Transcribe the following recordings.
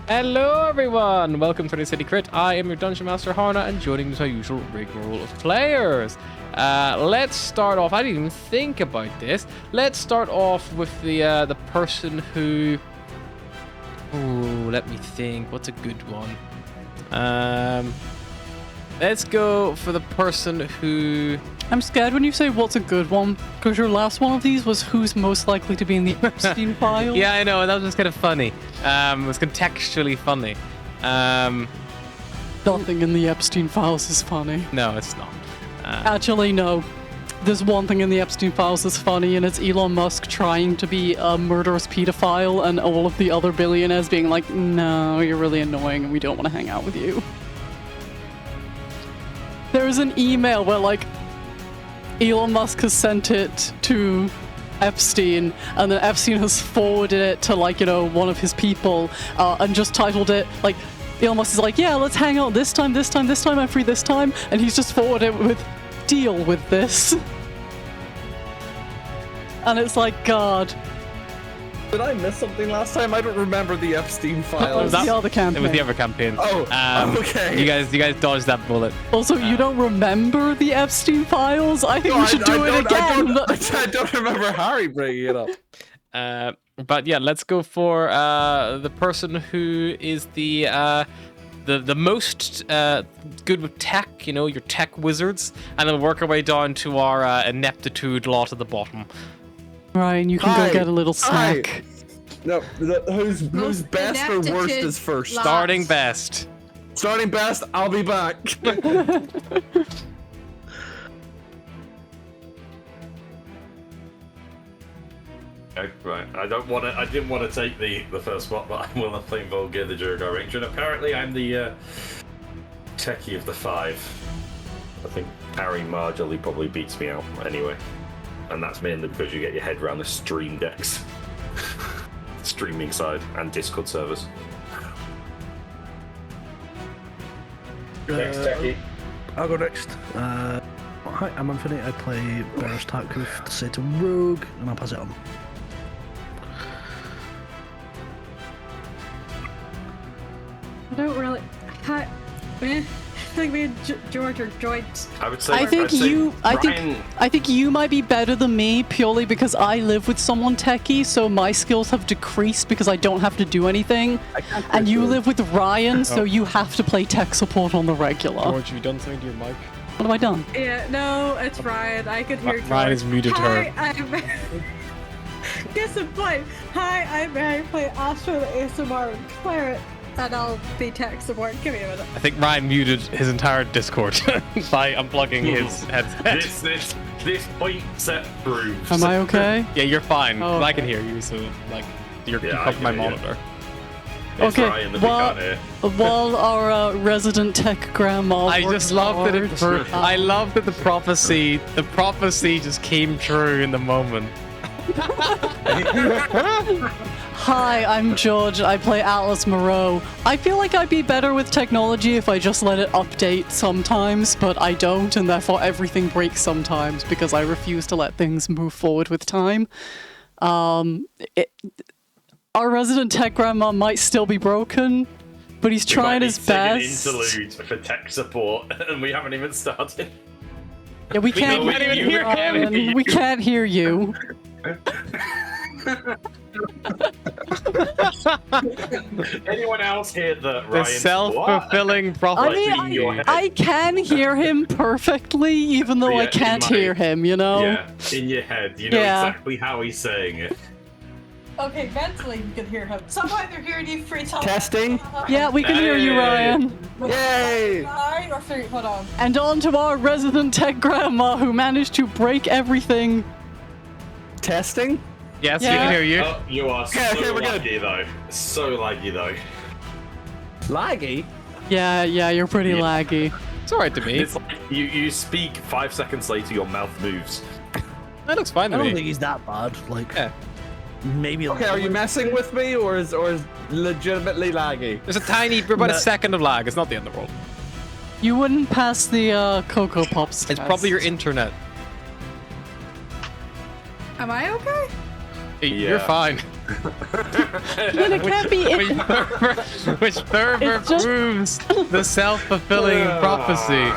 Hello everyone, welcome to the City Crit. I am your Dungeon Master Harna, and joining me is our usual rigmarole of players. Let's start off. I didn't even think about this. Let's start off with the person who. Ooh, let me think. What's a good one? Let's go for the person who. I'm scared when you say what's a good one, because your last one of these was who's most likely to be in the Epstein file. Yeah, I know. That was just kind of funny. It was contextually funny. Nothing in the Epstein files is funny. No, it's not. Actually, no. There's one thing in the Epstein files that's funny, and it's Elon Musk trying to be a murderous pedophile, and all of the other billionaires being like, no, you're really annoying, and we don't want to hang out with you. There's an email where, like, Elon Musk has sent it to Epstein, and then Epstein has forwarded it to, like, you know, one of his people, and just titled it, like, Elon Musk is like, yeah, let's hang out this time, I'm free this time, and he's just forwarded it with, deal with this. And it's like, God. Did I miss something last time? I don't remember the Epstein file. It was the other campaign. It was the other campaign. Oh, okay. You guys dodged that bullet. Also, you don't remember the Epstein files? I think we should do it again. I don't remember Harry bringing it up. But yeah, let's go for the person who is the most good with tech. You know, your tech wizards, and then we'll work our way down to our ineptitude lot at the bottom. Ryan, you can go get a little snack. Hi. No, who's best or worst is first. Starting best. Starting best, I'll be back. Okay, right. I didn't want to take the first spot, but I'm willing to play Volgear the Durgar Ranger, and apparently I'm the techie of the five. I think Harry marginally probably beats me out anyway. And that's mainly because you get your head around the stream decks. Streaming side and Discord servers. Next techie. I'll go next. Hi, I'm Anthony. I play Bear's Tarkov, the Satan Rogue, and I'll pass it on. I don't really. I think me and George are joint. I would say. I think you might be better than me purely because I live with someone techie, so my skills have decreased because I don't have to do anything. And you live with Ryan, so you have to play tech support on the regular. George, you done something to your mic? What have I done? Yeah, no, it's Ryan. I could hear George. Ryan has muted her. I'm Guess I'm playing. Hi, I'm Mary. Play Astro the ASMR Cleric. And I'll be tech support. Give me a minute. I think Ryan muted his entire Discord by unplugging his headset. This point set proves. Am I okay? Yeah, you're fine. Oh, I can hear you, so like you cover my monitor. It's Okay, Ryan that we can't hear. while our resident tech grandma. I just love that I love that the prophecy just came true in the moment. Hi, I'm George. I play Atlas Moreau. I feel like I'd be better with technology if I just let it update sometimes, but I don't, and therefore everything breaks sometimes because I refuse to let things move forward with time. Our resident tech grandma might still be broken, but he's trying his best. An interlude for tech support, and we haven't even started. Yeah, we can't hear you. Anyone else hear that? The self-fulfilling prophecy. I mean, I can hear him perfectly, even though I can't hear him, you know? Yeah, in your head. You know exactly how he's saying it. Okay, mentally you can hear him. Someone either hearing you free time. Testing. Yeah, we can hear you, Ryan. Yay! Alright, or three, hold on. And on to our resident tech grandma who managed to break everything. Testing. Yes, Yeah. we can hear you. Oh, you are so laggy though. So laggy though. Laggy? Yeah, you're pretty laggy. It's alright to me. It's like you speak 5 seconds later, your mouth moves. That looks fine I to don't me. think he's that bad. Like, Yeah. maybe. Okay, are you messing with me or is legitimately laggy? There's we're about a second of lag. It's not the end of the world. You wouldn't pass the Cocoa Pops It's test. probably your internet. Am I okay? You're Yeah. fine. Then it can't be. Which further It's just- proves the self-fulfilling prophecy.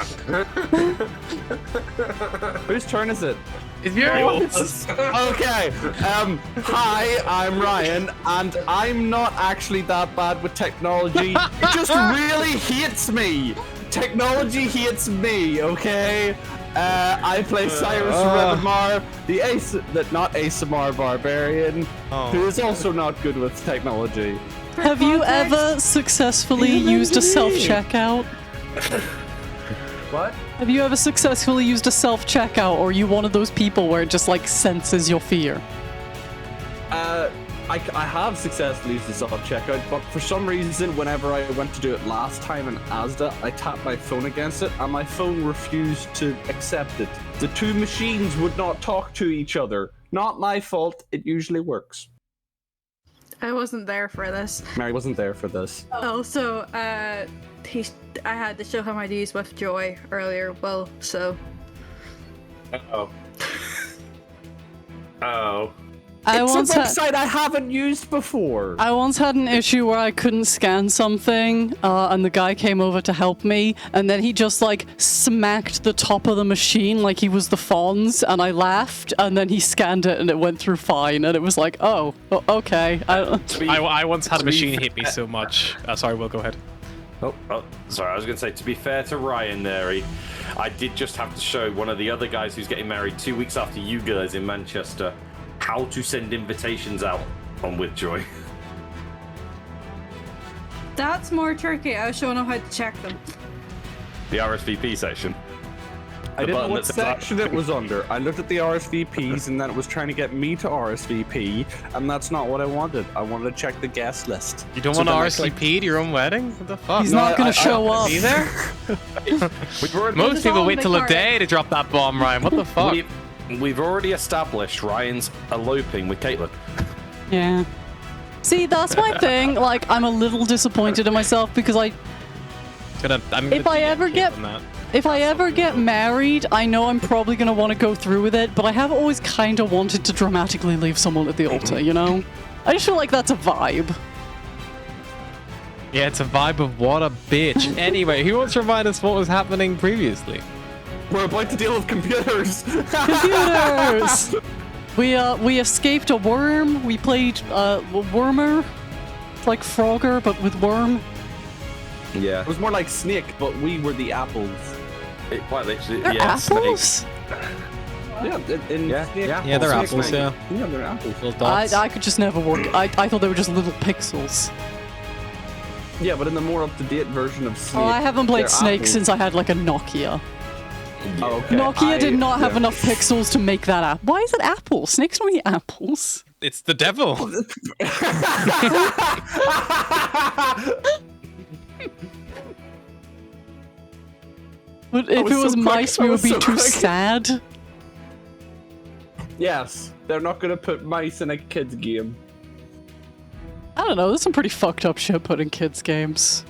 Whose turn is it? Is yours? Okay. Hi, I'm Ryan, and I'm not actually that bad with technology. It just really hates me. Technology hates me. Okay. I play Cyrus Revamar, not ASMR barbarian, who is also not good with technology. Have you ever successfully used a self-checkout? What? Have you ever successfully used a self-checkout, or are you one of those people where it just like senses your fear? I have successfully used the self-checkout, but for some reason, whenever I went to do it last time in Asda, I tapped my phone against it, and my phone refused to accept it. The two machines would not talk to each other. Not my fault. It usually works. I wasn't there for this. Mary wasn't there for this. Also, I had to show him IDs with Joy earlier. Well, so Oh. Oh. It's a website I haven't used before. I once had an issue where I couldn't scan something, and the guy came over to help me, and then he just like smacked the top of the machine like he was the Fonz, and I laughed, and then he scanned it, and it went through fine, and it was like, oh, okay. I once had a machine hit me so much. Sorry, Will, go ahead. Oh, sorry, I was going to say, to be fair to Ryan there, I did just have to show one of the other guys who's getting married 2 weeks after you guys in Manchester how to send invitations out on With Joy. that's more tricky. I was showing him how to check them. The RSVP section. I didn't know button what that says section it was under. I looked at the RSVPs, and then it was trying to get me to RSVP, and that's not what I wanted. I wanted to check the guest list. You don't So want to then I RSVP clicked- to your own wedding? What the fuck? He's not gonna show up. Be there? Most people wait till a day to drop that bomb, Ryan. What the fuck? We've already established Ryan's eloping with Caitlin. Yeah. See, that's my thing. Like, I'm a little disappointed in myself because if I ever get married, I know I'm probably gonna want to go through with it, but I have always kind of wanted to dramatically leave someone at the altar, you know? I just feel like that's a vibe. Yeah, it's a vibe of what a bitch. Anyway, who wants to remind us what was happening previously? We're about to deal with computers. Computers! We escaped a worm. We played Wormer. It's like Frogger, but with worm. Yeah. It was more like Snake, but we were the apples. It quite literally. They're Yeah. apples? Yeah, Yeah, they're apples, yeah. Yeah, they're apples. Little dots. I could just never work. I thought they were just little pixels. Yeah, but in the more up-to-date version of Snake, Oh, I haven't played they're Snake apples. since I had like a Nokia. Oh, okay. Nokia did not have yeah. enough pixels to make that app. Why is it apple? Snakes don't eat apples. It's the devil. But if was it was so quick. mice, I we would was be so too quick. sad. Yes, they're not gonna put mice in a kid's game. I don't know. There's some pretty fucked up shit put in kids' games.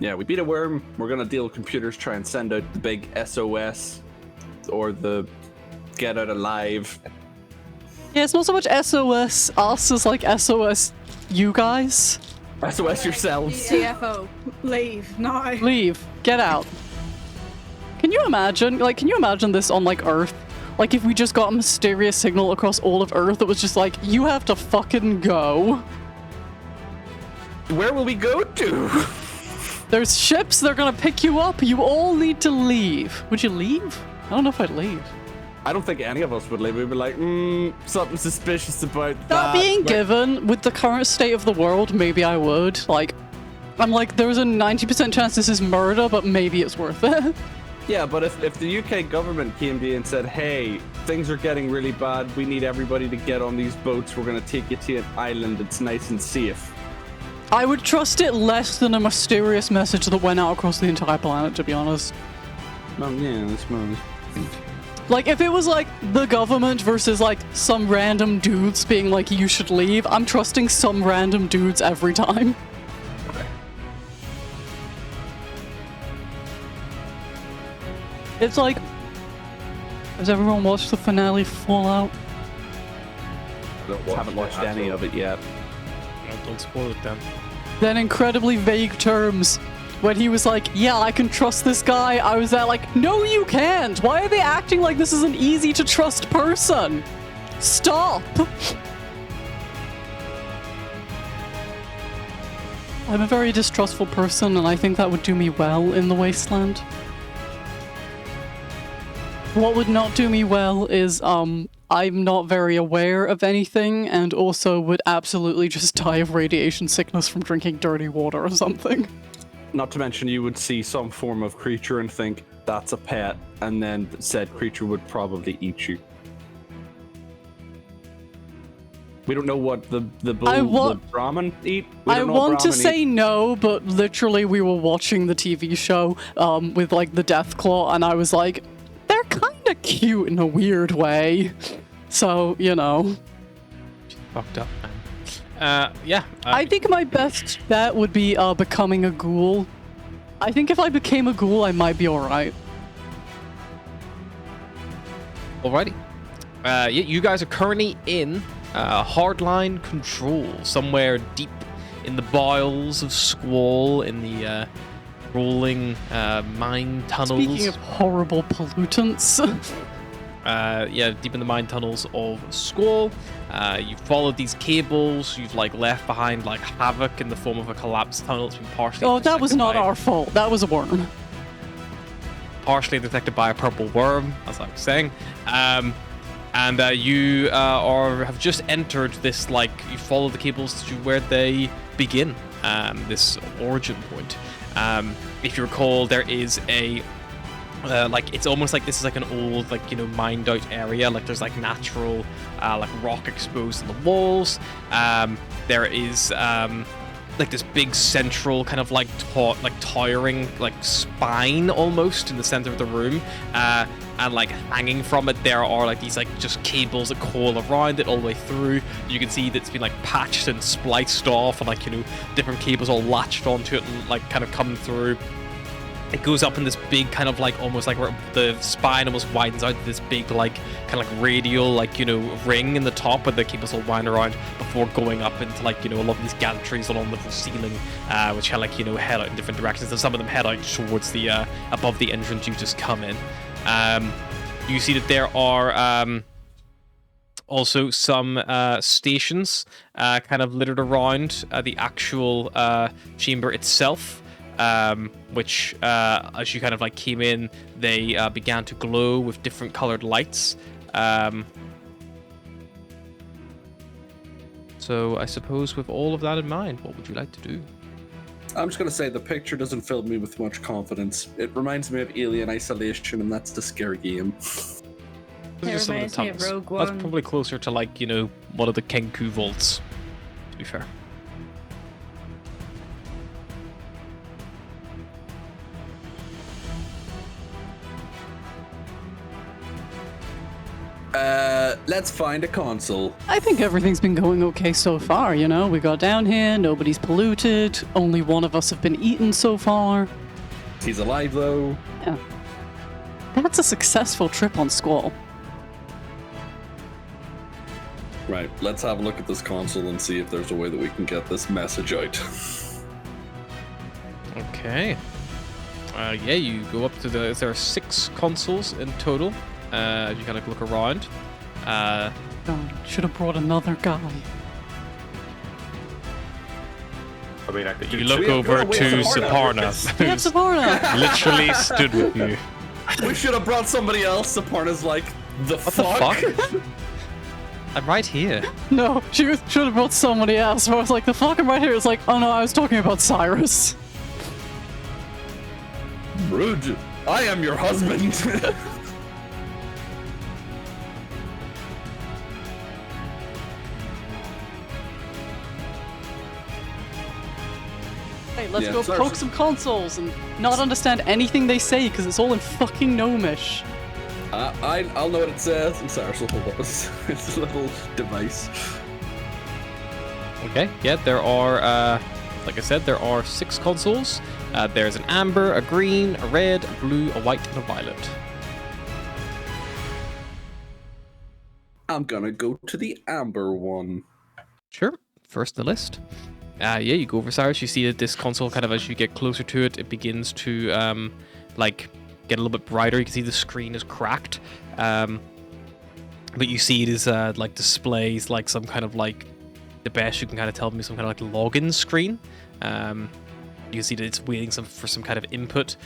Yeah, we beat a worm. We're gonna deal with computers, try and send out the big SOS or the get out alive. Yeah, it's not so much SOS us as like SOS you guys. SOS yourselves. CFO, leave now. Leave. Get out. Can you imagine? Like, can you imagine this on like Earth? Like if we just got a mysterious signal across all of Earth that was just like, you have to fucking go. Where will we go to? There's ships, they're gonna pick you up. You all need to leave. Would you leave? I don't know if I'd leave. I don't think any of us would leave. We'd be like, something suspicious about That being Like, given, with the current state of the world, maybe I would. Like, I'm like, there's a 90% chance this is murder, but maybe it's worth it. Yeah, but if the UK government came to you and said, hey, things are getting really bad, we need everybody to get on these boats, we're going to take you to an island that's nice and safe. I would trust it less than a mysterious message that went out across the entire planet, to be honest. Well, yeah, that's more. Like, if it was like the government versus like some random dudes being like, you should leave, I'm trusting some random dudes every time. It's like, has everyone watched the finale Fallout? Haven't watched any of it yet. No, don't spoil it then. Then incredibly vague terms. When he was like, yeah, I can trust this guy, I was there like, no, you can't. Why are they acting like this is an easy to trust person? Stop. I'm a very distrustful person, and I think that would do me well in the Wasteland. What would not do me well is, I'm not very aware of anything, and also would absolutely just die of radiation sickness from drinking dirty water or something. Not to mention, you would see some form of creature and think that's a pet, and then said creature would probably eat you. We don't know what the Brahmin eat. I want to say no, but literally we were watching the TV show with like the Deathclaw, and I was like, they're kind of cute in a weird way. So, you know. Fucked up, man. Yeah. I think my best bet would be becoming a ghoul. I think if I became a ghoul, I might be alright. Alrighty. Yeah, you guys are currently in Hardline control, somewhere deep in the bowels of Squall, in the rolling mine tunnels. Speaking of horrible pollutants. Yeah, deep in the mine tunnels of Squall. You've followed these cables. You've like left behind like havoc in the form of a collapsed tunnel. It's been partially. Oh, that was intersected not by- our fault. That was a worm. Partially detected by a purple worm, as I was saying. And you have just entered this, like, you follow the cables to where they begin, this origin point. If you recall, there is a, like, it's almost like this is like an old, like, you know, mined out area. Like, there's, like, natural, like, rock exposed in the walls. There is, like, this big central kind of, like, towering, like, spine almost in the center of the room. And like hanging from it there are like these like just cables that coil around it all the way through. You can see that it's been like patched and spliced off, and like, you know, different cables all latched onto it and like kind of come through. It goes up in this big kind of like almost like where the spine almost widens out to this big like kind of like radial like, you know, ring in the top where the cables all wind around before going up into like, you know, a lot of these gantries along the ceiling, which kind of like, you know, head out in different directions, and some of them head out towards the above the entrance you just come in. You see that there are also some stations kind of littered around the actual chamber itself, which as you kind of like came in, they began to glow with different colored lights. So I suppose with all of that in mind, what would you like to do? I'm just gonna say the picture doesn't fill me with much confidence. It reminds me of Alien Isolation, and that's the scary game. Those It are just some of the reminds me of tunnels. Rogue That's One. probably closer to like, you know, one of the Kenku vaults, to be fair. Let's find a console. I think everything's been going okay so far, you know? We got down here, nobody's polluted, only one of us have been eaten so far. He's alive though. Yeah. That's a successful trip on Squall. Right, let's have a look at this console and see if there's a way that we can get this message out. Okay. Yeah, you go up to the. There are 6 consoles in total. You kind of look around. God, should have brought another guy. I mean, I could You do look two. over away to Saparna. Saparna, Yeah, who's Saparna! literally stood with you. We should have brought somebody else. Saparna's like, the What the fuck? I'm right here. No, should have brought somebody else. But I was like, the fuck, I'm right here. It's like, oh no, I was talking about Cyrus. Rude. I am your husband. Hey, let's Yeah, go Cyrus poke is- some consoles and not understand anything they say because it's all in fucking Gnomish. I'll know what it says, and Cyrus will hold up his little device. Okay, yeah, there are, like I said, there are 6 consoles. There's an amber, a green, a red, a blue, a white, and a violet. I'm gonna go to the amber one. Sure. First on the list. Yeah, you go over Cyrus. You see that this console, kind of as you get closer to it, it begins to like get a little bit brighter. You can see the screen is cracked, but you see it is like displays like some kind of like, the best you can kind of tell me, some kind of like login screen. You can see that it's waiting for some kind of input.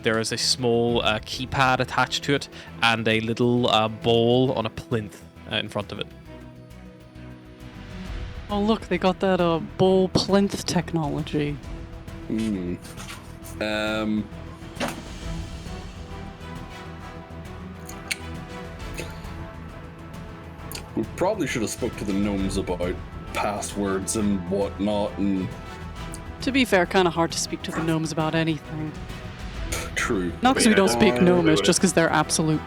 There is a small keypad attached to it and a little bowl on a plinth in front of it. Oh look, they got that bowl plinth technology. Hmm. We probably should have spoke to the gnomes about passwords and whatnot, and To be fair, kind of hard to speak to the gnomes about anything. true. Not because we don't speak we gnomish, would've- just because they're absolute.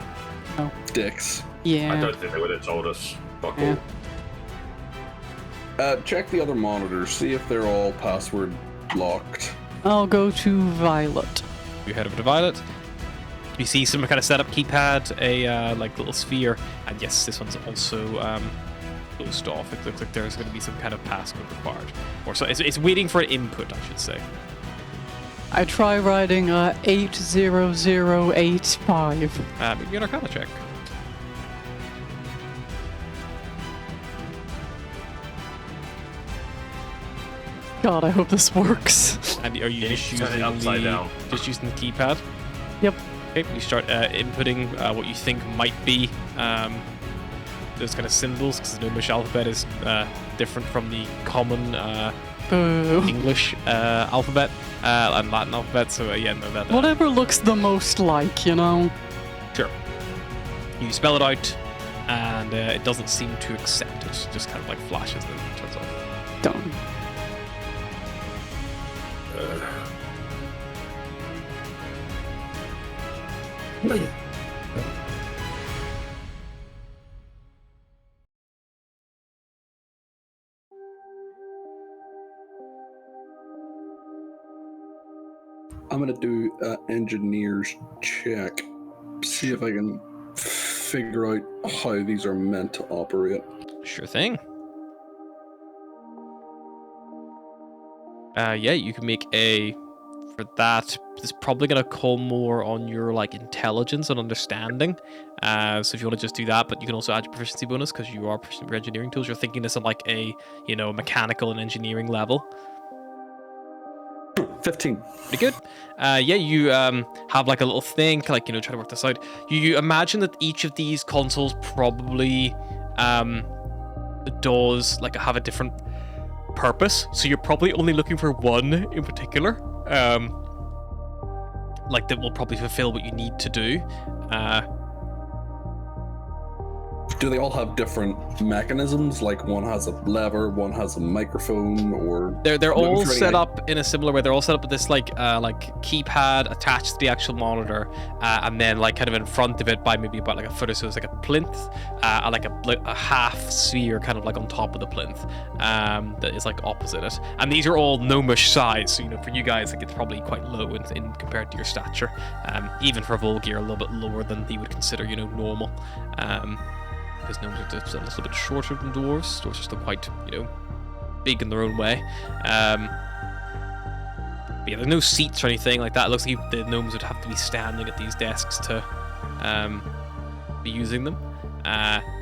Dicks. Yeah. I don't think they would have told us. Fuck Yeah. all. Check the other monitors, see if they're all password locked. I'll go to Violet. You head over to Violet. You see some kind of setup keypad, a like little sphere, and yes, this one's also closed off. It looks like there's going to be some kind of passcode required, or so it's waiting for an input, I should say. I try writing 80085. Maybe an Arcana check. God, I hope this works. And are you just turn it using upside down. just using the keypad? Yep. Okay, you start inputting what you think might be those kind of symbols, because the Gnomish alphabet is different from the common Boo. English alphabet and Latin alphabet. So yeah, no, that Whatever looks the most like, you know? sure. You spell it out, and it doesn't seem to accept it. Just kind of like flashes and then turns off. Done. I'm gonna do an engineer's check. See if I can figure out how these are meant to operate. Sure thing. Yeah, you can make a for that. It's probably gonna call more on your like intelligence and understanding. So if you want to just do that, but you can also add your proficiency bonus because you are proficient for engineering tools. You're thinking this on like a mechanical and engineering level. 15. Pretty good. Yeah, you have like a little thing, like try to work this out. You imagine that each of these consoles probably does like have a different purpose. So you're probably only looking for one in particular, like that will probably fulfill what you need to do. Do they all have different mechanisms? Like one has a lever, one has a microphone, or They're all Looking for set any- up in a similar way. They're all set up with this like keypad attached to the actual monitor, and then like kind of in front of it by maybe about like a foot or so is like a plinth, and like a half sphere kind of like on top of the plinth, that is like opposite it. And these are all gnomish size, so for you guys like it's probably quite low in compared to your stature. Even for Volgear, a little bit lower than he would consider normal. Because gnomes are just a little bit shorter than dwarves. Dwarves are still quite, big in their own way. But yeah, there's no seats or anything like that. It looks like the gnomes would have to be standing at these desks to be using them.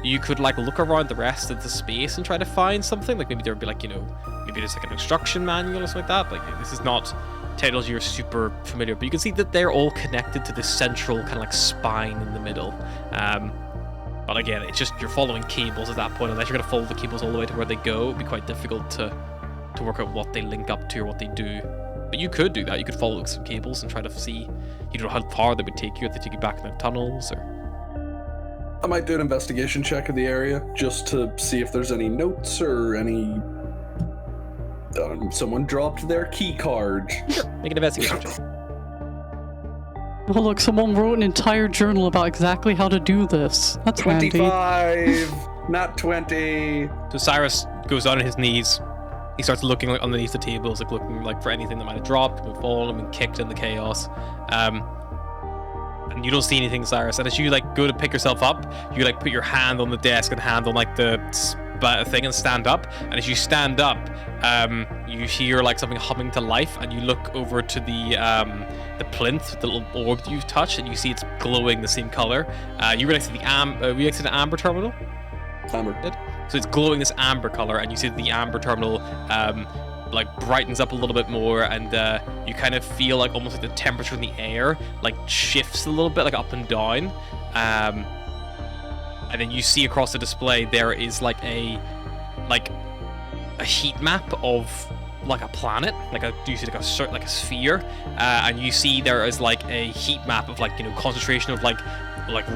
You could like look around the rest of the space and try to find something. Like maybe there would be like, maybe there's like an instruction manual or something like that. Like this is not technology you're super familiar, but you can see that they're all connected to this central kind of like spine in the middle. But again, it's just you're following cables at that point. Unless you're going to follow the cables all the way to where they go, it'd be quite difficult to work out what they link up to or what they do. But you could do that. You could follow some cables and try to see, how far they would take you. If they take you back in the tunnels, or I might do an investigation check of the area just to see if there's any notes or any. Someone dropped their key card. make an investigation check. Oh look, someone wrote an entire journal about exactly how to do this. That's handy. 25, not 20. So Cyrus goes down on his knees. He starts looking like underneath the tables, like looking like for anything that might have dropped, fallen, and kicked in the chaos. and you don't see anything, Cyrus. And as you like go to pick yourself up, you like put your hand on the desk and hand on like the thing and stand up. And as you stand up, you hear like something humming to life, and you look over to the plinth, the little orb that you've touched, and you see it's glowing the same color. You were next to the amber terminal. Amber. So it's glowing this amber color, and you see that the amber terminal like brightens up a little bit more, and you kind of feel like almost like the temperature in the air like shifts a little bit, like up and down. And then you see across the display there is like a heat map of like a planet, you see like a sphere, and you see there is like a heat map of like, you know, concentration of like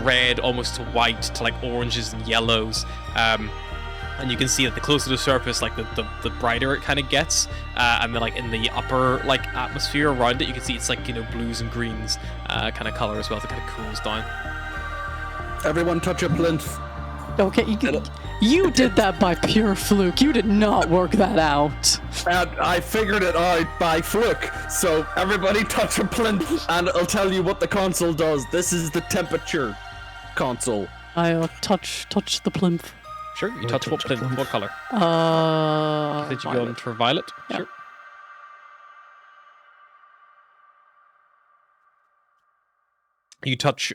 red almost to white to like oranges and yellows, and you can see that the closer to the surface, like the brighter it kind of gets, and then like in the upper like atmosphere around it, you can see it's like, you know, blues and greens kind of color as well. It kind of cools down. Everyone touch a plinth. Okay, you did that by pure fluke. You did not work that out. I figured it out by fluke. So everybody touch a plinth, and I'll tell you what the console does. This is the temperature console. I touch the plinth. Sure, you touch what plinth? What color? Did you go on for violet? Yeah. Sure. You touch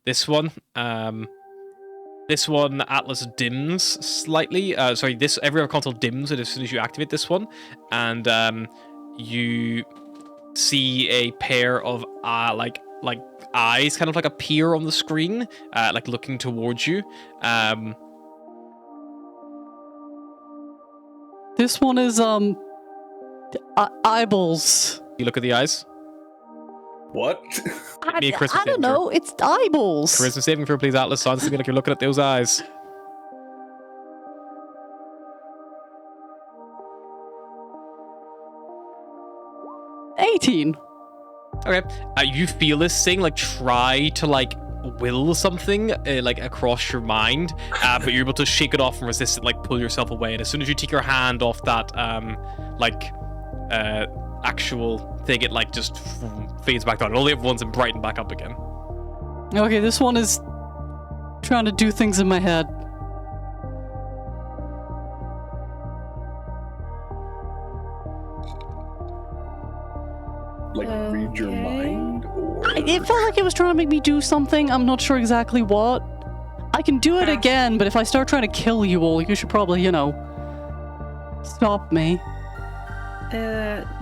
this one. This one, Atlas dims slightly. Every other console dims it as soon as you activate this one, and you see a pair of like eyes kind of like appear on the screen, like looking towards you. This one is eyeballs. You look at the eyes. What? I don't know. It's eyeballs. Charisma saving throw, please, Atlas. Sounds to me like you're looking at those eyes. $18. Okay. You feel this thing like try to like will something like across your mind, but you're able to shake it off and resist it, like pull yourself away. And as soon as you take your hand off that actual thing, it like just fades back down. All the other ones and brighten back up again. Okay, this one is trying to do things in my head. Like read your mind, or It felt like it was trying to make me do something. I'm not sure exactly what. I can do it again, but if I start trying to kill you all, you should probably, you know, stop me.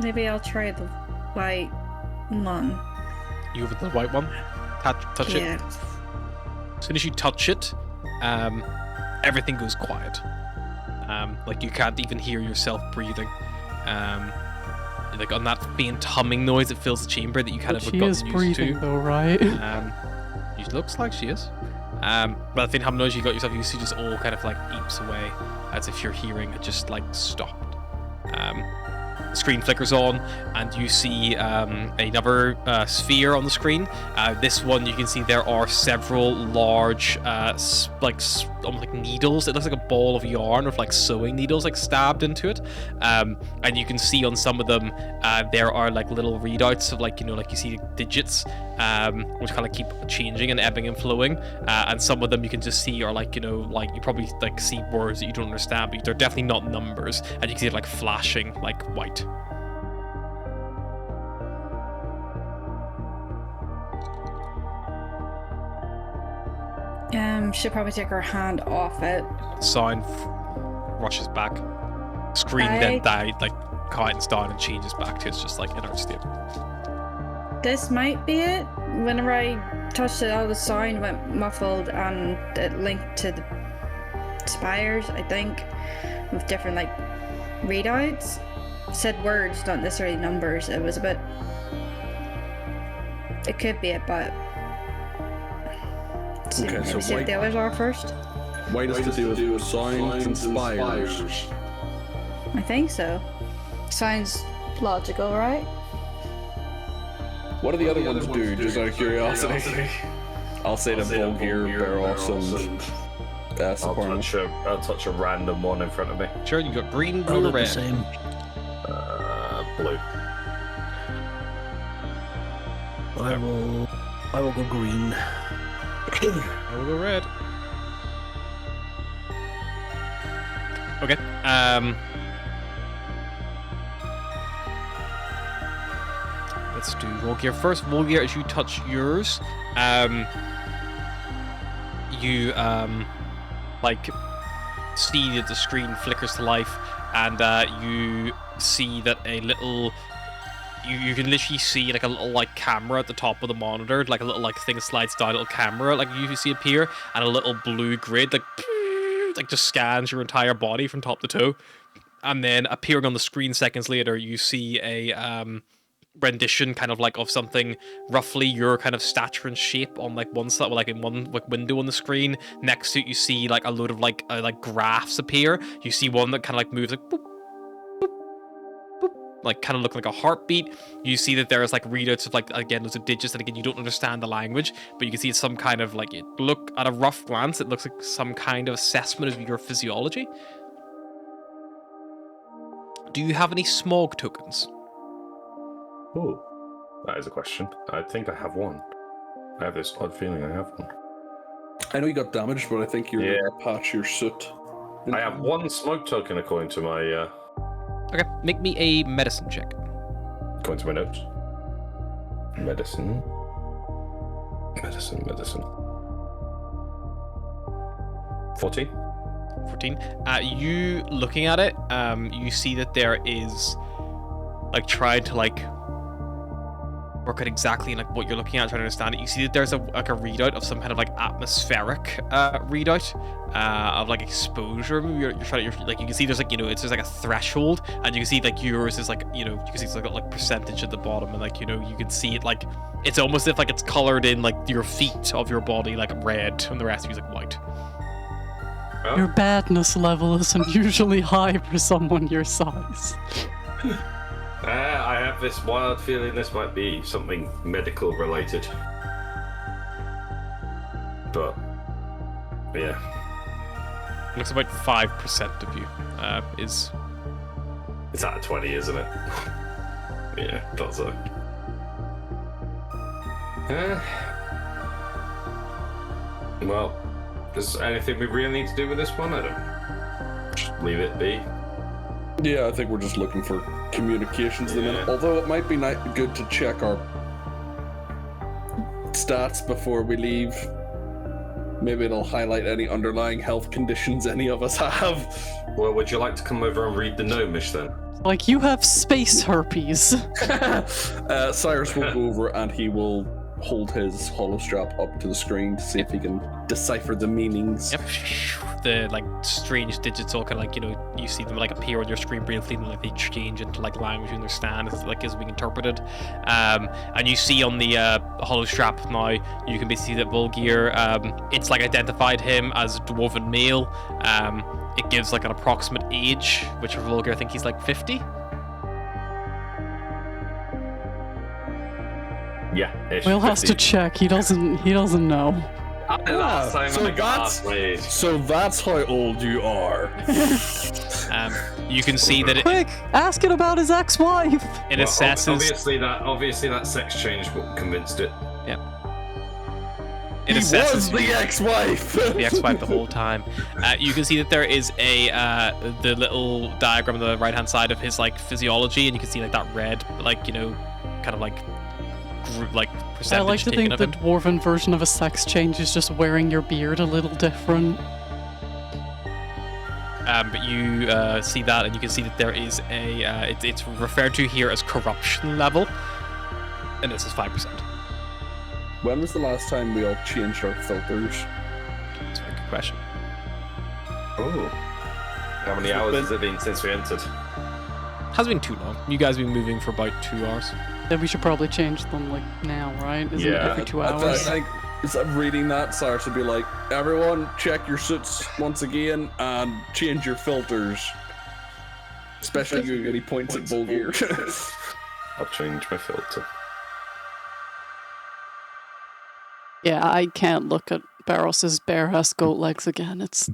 Maybe I'll try the white one. You over the white one? Touch it. Yeah. As soon as you touch it, everything goes quiet. Like you can't even hear yourself breathing. Like on that faint humming noise that fills the chamber that you kind of She gotten is used breathing to. though, right? It looks like she is. But the faint humming noise you got yourself used to just all kind of like eeps away, as if your hearing had just like stopped. The screen flickers on, and you see another sphere on the screen. This one, you can see there are several large, almost like needles. It looks like a ball of yarn with like sewing needles like stabbed into it. And you can see on some of them there are like little readouts of like, you know, like you see digits, which kind of keep changing and ebbing and flowing. And some of them you can just see are like, you know, like you probably like see words that you don't understand, but they're definitely not numbers. And you can see it like flashing like white. Should probably take her hand off it. Sound rushes back. Screen then died, like quietens down and changes back to its just like inert state. This might be it. Whenever I touched it, all the sound went muffled and it linked to the spires, I think, with different like readouts. It said words, not necessarily numbers. It was a bit. It could be it, but. Okay, so see what the others are first. white is to do with signs and spires. I think so. Sounds logical, right? What do the other ones do, just out of curiosity? I'll say the Volgir, Baros, and I'll touch a random one in front of me. Sure, you got green, I'll blue, do or the red. same. Blue. I will I will go green. I will go red. Okay. Let's do Volgear first. Volgear, as you touch yours, you like see that the screen flickers to life, and you see that a little. You can literally see like a little like camera at the top of the monitor, like a little like thing slides down, a little camera like you see appear, and a little blue grid like just scans your entire body from top to toe, and then appearing on the screen seconds later, you see a rendition kind of like of something roughly your kind of stature and shape on like one side, like in one like window on the screen. Next to it, you see like a load of like graphs appear. You see one that kind of like moves like boop, like kind of look like a heartbeat. You see that there is like readouts of like, again, those are digits, and again, you don't understand the language, but you can see it's some kind of like, it look at a rough glance, it looks like some kind of assessment of your physiology. Do you have any smog tokens? Oh, that is a question. I think I have one. I have this odd feeling I have one. I know you got damaged, but I think you're patch your suit. I have one smoke token according to my Okay, make me a medicine check. according to my notes. Medicine. 14. 14. You looking at it, you see that there is like trying to like work out exactly like what you're looking at, trying to understand it. You see that there's a readout of some kind of like atmospheric readout of like exposure. You're trying to, like, you can see there's like, you know, it's just like a threshold, and you can see like yours is like, you know, you can see it's like percentage at the bottom, and like, you know, you can see it like it's almost as if like it's colored in like your feet of your body like red, and the rest of you is like white. Oh. Your badness level is unusually high for someone your size. I have this wild feeling this might be something medical related. But, yeah. Looks about 5% of you is. It's out of 20, isn't it? Yeah, thought so. Well, is there anything we really need to do with this one? I don't. Just leave it be. Yeah, I think we're just looking for communications at the minute. Although it might be good to check our stats before we leave. Maybe it'll highlight any underlying health conditions any of us have. Well, would you like to come over and read the gnomish then? Like, you have space herpes. Cyrus will go over and he will hold his holostrap up to the screen to see if he can decipher the meanings. Yep. The like strange digits all kind of like, you know, you see them like appear on your screen briefly, and like they change into like language you understand as like is being interpreted. And you see on the hollow strap now, you can basically see that Volgear, it's like identified him as dwarven male. It gives like an approximate age, which for Volgear I think he's like 50. Yeah. Will has to check. He doesn't know. So that's how old you are. You can see that Quick, ask it about his ex-wife. it assesses. Obviously that sex change convinced it. Yeah. He was the ex-wife. The ex-wife the whole time. You can see that there is the little diagram on the right-hand side of his like physiology, and you can see like that red, like, you know, kind of like percentage I like to taken think of the him. dwarven version of a sex change is just wearing your beard a little different. But you see that, and you can see that there is it's referred to here as corruption level, and this is 5%. When was the last time we all changed our filters? That's a very good question. Oh. How many hours has it been since we entered? Hasn't been too long. You guys have been moving for about 2 hours. Then we should probably change them like now, right? Isn't it every 2 I hours? think instead of reading that, Cyrus would be like, everyone check your suits once again and change your filters. Especially you, and he points at Volgear. I'll change my filter. Yeah, I can't look at Barros's bare-ass goat legs again. It's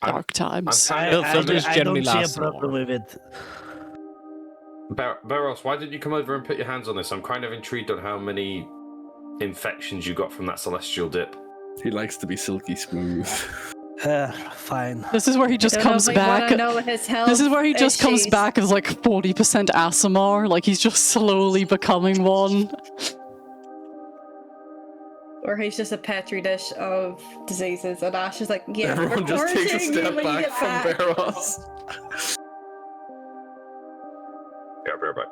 dark times. Filters I generally don't see last a problem more. with it. Beros, why didn't you come over and put your hands on this? I'm kind of intrigued on how many infections you got from that celestial dip. He likes to be silky smooth. Fine. This is where he just comes back. This is where he just comes back as like 40% ASMR, like he's just slowly becoming one. Or he's just a petri dish of diseases, and Ash is like, yeah, Everyone just takes a step back from Barros. Yeah, bear back.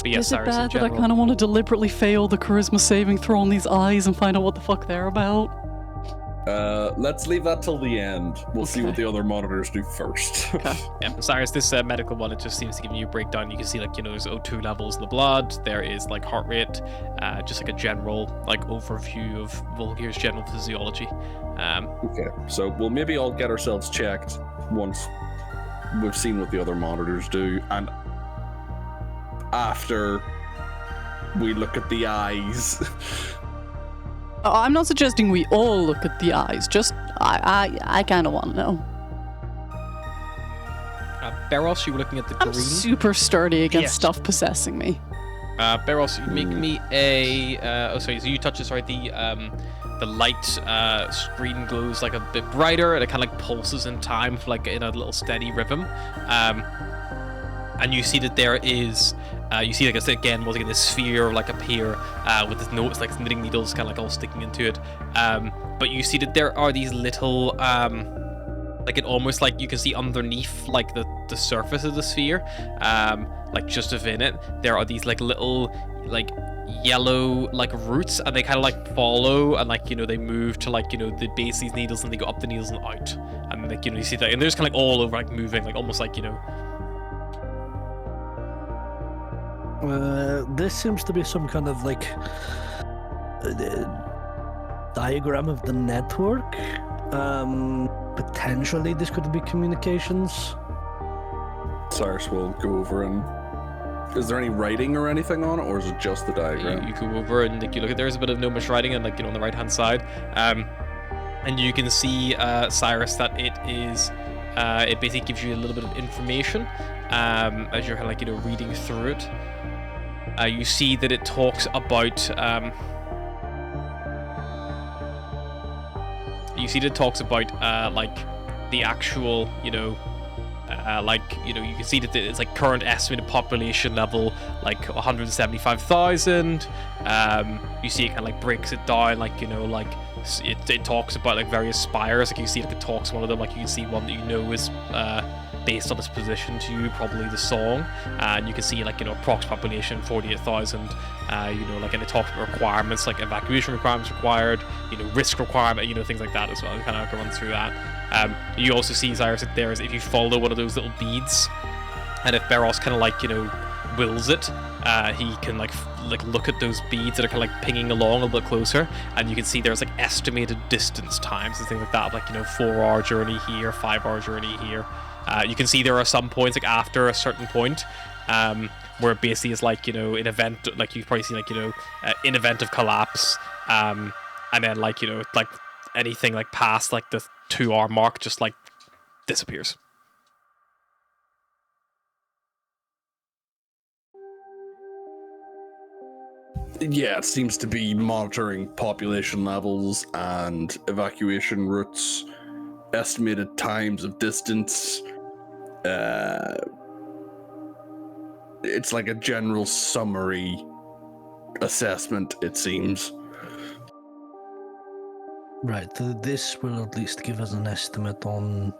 But yeah, Is it Cyrus in bad that I general. kind of want to deliberately fail the charisma saving throw on these eyes and find out what the fuck they're about? Let's leave that till the end. We'll see what Okay. the other monitors do first. Yeah, Cyrus, this medical one, it just seems to give you a breakdown. You can see, like, you know, there's O2 levels in the blood. There is, like, heart rate, just like a general, like, overview of Volgir's general physiology. Okay, so we'll maybe all get ourselves checked once we've seen what the other monitors do, and after we look at the eyes. I'm not suggesting we all look at the eyes, just I kind of want to know. Beros, you were looking at the I'm green. super sturdy against Yes. stuff possessing me. Beros, you make me a. So you touch it. Sorry, the light screen glows like a bit brighter, and it kind of like pulses in time, like in a little steady rhythm. And you see that there is. You see, like I said again, once again, this sphere like appear with this notes like knitting needles kind of like all sticking into it. But you see that there are these little, like it almost like you can see underneath like the surface of the sphere, like just within it, there are these like little like yellow like roots, and they kind of like follow and like, you know, they move to like, you know, the base of these needles, and they go up the needles and out, and like, you know, you see that, and they're just kind of like all over, like moving, like almost like, you know. This seems to be some kind of like diagram of the network. Potentially this could be communications. Cyrus will go over and... Is there any writing or anything on it, or is it just the diagram? You go over and like you look at, there's a bit of gnomish writing, and like, you know, on the right hand side, and you can see, Cyrus, that it is it basically gives you a little bit of information as you're kind of like, you know, reading through it. You see that it talks about like the actual, you know, like, you know, you can see that it's like current estimated population level like 175,000. You see it kind of like breaks it down, like, you know, like it talks about like various spires, like you see like it talks one of them, like you can see one that you know is based on its position to you, probably the song, and you can see like, you know, prox population 48,000, you know, like, and it talks about requirements like evacuation requirements required, you know, risk requirement, you know, things like that as well. Kind of run through that. You also see, Cyrus, that there is, if you follow one of those little beads, and if Beros kind of like, you know, wills it, he can like look at those beads that are kind of like pinging along a little bit closer, and you can see there's like estimated distance times and things like that, like, you know, 4-hour journey here, 5-hour journey here. You can see there are some points like after a certain point, where it basically is like, you know, an event, like you probably see like, you know, in event of collapse, and then like, you know, like anything like past like the 2-hour mark just like disappears. Yeah, it seems to be monitoring population levels and evacuation routes, estimated times of distance. It's like a general summary assessment, it seems. Right, this will at least give us an estimate on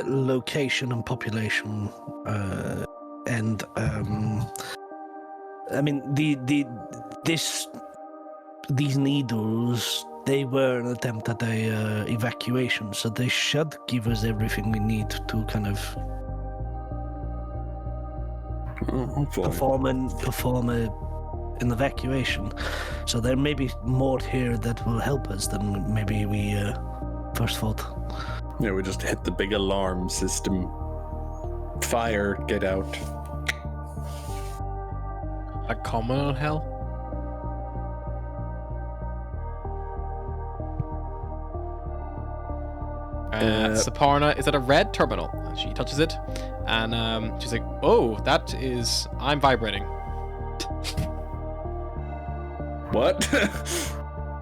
location and population, and I mean these needles, they were an attempt at a evacuation, so they should give us everything we need to kind of perform an evacuation. So there may be more here that will help us than maybe we first fault. Yeah, we just hit the big alarm system. Fire, get out. A common hell. Saparna is at a red terminal. And she touches it, and she's like, "Oh, that is. I'm vibrating. What?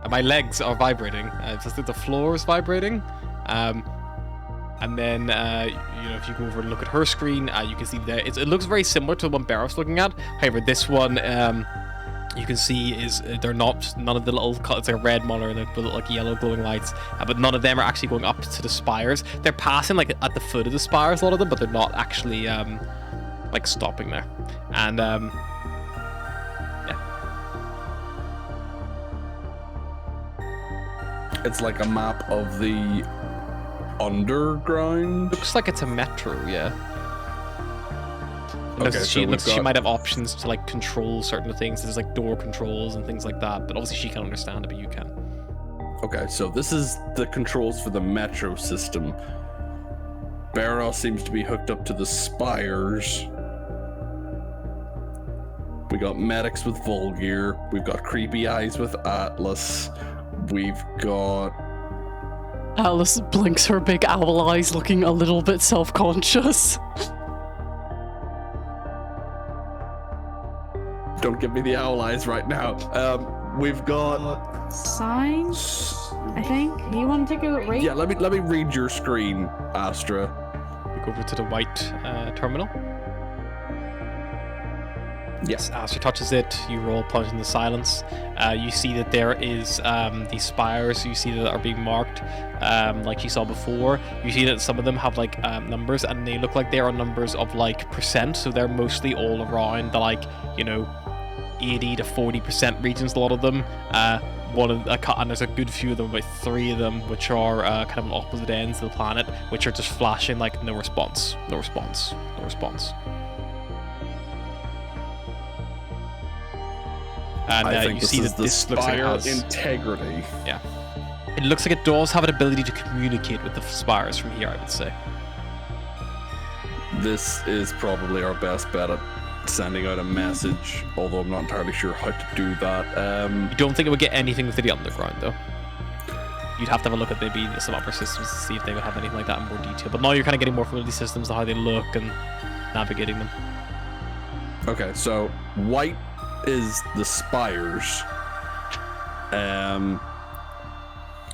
My legs are vibrating. It's just that the floor is vibrating." And then, if you go over and look at her screen, you can see there it looks very similar to the one Barrow's looking at. However, this one, you can see is none of the little, it's like a red monitor and the like yellow glowing lights, but none of them are actually going up to the spires. They're passing like at the foot of the spires, a lot of them, but they're not actually like stopping there. And yeah. It's like a map of the underground. Looks like it's a metro, yeah. Okay, She so might have options to like control certain things. There's like door controls and things like that, but obviously she can't understand it, but you can. Okay, so this is the controls for the metro system. Barrow seems to be hooked up to the spires. We got medics with Volgear. We've got creepy eyes with Atlas. We've got... Alice blinks her big owl eyes, looking a little bit self-conscious. Don't give me the owl eyes right now. We've got... Signs, I think. You want to take a read? Yeah, let me read your screen, Astra. We go over to the white terminal. Yes, Astra touches it. You roll plunge into silence. You see that there is these spires. You see that are being marked, like you saw before. You see that some of them have like numbers, and they look like they are numbers of like percent. So they're mostly all around the 80 to 40% regions. A lot of them. And there's a good few of them, about 3 of them, which are kind of on opposite ends of the planet, which are just flashing like no response, no response, no response. And I think you see that this looks like it has integrity. Yeah, it looks like it does have an ability to communicate with the spires from here, I would say. This is probably our best bet at sending out a message, although I'm not entirely sure how to do that. You don't think it would get anything with the underground, though? You'd have to have a look at maybe some upper systems to see if they would have anything like that in more detail. But now you're kind of getting more familiar with these systems, how they look, and navigating them. Okay, so white is the spires.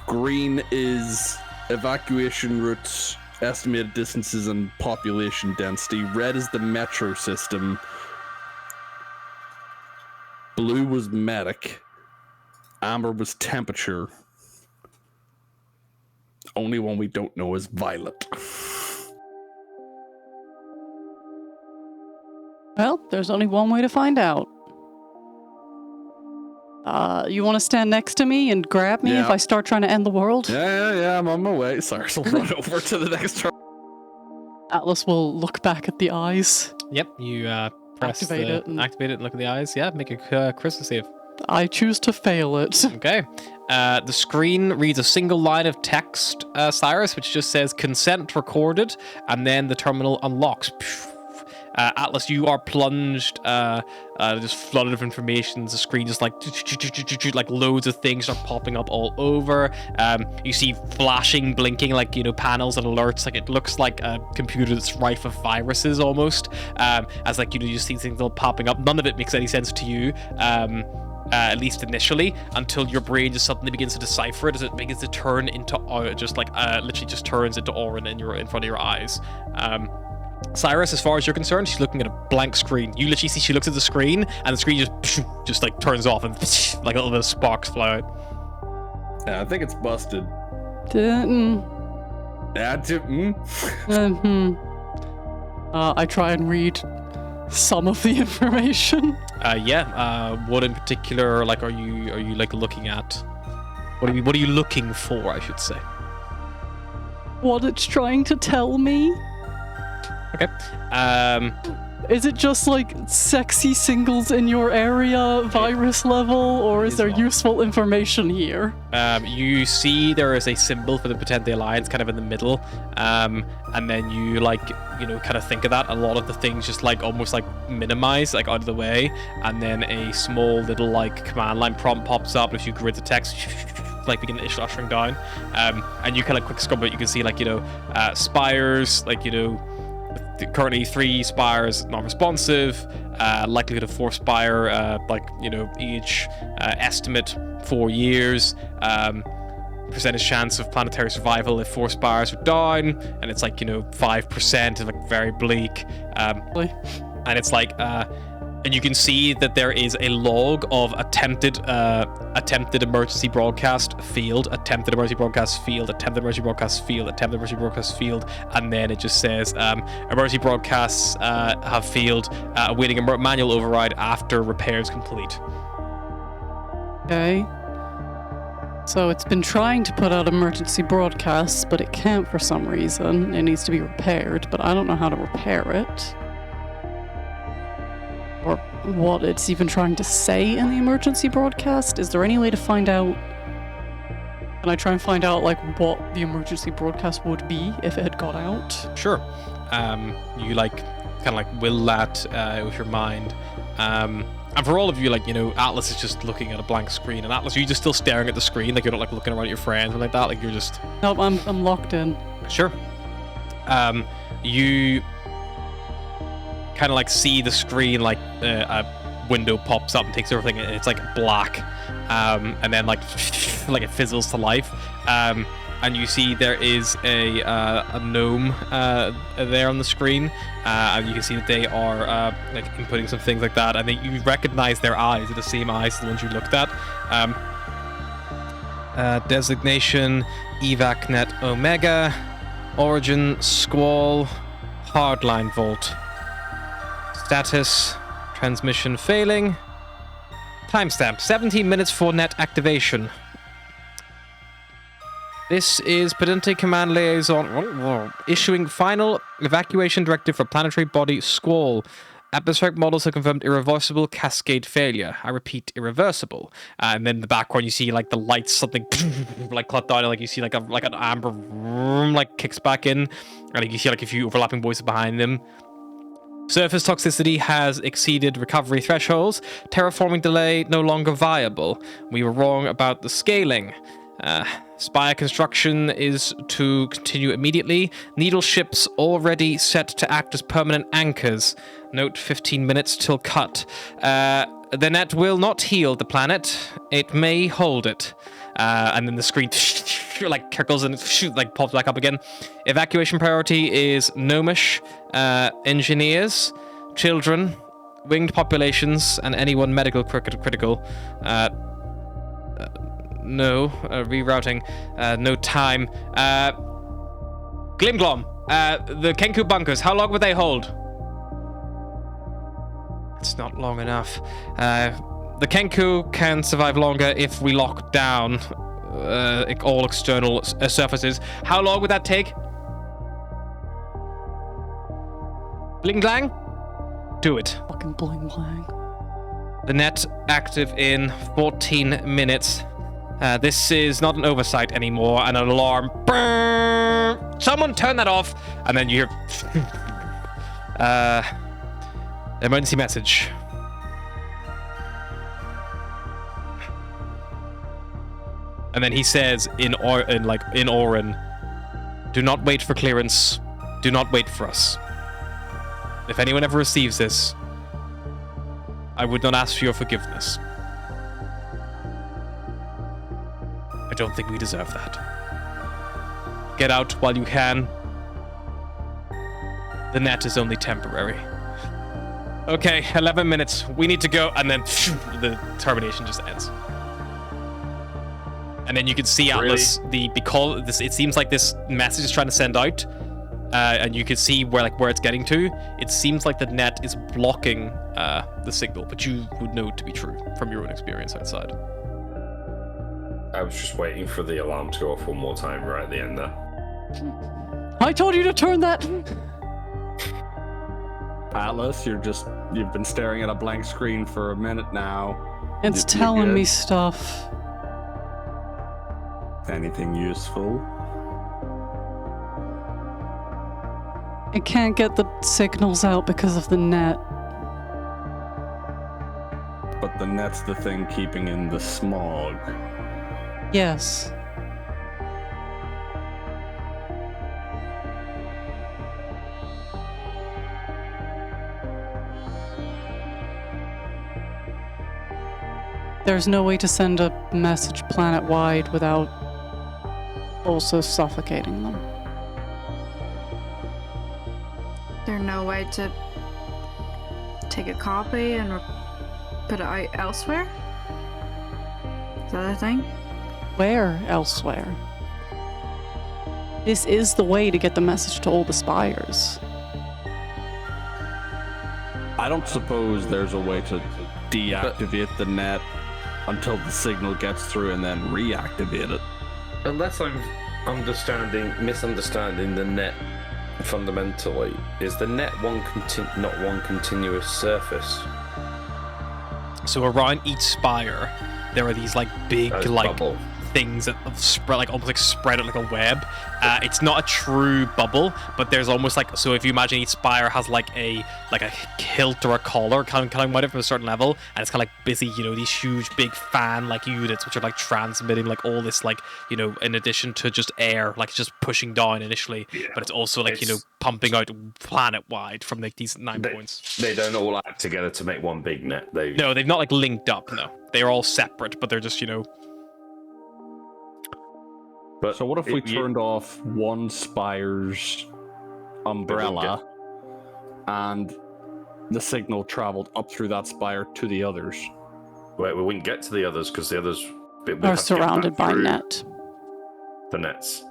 Green is evacuation routes, estimated distances, and population density. Red is the metro system. Blue was medic. Amber was temperature. Only one we don't know is violet. Well, there's only one way to find out. You want to stand next to me and grab me if I start trying to end the world? Yeah, I'm on my way. Sorry, so I'll run over to the next turn. Atlas will look back at the eyes. Yep, you press Activate it and look at the eyes. Yeah, make a charisma save. I choose to fail it. Okay. The screen reads a single line of text, Cyrus, which just says consent recorded, and then the terminal unlocks. Atlas, you are plunged, just flooded of information. The screen just like loads of things are popping up all over. You see flashing, blinking, panels and alerts. Like it looks like a computer that's rife of viruses almost. As you see things all popping up. None of it makes any sense to you. At least initially, until your brain just suddenly begins to decipher it as it begins to turn into literally just turns into aura in front of your eyes. Cyrus, as far as you're concerned, she's looking at a blank screen. You literally see she looks at the screen, and the screen just turns off, and like a little bit of sparks fly out. Yeah, I think it's busted. I try and read some of the information. What in particular, are you looking at? What are you looking for, I should say? What it's trying to tell me. Okay. Is it just like sexy singles in your area, virus level, or is there useful information here? You see there is a symbol for the Pretend Alliance kind of in the middle, and then you kind of think of that. A lot of the things just like almost like minimize, like out of the way, and then a small little like command line prompt pops up. If you grid the text, like begin ushering down, and you kind of quick scrub it. You can see like spires, like currently 3 spires non-responsive, likelihood of 4 spire, age estimate 4 years, percentage chance of planetary survival if 4 spires are down, and it's like 5%, and like very bleak, and it's like and you can see that there is a log of attempted emergency broadcast field, attempted emergency broadcast field, attempted emergency broadcast field, attempted emergency broadcast field, and then it just says emergency broadcasts have failed, awaiting a manual override after repairs complete. Okay. So it's been trying to put out emergency broadcasts, but it can't for some reason. It needs to be repaired, but I don't know how to repair it. Or what it's even trying to say in the emergency broadcast. Is there any way to find out? Can I try and find out like what the emergency broadcast would be if it had got out? Sure. You like kind of like will that with your mind. And for all of you, like Atlas is just looking at a blank screen. And Atlas, are you just still staring at the screen? Like you're not like looking around at your friends or like that? Like you're just. Nope, I'm locked in. Sure. You kind of like see the screen, like a window pops up and takes everything, and it's like black, and then like it fizzles to life, and you see there is a gnome there on the screen, and you can see that they are like inputting some things like that, and then you recognize their eyes. They're the same eyes as the ones you looked at. Designation EvacNet Omega, origin Squall, Hardline Vault. Status, transmission failing. Timestamp, 17 minutes for net activation. This is Pedante Command Liaison issuing final evacuation directive for planetary body Squall. Atmospheric models have confirmed irreversible cascade failure. I repeat, irreversible. And then in the background you see like the lights, something like cut down, and like you see like an amber like kicks back in, and like you see like a few overlapping voices behind them. Surface toxicity has exceeded recovery thresholds. Terraforming delay no longer viable. We were wrong about the scaling. Spire construction is to continue immediately. Needle ships already set to act as permanent anchors. Note 15 minutes till cut. The net will not heal the planet. It may hold it. And then the screen like circles and like pops back up again. Evacuation priority is gnomish, engineers, children, winged populations, and anyone medical critical. No, rerouting. No time. Glimglom, the Kenku bunkers, how long would they hold? It's not long enough. The Kenku can survive longer if we lock down all external surfaces. How long would that take? Bling Blang? Do it. Fucking bling blang. The net active in 14 minutes. This is not an oversight anymore. An alarm. Brrr! Someone turn that off. And then you hear emergency message. And then he says in Orin, do not wait for clearance. Do not wait for us. If anyone ever receives this, I would not ask for your forgiveness. I don't think we deserve that. Get out while you can. The net is only temporary. Okay, 11 minutes. We need to go. And then the termination just ends. And then you can see Atlas, because it seems like this message is trying to send out, and you can see where it's getting to. It seems like the net is blocking the signal, but you would know it to be true from your own experience outside. I was just waiting for the alarm to go off one more time right at the end there. I told you to turn that. Atlas, you've been staring at a blank screen for a minute now. It's You telling me good? stuff. Anything useful? I can't get the signals out because of the net. But the net's the thing keeping in the smog. Yes. There's no way to send a message planet-wide without also suffocating them. There's no way to take a copy and put it out elsewhere? Is that a thing? Where elsewhere? This is the way to get the message to all the spires. I don't suppose there's a way to deactivate the net until the signal gets through and then reactivate it. Unless I'm misunderstanding the net fundamentally, is the net not one continuous surface? So around each spire, there are these like big As like bubble. things that have spread like almost like spread it like a web. It's not a true bubble, but there's almost like, so if you imagine each spire has like a hilt or a collar coming out of from a certain level, and it's kind of like busy, these huge big fan like units which are like transmitting like all this like in addition to just air, like just pushing down initially, but it's also like pumping out planet wide from like these 9 points. They don't all act together to make one big net. No, they've not like linked up. No, they're all separate, but they're just But So what if we turned off one spire's umbrella and the signal traveled up through that spire to the others? Wait, we wouldn't get to the others because the others we'd Are have to get surrounded back by through net. the nets.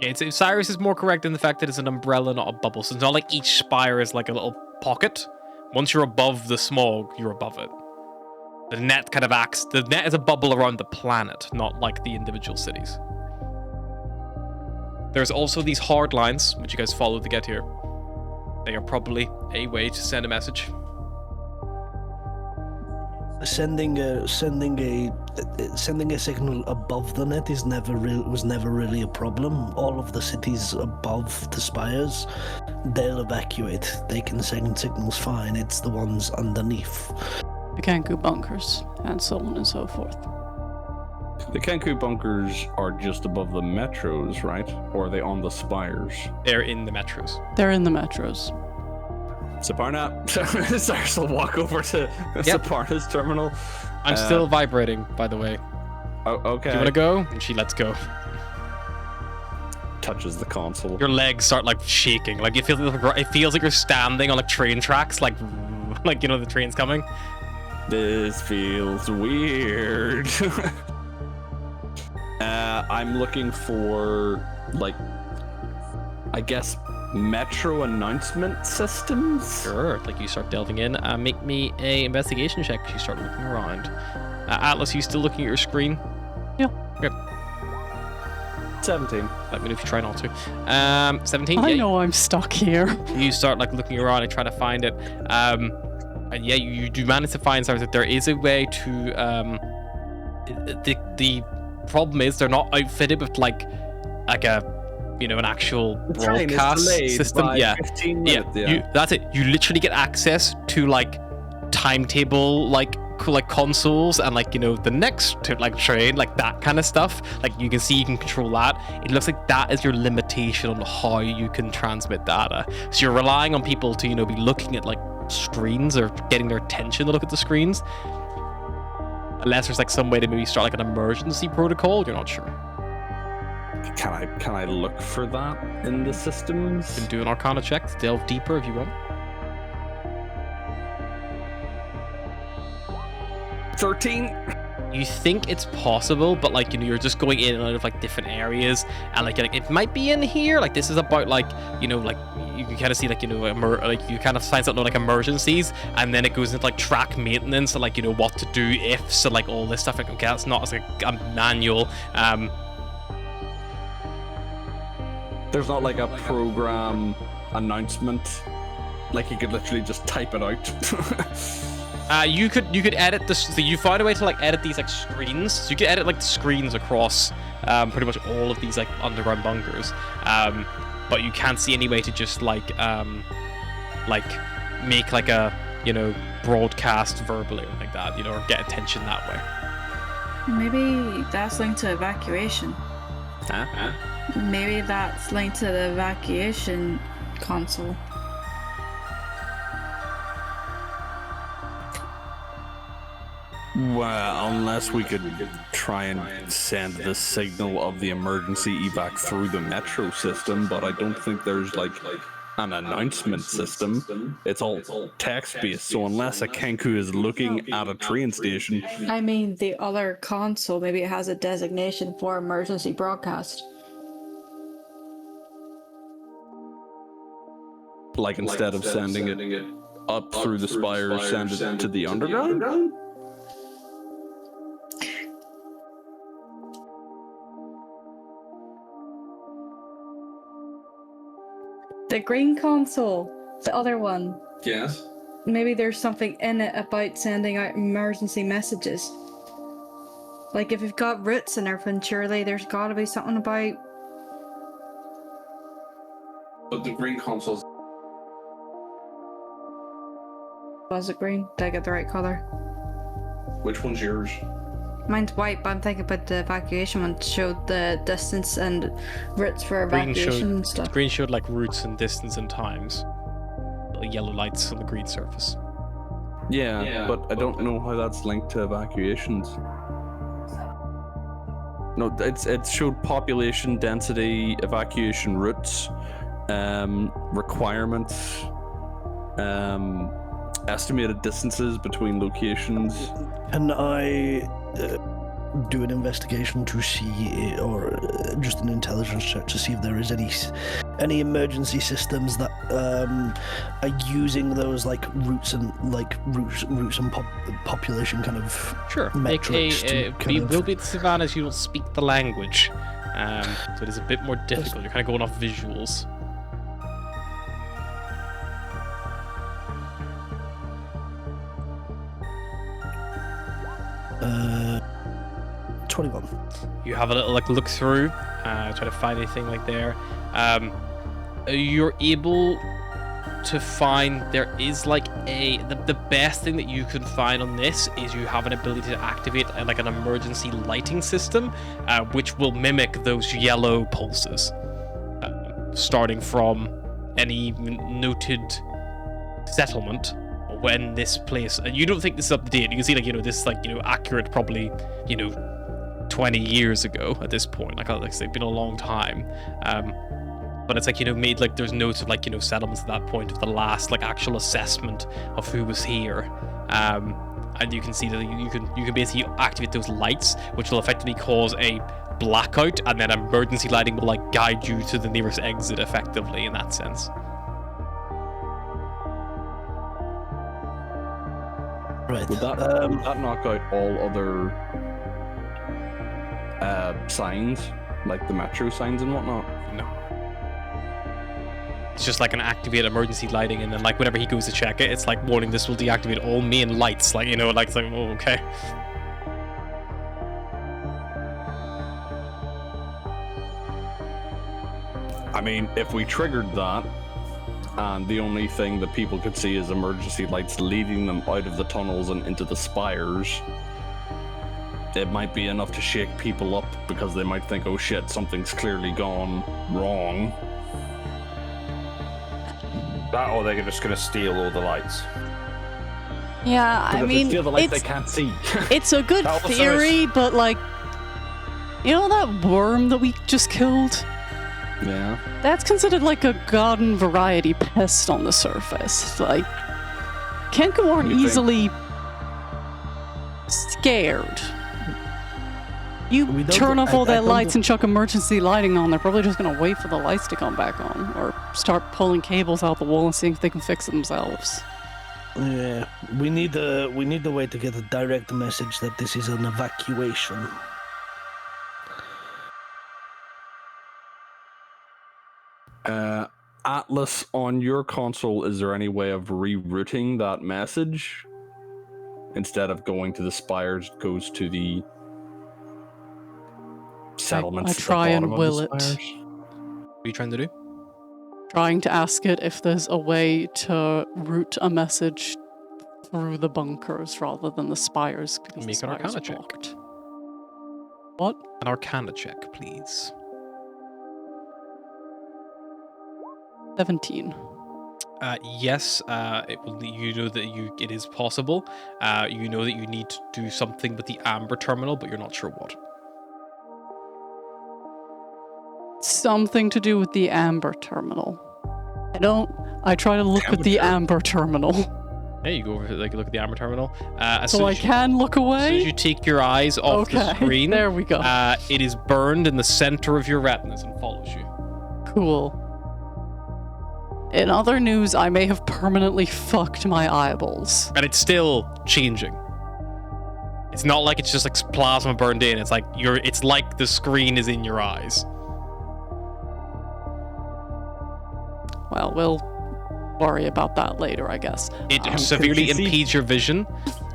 Yeah, Cyrus is more correct in the fact that it's an umbrella, not a bubble. So it's not like each spire is like a little pocket. Once you're above the smog, you're above it. The net kind of acts. The net is a bubble around the planet, not like the individual cities. There's also these hard lines, which you guys followed to get here. They are probably a way to send a message. Sending a signal above the net was never really a problem. All of the cities above the spires, they'll evacuate. They can send signals fine. It's the ones underneath. The Kanku bunkers, and so on and so forth. The Kenku bunkers are just above the metros, right? Or are they on the spires? They're in the metros. They're in the metros. Saparna, Cyrus will walk over to Saparna's terminal. I'm still vibrating, by the way. Oh, okay. Do you want to go? And she lets go. Touches the console. Your legs start like shaking. Like it feels like you're standing on like train tracks, like the train's coming. This feels weird. I'm looking for, like, I guess, metro announcement systems? Sure. Like you start delving in. Make me a investigation check. You start looking around. Atlas, you still looking at your screen? Yeah. Okay. 17. Let me know if you try not to. 17. I Yeah, know I'm stuck here. you start like looking around and trying to find it. And yeah, you do manage to find something that there is a way to. The problem is they're not outfitted with like a an actual broadcast system. Yeah, 15 minutes, that's it. You literally get access to like timetable like consoles and like the next train, like that kind of stuff. Like you can control that. It looks like that is your limitation on how you can transmit data. So you're relying on people to be looking at like screens or getting their attention to look at the screens. Unless there's like some way to maybe start like an emergency protocol, you're not sure. Can I look for that in the systems? You can do an Arcana check to delve deeper if you want. 13. You think it's possible, but like you're just going in and out of like different areas, and like it might be in here. Like this is about like like you can kind of see like like you kind of find something like emergencies, and then it goes into like track maintenance and like what to do if, so like all this stuff. Like okay, that's not as like a manual. There's not like a program announcement. Like you could literally just type it out. You could edit this. So you find a way to like edit these like screens. So you could edit like the screens across pretty much all of these like underground bunkers. But you can't see any way to just like make like a broadcast verbally or like that, or get attention that way. Maybe that's linked to evacuation. Huh? Maybe that's linked to the evacuation console. Well, unless we could try and send the signal of the emergency evac through the metro system, but I don't think there's like an announcement system. It's all text-based, so unless a Kenku is looking at a train station... I mean, the other console, maybe it has a designation for emergency broadcast. Like instead of sending it up through the spires, send it to the underground? The green console, the other one. Yes. Maybe there's something in it about sending out emergency messages. Like if you've got roots and everything, surely there's gotta be something about... But the green console's... Was it green? Did I get the right color? Which one's yours? Mine's white, but I'm thinking about the evacuation one. Showed the distance and routes for evacuation and stuff. Green showed like routes and distance and times. Little yellow lights on the green surface. Yeah, but I don't know how that's linked to evacuations. No, it showed population density, evacuation routes, requirements, estimated distances between locations. Can I do an investigation to see, or just an intelligence check to see if there is any emergency systems that are using those like routes and population kind of metrics? Will be disadvantaged. You don't speak the language, so it is a bit more difficult. You're kind of going off visuals. 21. You have a little like look through, try to find anything like there. You're able to find there is like the best thing that you can find on this is you have an ability to activate like an emergency lighting system, which will mimic those yellow pulses, starting from any noted settlement when this place, and you don't think this is up to date. You can see like this is like accurate, probably 20 years ago at this point. Like I say, been a long time. But it's like made like there's notes of like settlements at that point of the last like actual assessment of who was here. And you can see that you can basically activate those lights, which will effectively cause a blackout, and then emergency lighting will like guide you to the nearest exit effectively in that sense. Right. Would that knock out all other signs, like the metro signs and whatnot? No. It's just like an activate emergency lighting, and then like whenever he goes to check it, it's like warning this will deactivate all main lights. Like like it's like, oh, okay. I mean, if we triggered that, and the only thing that people could see is emergency lights leading them out of the tunnels and into the spires, it might be enough to shake people up, because they might think, oh shit, something's clearly gone wrong. That, or they're just going to steal all the lights. Yeah, I mean, steal the lights they can't see. It's a good theory, but like, that worm that we just killed? Yeah. That's considered like a garden variety pest on the surface. Like, Kenku aren't easily scared. You turn off all their lights and chuck emergency lighting on, they're probably just gonna wait for the lights to come back on, or start pulling cables out the wall and seeing if they can fix it themselves. Yeah, we need a way to get a direct message that this is an evacuation. Atlas, on your console, is there any way of rerouting that message? Instead of going to the spires, it goes to the settlements. I try at the and bottom will of the it. spires? What are you trying to do? Trying to ask it if there's a way to route a message through the bunkers rather than the spires. Because Make the an spires Arcana are check. blocked. What? An Arcana check, please. 17. Yes, you know that it is possible. You know that you need to do something with the amber terminal, but you're not sure what. Something to do with the amber terminal. I try to look at the amber terminal. Yeah, you go over to look at the amber terminal. So I can look away? As soon as you take your eyes off the screen, there we go. It is burned in the center of your retinas and follows you. Cool. In other news, I may have permanently fucked my eyeballs. And it's still changing. It's not like it's just like plasma burned in. It's like the screen is in your eyes. Well, we'll worry about that later, I guess. It severely you see- impedes your vision.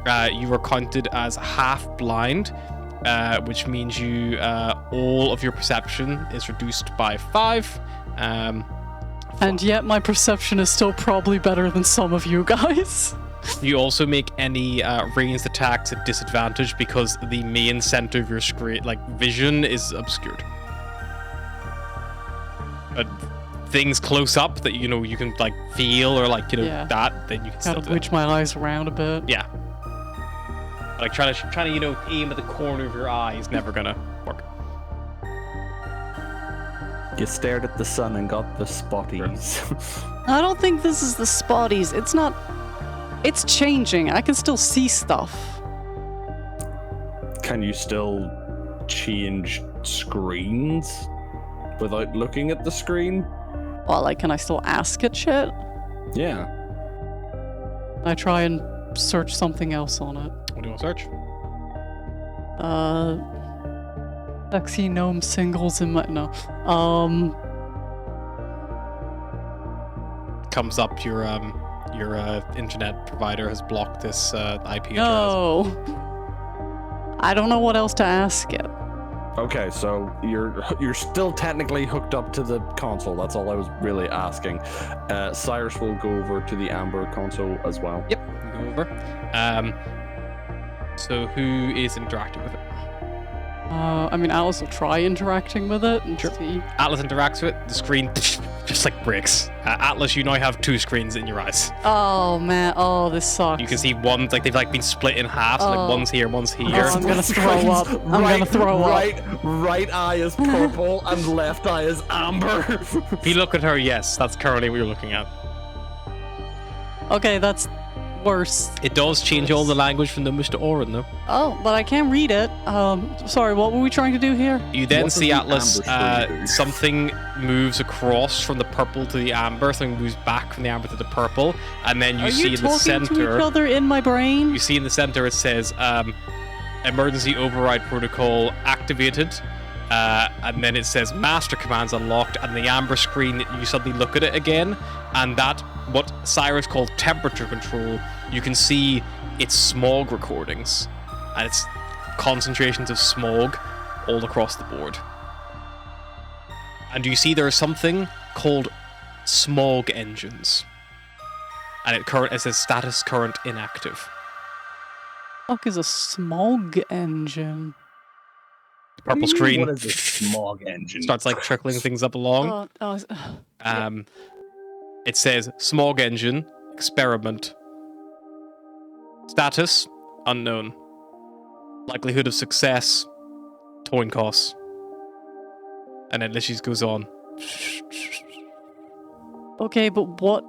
You are counted as half blind, which means all of your perception is reduced by 5. And yet my perception is still probably better than some of you guys. You also make any ranged attacks at disadvantage because the main center of your screen, vision, is obscured. But things close up that you can feel or Yeah. that, then you can still Gotta do it. wedge my eyes around a bit. Yeah. Trying to aim at the corner of your eye is never gonna work. You stared at the sun and got the spotties. I don't think this is the spotties. It's not. It's changing. I can still see stuff. Can you still change screens without looking at the screen? Well, can I still ask it shit? Yeah. I try and search something else on it. What do you want to search? Sexy gnome singles in my no. Comes up your internet provider has blocked this IP address. No. I don't know what else to ask it. Okay, so you're still technically hooked up to the console. That's all I was really asking. Cyrus will go over to the Amber console as well. Yep, we go over. So who is interacting with it? Alice will try interacting with it and see. Atlas interacts with it. The screen just breaks. Atlas, you now have 2 screens in your eyes. Oh man, this sucks. You can see one they've been split in half. So one's here, one's here. I'm gonna throw up. I'm gonna throw up. Right eye is purple and left eye is amber. If you look at her, yes, that's currently what you're looking at. Okay, that's worse. It does change all the language from Numbers to Orin, though. Oh, but I can't read it. Sorry, what were we trying to do here? You then What see does the Atlas, amber screen do? something moves across from the purple to the amber, something moves back from the amber to the purple, and then you see in the talking to each center, other in my brain? you see in the center it says, emergency override protocol activated, and then it says master commands unlocked, and the amber screen, you suddenly look at it again, and that, what Cyrus called temperature control, you can see its smog recordings, and it's concentrations of smog all across the board. And you see there is something called smog engines, and it says status current inactive. Fuck is a smog engine? Purple screen What is a smog engine? starts trickling things up along. It says smog engine experiment. Status unknown. Likelihood of success towing costs. And then literally just goes on. Okay, but what,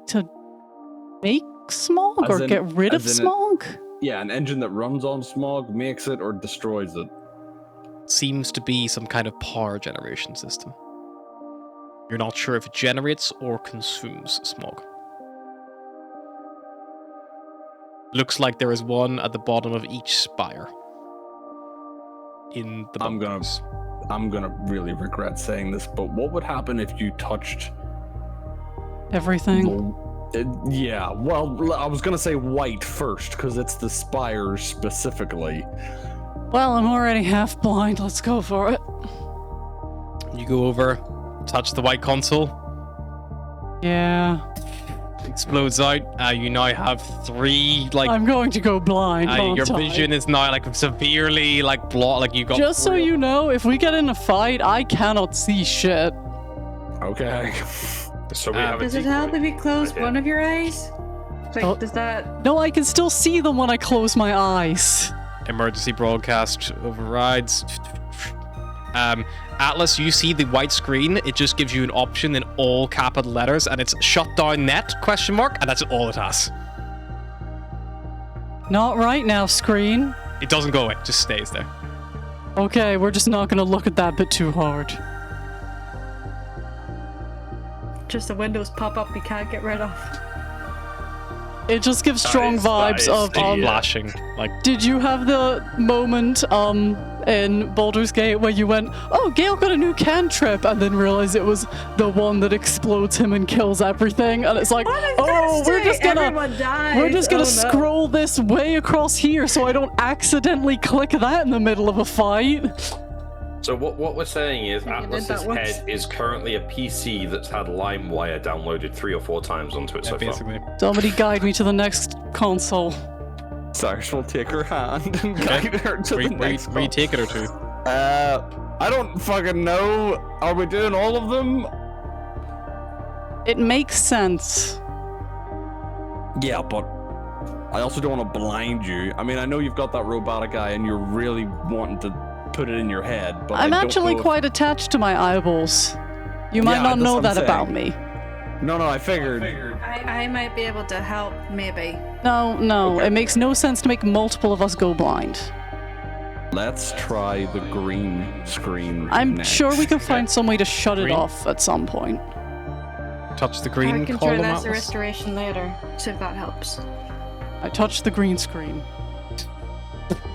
to make smog As or in- get rid of as in smog? Yeah, an engine that runs on smog, makes it, or destroys it. Seems to be some kind of power generation system. You're not sure if it generates or consumes smog. Looks like there is one at the bottom of each spire. In the bunkers. I'm gonna really regret saying this, but what would happen if you touched Everything. Yeah, well, I was gonna say white first, because it's the spires specifically. Well, I'm already half blind. Let's go for it. You go over, touch the white console, Yeah. explodes out. You now have 3 like. I'm going to go blind. Your aren't I? vision is now like severely like blocked. Like you got. Just so you know, if we get in a fight, I cannot see shit. Okay. So we have a Does it help if you close Okay. one of your eyes? Like, Oh. does that? No, I can still see them when I close my eyes. Emergency broadcast overrides. Atlas, you see the white screen. It just gives you an option in all capital letters, and it's shut down net ? And that's all it has. Not right now, screen. It doesn't go away. It just stays there. Okay, we're just not gonna look at that bit too hard. Just the windows pop up you can't get rid of. It just gives strong is- vibes that is of the, Flashing. Like Did you have the moment in Baldur's Gate where you went, oh, Gale got a new cantrip, and then realized it was the one that explodes him and kills everything, and it's like, oh, we're just gonna Everyone dies. we're just gonna Oh, no. scroll this way across here so I don't accidentally click that in the middle of a fight. So what we're saying is Yeah, you did Atlas's that once. head is currently a PC that's had LimeWire downloaded 3 or 4 times onto it so far. basically. Somebody guide me to the next console. Sarge will take her hand and guide her to the next one. Retake it or two. I don't fucking know. Are we doing all of them? It makes sense. Yeah, but I also don't want to blind you. I mean, I know you've got that robotic eye and you're really wanting to put it in your head, but I'm I don't actually know if- quite attached to my eyeballs. You might Yeah, not that's know what I'm that about saying. me. No, I figured. I might be able to help, maybe. No, it makes no sense to make multiple of us go blind. Let's try the green screen. I'm next. sure we can find some way to shut it Green? off at some point. Touch the I green can try column. lesser Atlas. restoration later, see if that helps. I touched the green screen.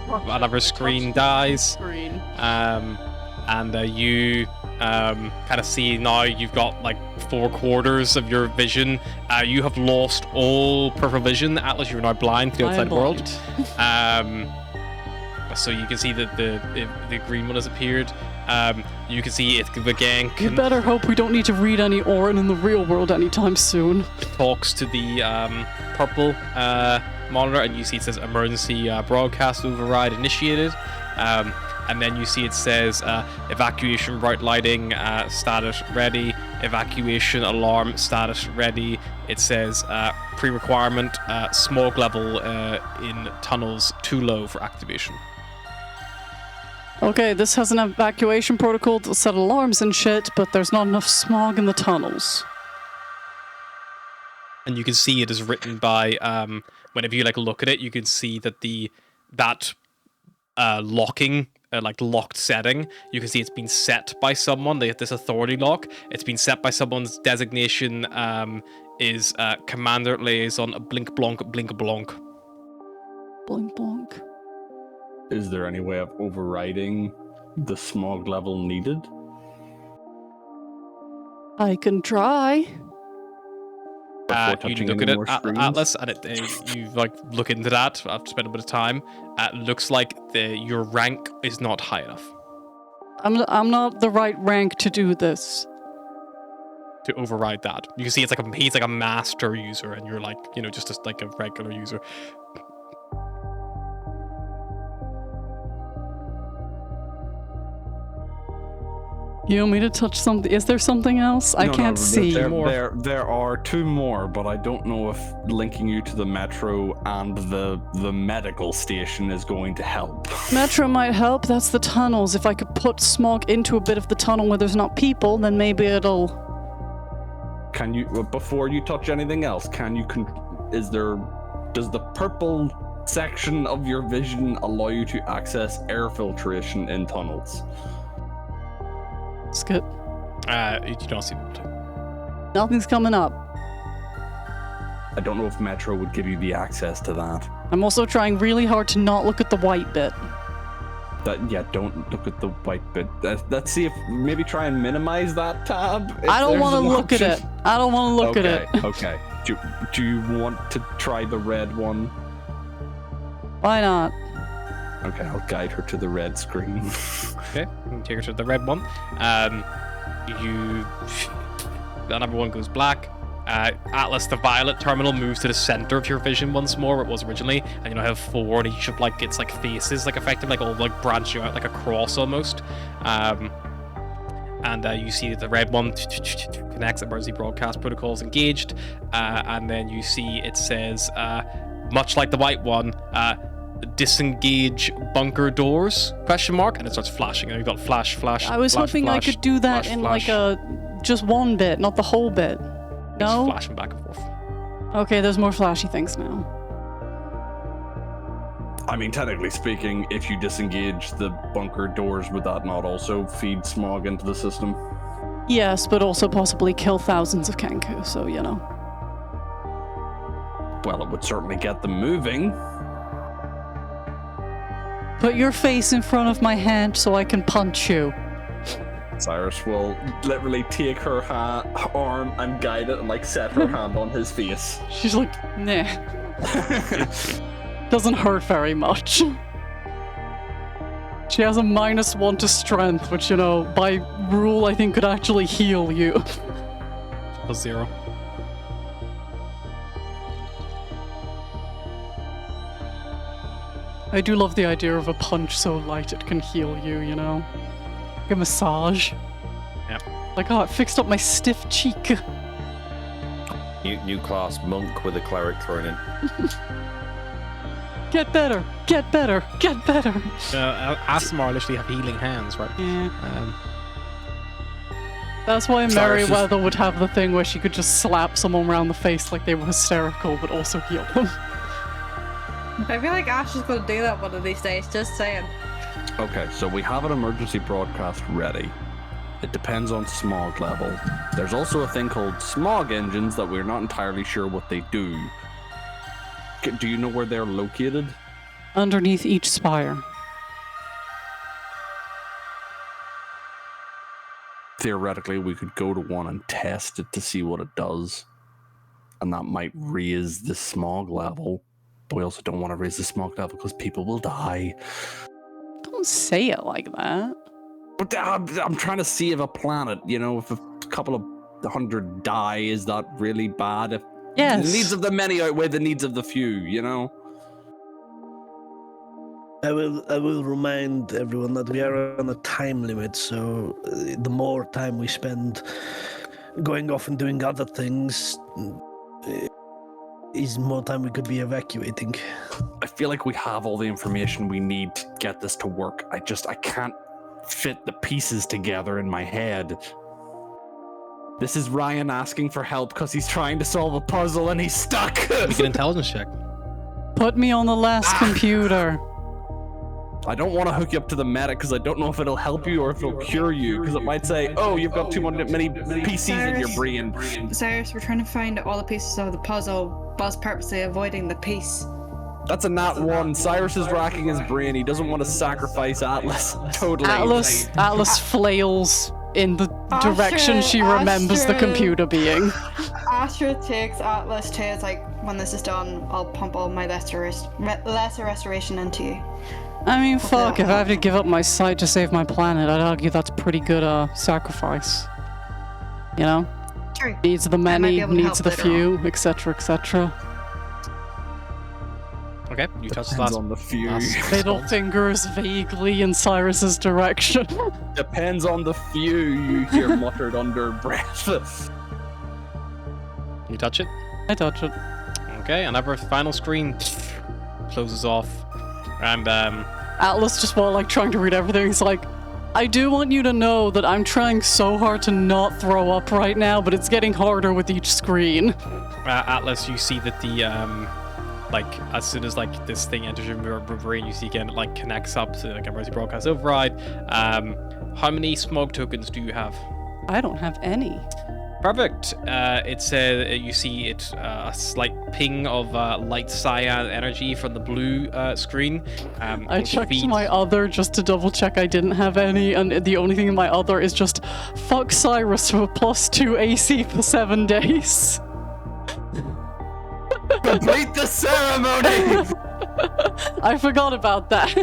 Whatever screen dies. Green. And you kind of see now you've got like 4/4 of your vision. You have lost all peripheral vision. Atlas, you're now blind to the I am outside world. blind. So you can see that the green one has appeared. You can see it again You better hope we don't need to read any Orin in the real world anytime soon. talks to the purple monitor, and you see it says emergency broadcast override initiated. And then you see it says evacuation route lighting status ready, evacuation alarm status ready. It says pre-requirement smog level in tunnels too low for activation. Okay, this has an evacuation protocol to set alarms and shit, but there's not enough smog in the tunnels. And you can see it is written by whenever you like look at it, you can see that that locking like locked setting, you can see it's been set by someone. They have this authority lock. It's been set by someone's designation is Commander Liaison Blink Blonk Blink Blonk. Blink blonk. Is there any way of overriding the smog level needed? I can try. Before You touching look any at more it, screens? Atlas, and you like look into that. I've spent a bit of time. It looks like your rank is not high enough I'm not the right rank to do this. to override that. You can see he's like a master user, and you're like just like a regular user. You want me to touch something? Is there something else? I can't see. There are 2 more, but I don't know if linking you to the metro and the medical station is going to help. Metro might help. That's the tunnels. If I could put smog into a bit of the tunnel where there's not people, then maybe it'll... Can you, before you touch anything else, does the purple section of your vision allow you to access air filtration in tunnels? Skip. You don't see them. Nothing's coming up. I don't know if Metro would give you the access to that. I'm also trying really hard to not look at the white bit. Don't look at the white bit. Let's see if maybe try and minimize that tab. I don't want to look at it. I don't want to look at it. Okay. Do you want to try the red one? Why not? Okay, I'll guide her to the red screen. Okay, you can take her to the red one. Another one goes black. Atlas, the violet terminal, moves to the center of your vision once more, where it was originally, and you now have 4, and each of like it's like faces, like effective, like all like branching out like a cross almost. And you see that the red one connects, emergency broadcast protocols engaged, and then you see it says, much like the white one, disengage bunker doors, question mark, and it starts flashing, and you've got flash. I was hoping I could do that in like just one bit, not the whole bit. No? It's flashing back and forth. Okay, there's more flashy things now. I mean, technically speaking, if you disengage the bunker doors, would that not also feed smog into the system? Yes, but also possibly kill thousands of Kenku, so you know. Well, it would certainly get them moving. Put your face in front of my hand so I can punch you. Cyrus will literally take her arm and guide it and like set her hand on his face. She's like, nah. Doesn't hurt very much. She has a -1 to strength, which, you know, by rule I think could actually heal you. A 0. I do love the idea of a punch so light it can heal you, you know? Like a massage. Yep. Like, oh, it fixed up my stiff cheek. New class, monk with a cleric thrown in. Get better, get better, get better. Asmar literally have healing hands, right? Yeah. That's why Merryweather would have the thing where she could just slap someone around the face like they were hysterical, but also heal them. I feel like Ash is going to do that one of these days, just saying. Okay, so we have an emergency broadcast ready. It depends on smog level. There's also a thing called smog engines that we're not entirely sure what they do. Do you know where they're located? Underneath each spire. Theoretically, we could go to one and test it to see what it does. And that might raise the smog level. But we also don't want to raise the smog level because people will die. Don't say it like that. But I'm trying to save a planet, you know, if a couple of 100 die, is that really bad? If yes. The needs of the many outweigh the needs of the few, you know? I will remind everyone that we are on a time limit, so the more time we spend going off and doing other things is more time we could be evacuating. I feel like we have all the information we need to get this to work. I can't fit the pieces together in my head. This is Ryan asking for help because he's trying to solve a puzzle and he's stuck. Make an intelligence check. Put me on the last computer. I don't want to hook you up to the medic because I don't know if it'll help you or if it'll cure you, because it might say, oh, you've got too many PCs in your brain. Cyrus, we're trying to find all the pieces of the puzzle, whilst purposely avoiding the piece. That's a nat 1. Cyrus is racking his brain. He doesn't want to sacrifice Atlas. Totally. Atlas flails in the direction she remembers the computer being. Astra takes Atlas too. It's like, when this is done, I'll pump all my lesser restoration into you. I mean, fuck, if I have to give up my sight to save my planet, I'd argue that's a pretty good sacrifice. You know? True. Needs of the many, needs of the few, etc., etc. Okay, you touch the Depends last on the few. Middle fingers vaguely in Cyrus's direction. Depends on the few, you hear muttered under breath. You touch it? I touch it. Okay, and our final screen closes off. And Atlas, just while like trying to read everything, he's like, I do want you to know that I'm trying so hard to not throw up right now, but it's getting harder with each screen. Atlas, you see that the like as soon as like this thing enters your brain, you see again it like connects up to like emergency broadcast override. How many smog tokens do you have? I don't have any. Perfect. It says you see it a slight ping of light cyan energy from the blue screen. I checked my other just to double check I didn't have any, and the only thing in my other is just fuck Cyrus for +2 AC for 7 days. Complete the ceremony! I forgot about that.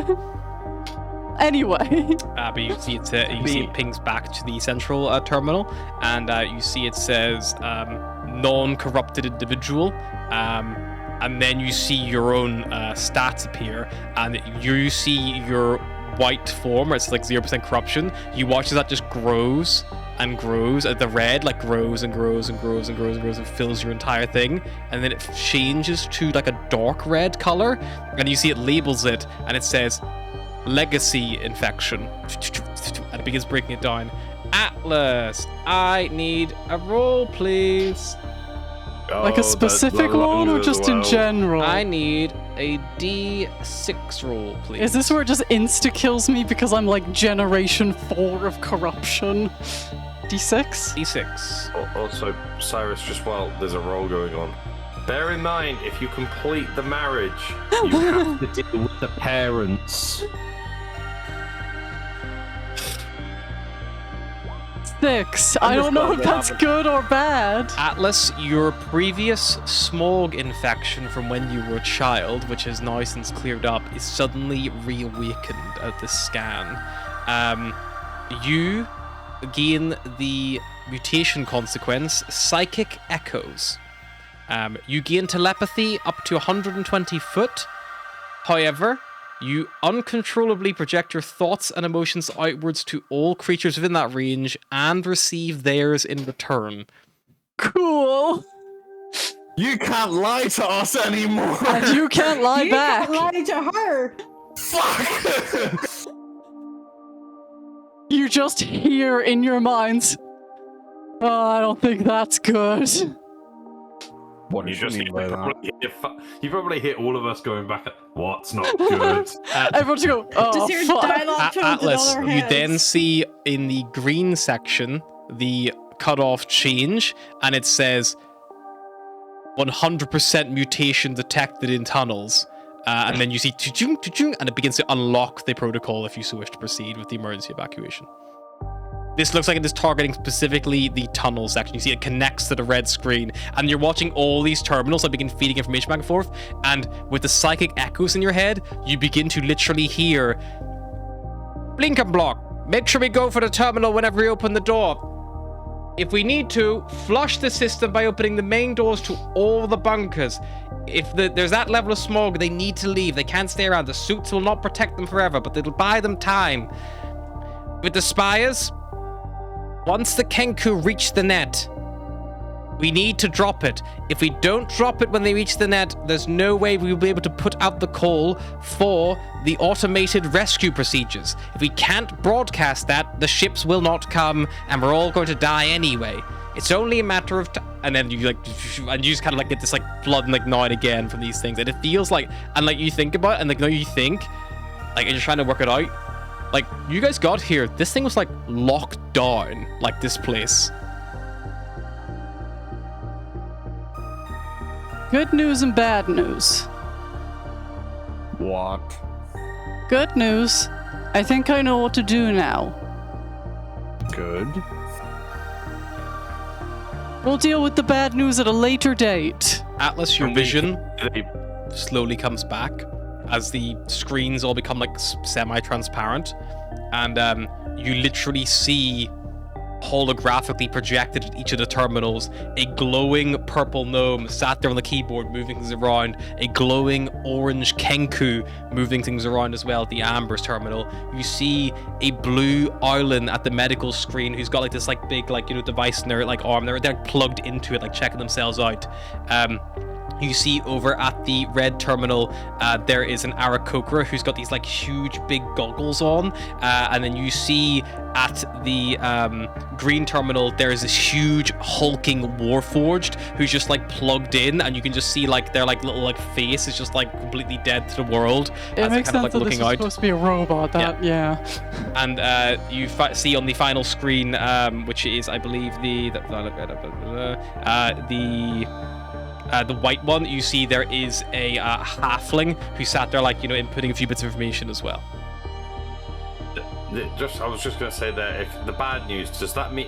Anyway. But you see it pings back to the central terminal, and you see it says non-corrupted individual, and then you see your own stats appear, and you see your white form where it's like 0% corruption. You watch as that just grows and grows, the red like grows and grows and grows and grows and grows and fills your entire thing, and then it changes to like a dark red color, and you see it labels it, and it says legacy infection, and it begins breaking it down. Atlas, I need a roll, please. Like a specific one or just in general? I need a D6 roll, please. Is this where it just insta-kills me because I'm like generation 4 of corruption? D6? D6. Also, Cyrus, just while there's a roll going on, bear in mind, if you complete the marriage, You have to deal with the parents. 6. I don't know if that's good or bad. Atlas, your previous smog infection from when you were a child, which has now since cleared up, is suddenly reawakened at this scan. You gain the mutation consequence, Psychic Echoes. You gain telepathy up to 120 foot. However, you uncontrollably project your thoughts and emotions outwards to all creatures within that range and receive theirs in return. Cool. You can't lie to us anymore! And you can't lie back. You can't lie to her! Fuck! You just hear in your minds, oh, I don't think that's good. What You do you just mean by that? you probably hit all of us going back at what's not good. Everyone's go, oh, Just hear fuck. dialogue tones in Atlas, all our you then heads. see in the green section the cutoff change, and it says 100% mutation detected in tunnels. And then you see cha-chung, cha-chung, and it begins to unlock the protocol if you so wish to proceed with the emergency evacuation. This looks like it is targeting specifically the tunnel section. You see it connects to the red screen, and you're watching all these terminals that begin feeding information back and forth, and with the psychic echoes in your head, you begin to literally hear blink and block. Make sure we go for the terminal whenever we open the door. If we need to, flush the system by opening the main doors to all the bunkers. If there's that level of smog, they need to leave. They can't stay around. The suits will not protect them forever, but it'll buy them time. With the spires, once the Kenku reach the net, we need to drop it. If we don't drop it when they reach the net, there's no way we'll be able to put out the call for the automated rescue procedures. If we can't broadcast that, the ships will not come, and we're all going to die anyway. It's only a matter of time. And then you just kind of like get this like blood and like now and again from these things, and it feels like, and like you think about it, and like now you think, like, and you're trying to work it out. Like, you guys got here, this thing was like locked down, like this place. Good news and bad news. What? Good news. I think I know what to do now. Good. We'll deal with the bad news at a later date. Atlas, your vision slowly comes back as the screens all become like semi-transparent, and you literally see holographically projected at each of the terminals a glowing purple gnome sat there on the keyboard moving things around, a glowing orange Kenku moving things around as well at the Amber's terminal. You see a blue Owlin at the medical screen who's got like this like big like, you know, device in their like arm. They're plugged into it, like checking themselves out. you see over at the red terminal, there is an Aarakocra who's got these like huge big goggles on, and then you see at the green terminal there is this huge hulking Warforged who's just like plugged in, and you can just see like their like little like face is just like completely dead to the world. It makes sense that this is supposed to be a robot. Yeah. And you see on the final screen, which is I believe the white one, you see there is a halfling who sat there like, you know, inputting a few bits of information as well. I was just going to say that if the bad news, does Atlas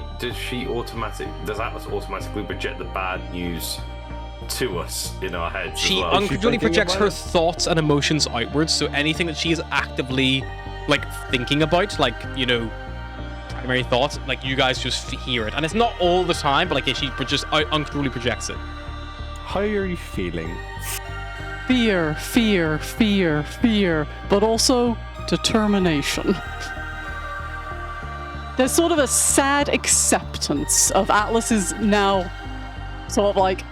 automatically project the bad news to us in our heads? She as well? uncontrollably projects her thoughts and emotions outwards, so anything that she is actively like thinking about, like, you know, primary thoughts, like you guys just hear it, and it's not all the time, but like she just uncontrollably projects it. How are you feeling? Fear, but also determination. There's sort of a sad acceptance of Atlas is now sort of like,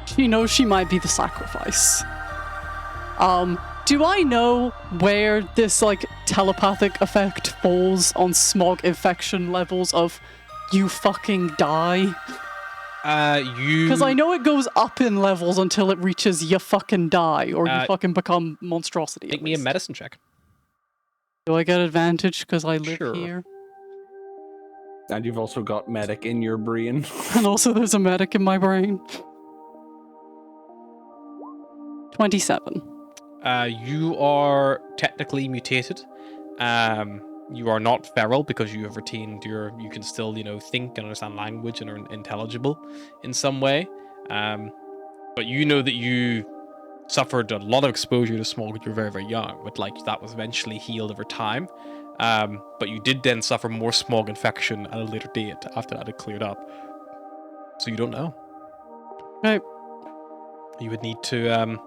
she knows she might be the sacrifice. Do I know where this like telepathic effect falls on smog infection levels of you fucking die? Because I know it goes up in levels until it reaches you fucking die, or you fucking become monstrosity. Make me a medicine check. Do I get advantage because I live here? And you've also got medic in your brain. And also there's a medic in my brain. 27. You are technically mutated. You are not feral because you have retained you can still, you know, think and understand language and are intelligible in some way. But you know that you suffered a lot of exposure to smog when you were very, very young, but like that was eventually healed over time. But you did then suffer more smog infection at a later date after that had cleared up. So you don't know. Right. You would need to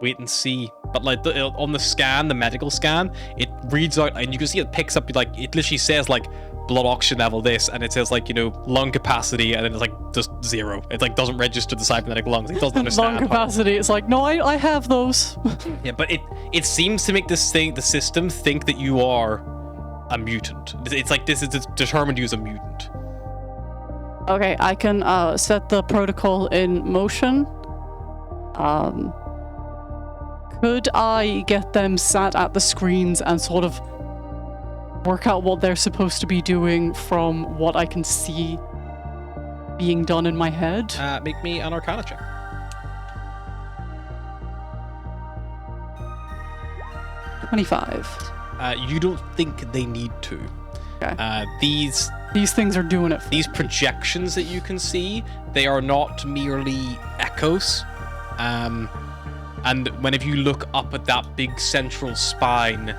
wait and see. But like on the scan, the medical scan, it reads out and you can see it picks up, like it literally says like blood oxygen level this, and it says like, you know, lung capacity, and then it's like just 0. It like doesn't register the cybernetic lungs. It doesn't understand lung capacity. It's like, no, I have those. Yeah, but it seems to make the system think that you are a mutant. It's like this is determined you as a mutant. Okay, I can set the protocol in motion. Could I get them sat at the screens and sort of work out what they're supposed to be doing from what I can see being done in my head? Make me an Arcana check. $25. You don't think they need to. Okay. These things are doing it. These projections that you can see, they are not merely echoes. And whenever you look up at that big central spine,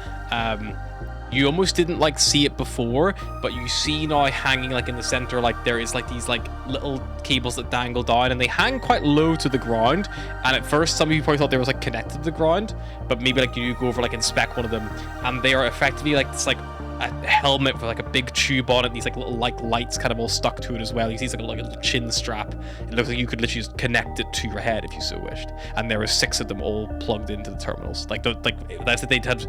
you almost didn't like see it before, but you see now hanging like in the center, like there is like these like little cables that dangle down, and they hang quite low to the ground. And at first, some of you probably thought they was like connected to the ground, but maybe like you go over like inspect one of them, and they are effectively like this like a helmet with like a big tube on it, and these like little like lights kind of all stuck to it as well. You see it's like a little chin strap. It looks like you could literally just connect it to your head if you so wished. And there are 6 of them all plugged into the terminals. Like that's that they had.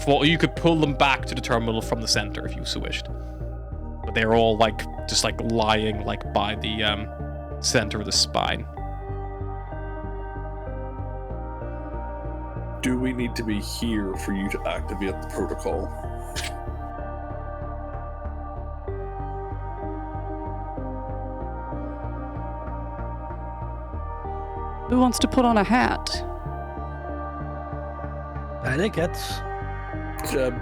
You could pull them back to the terminal from the center if you so wished. But they're all like just like lying like by the center of the spine. Do we need to be here for you to activate the protocol? Who wants to put on a hat? I think it's.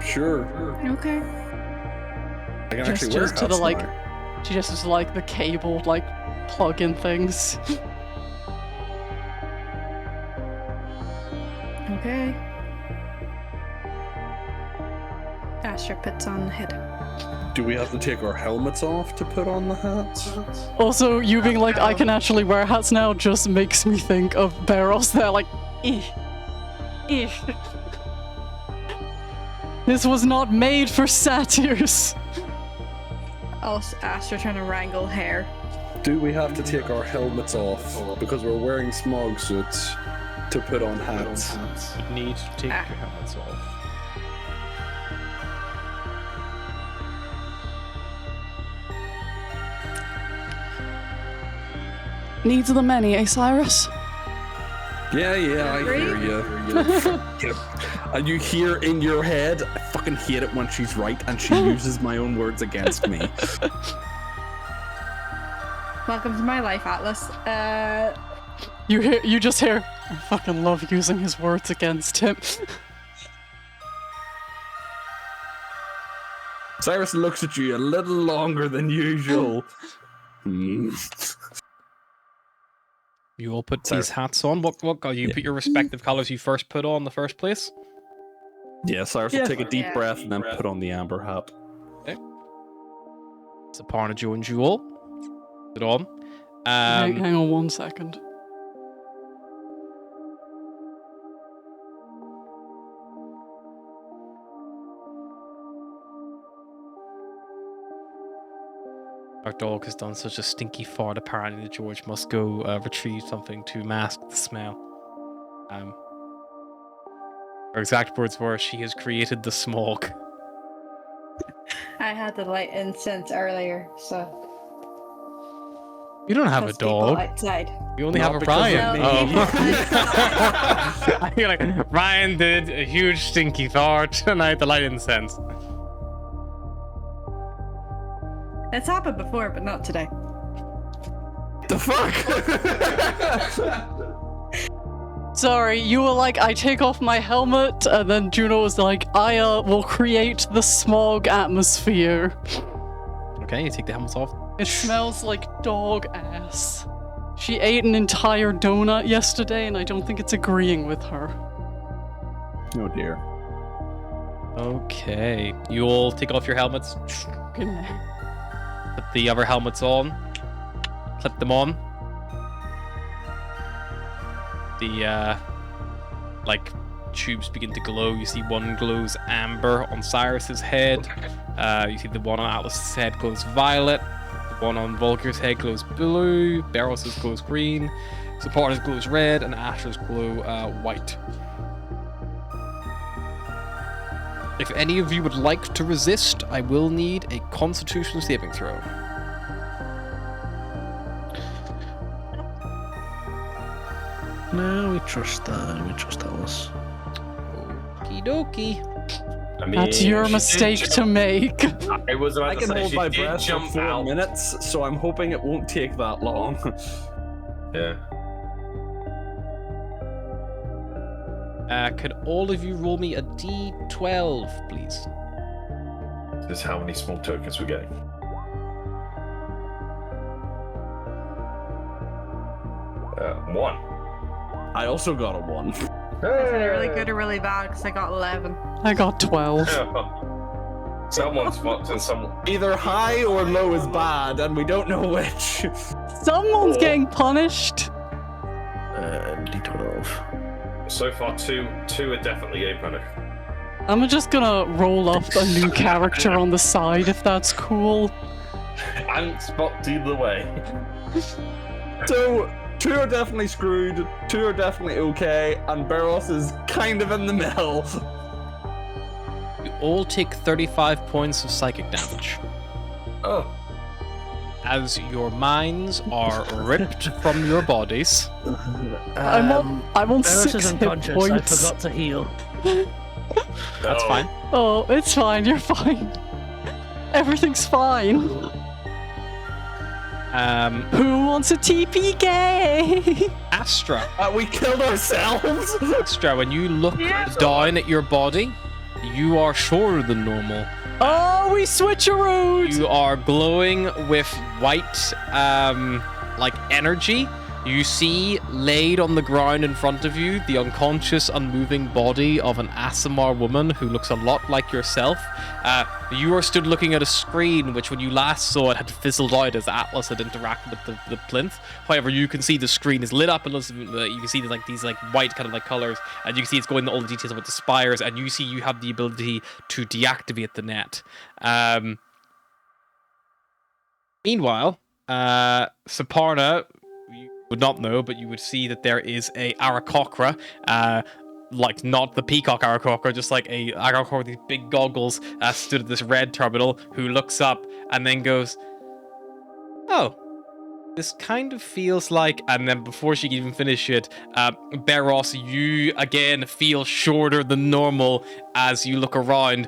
Sure. Okay. I can actually wear Just to the hats like, now. she just is like the cable like plug-in things. Okay. Asher puts on the head. Do we have to take our helmets off to put on the hats? Also, you being like, I can actually wear hats now, just makes me think of Barros there, like, eh. This was not made for satyrs. Also, Asher trying to wrangle hair. Do we have to take our helmets off because we're wearing smog suits to put on hats? You need to take your helmets off. Needs of the many, eh, Cyrus? Yeah, I hear you. And you hear in your head, I fucking hate it when she's right and she uses my own words against me. Welcome to my life, Atlas. You just hear, I fucking love using his words against him. Cyrus looks at you a little longer than usual. You all put these hats on. What got you? Put your respective colours you first put on in the first place. Yeah, Cyrus will take a deep breath and then put on the amber hat. Okay. So Parna joins you all. Put it on. Hang on 1 second. Our dog has done such a stinky fart. Apparently, that George must go retrieve something to mask the smell. Her exact words were, "She has created the smog." I had the light incense earlier, so. You don't have a Plus people dog. outside. You only Not have a because of Ryan. me. I feel like Ryan did a huge stinky fart, and I had the light incense. It's happened before, but not today. The fuck? Sorry, you were like, I take off my helmet, and then Juno was like, I will create the smog atmosphere. Okay, you take the helmets off. It smells like dog ass. She ate an entire donut yesterday, and I don't think it's agreeing with her. Oh dear. Okay, you all take off your helmets. Good night. Put the other helmets on. Clip them on. The tubes begin to glow. You see one glows amber on Cyrus's head. You see the one on Atlas's head glows violet. The one on Volker's head glows blue. Barros's glows green. Supporter's glows red, and Asher's glow white. If any of you would like to resist, I will need a Constitution saving throw. No, we trust that. We trust Alice. Okie dokie. I mean, That's your she mistake did to make. jump- I was about I to can say, hold she my did breath for jump 4 out. minutes, so I'm hoping it won't take that long. Yeah. Could all of you roll me a d12, please? This is how many small tokens we're getting. One. I also got a 1. Is it really good or really bad? Because I got 11. I got 12. Someone's fucked and someone. Either high or low is bad, and we don't know which. Someone's getting punished. D12. So far, two are definitely a punish. I'm just gonna roll up a new character on the side if that's cool. And spot either way. So, 2 are definitely screwed, 2 are definitely okay, and Barros is kind of in the middle. You all take 35 points of psychic damage. Oh. As your minds are ripped from your bodies. I'm on Barros 6 is hit unconscious. I points. forgot to heal. That's fine. Oh, it's fine. You're fine. Everything's fine. Who wants a TPK? Astra. We killed ourselves? Astra, when you look down at your body, you are shorter than normal. Oh, we switcherooed. You are glowing with white, energy. You see, laid on the ground in front of you, the unconscious, unmoving body of an Aasimar woman who looks a lot like yourself. You are stood looking at a screen, which when you last saw it had fizzled out as Atlas had interacted with the plinth. However, you can see the screen is lit up, and you can see these white kind of colors, and you can see it's going into all the details about the spires, and you see you have the ability to deactivate the net. Meanwhile, Saparna, you would not know, but you would see that there is a Aarakocra, like not the peacock Aarakocra, just like a Aarakocra with these big goggles, stood at this red terminal, who looks up and then goes, "Oh, this kind of feels like," and then before she can even finish it, Beros, you again feel shorter than normal as you look around.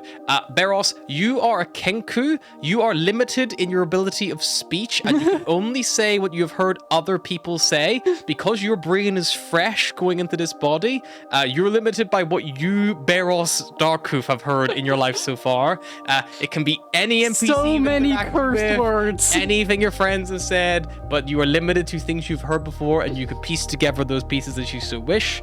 Beros, you are a Kenku. You are limited in your ability of speech, and you can only say what you have heard other people say. Because your brain is fresh going into this body, you're limited by what you, Beros Darkoof, have heard in your life so far. It can be any NPC. So many interact cursed with, words. anything your friends have said, but you are limited to things you've heard before, and you can piece together those pieces as you so wish.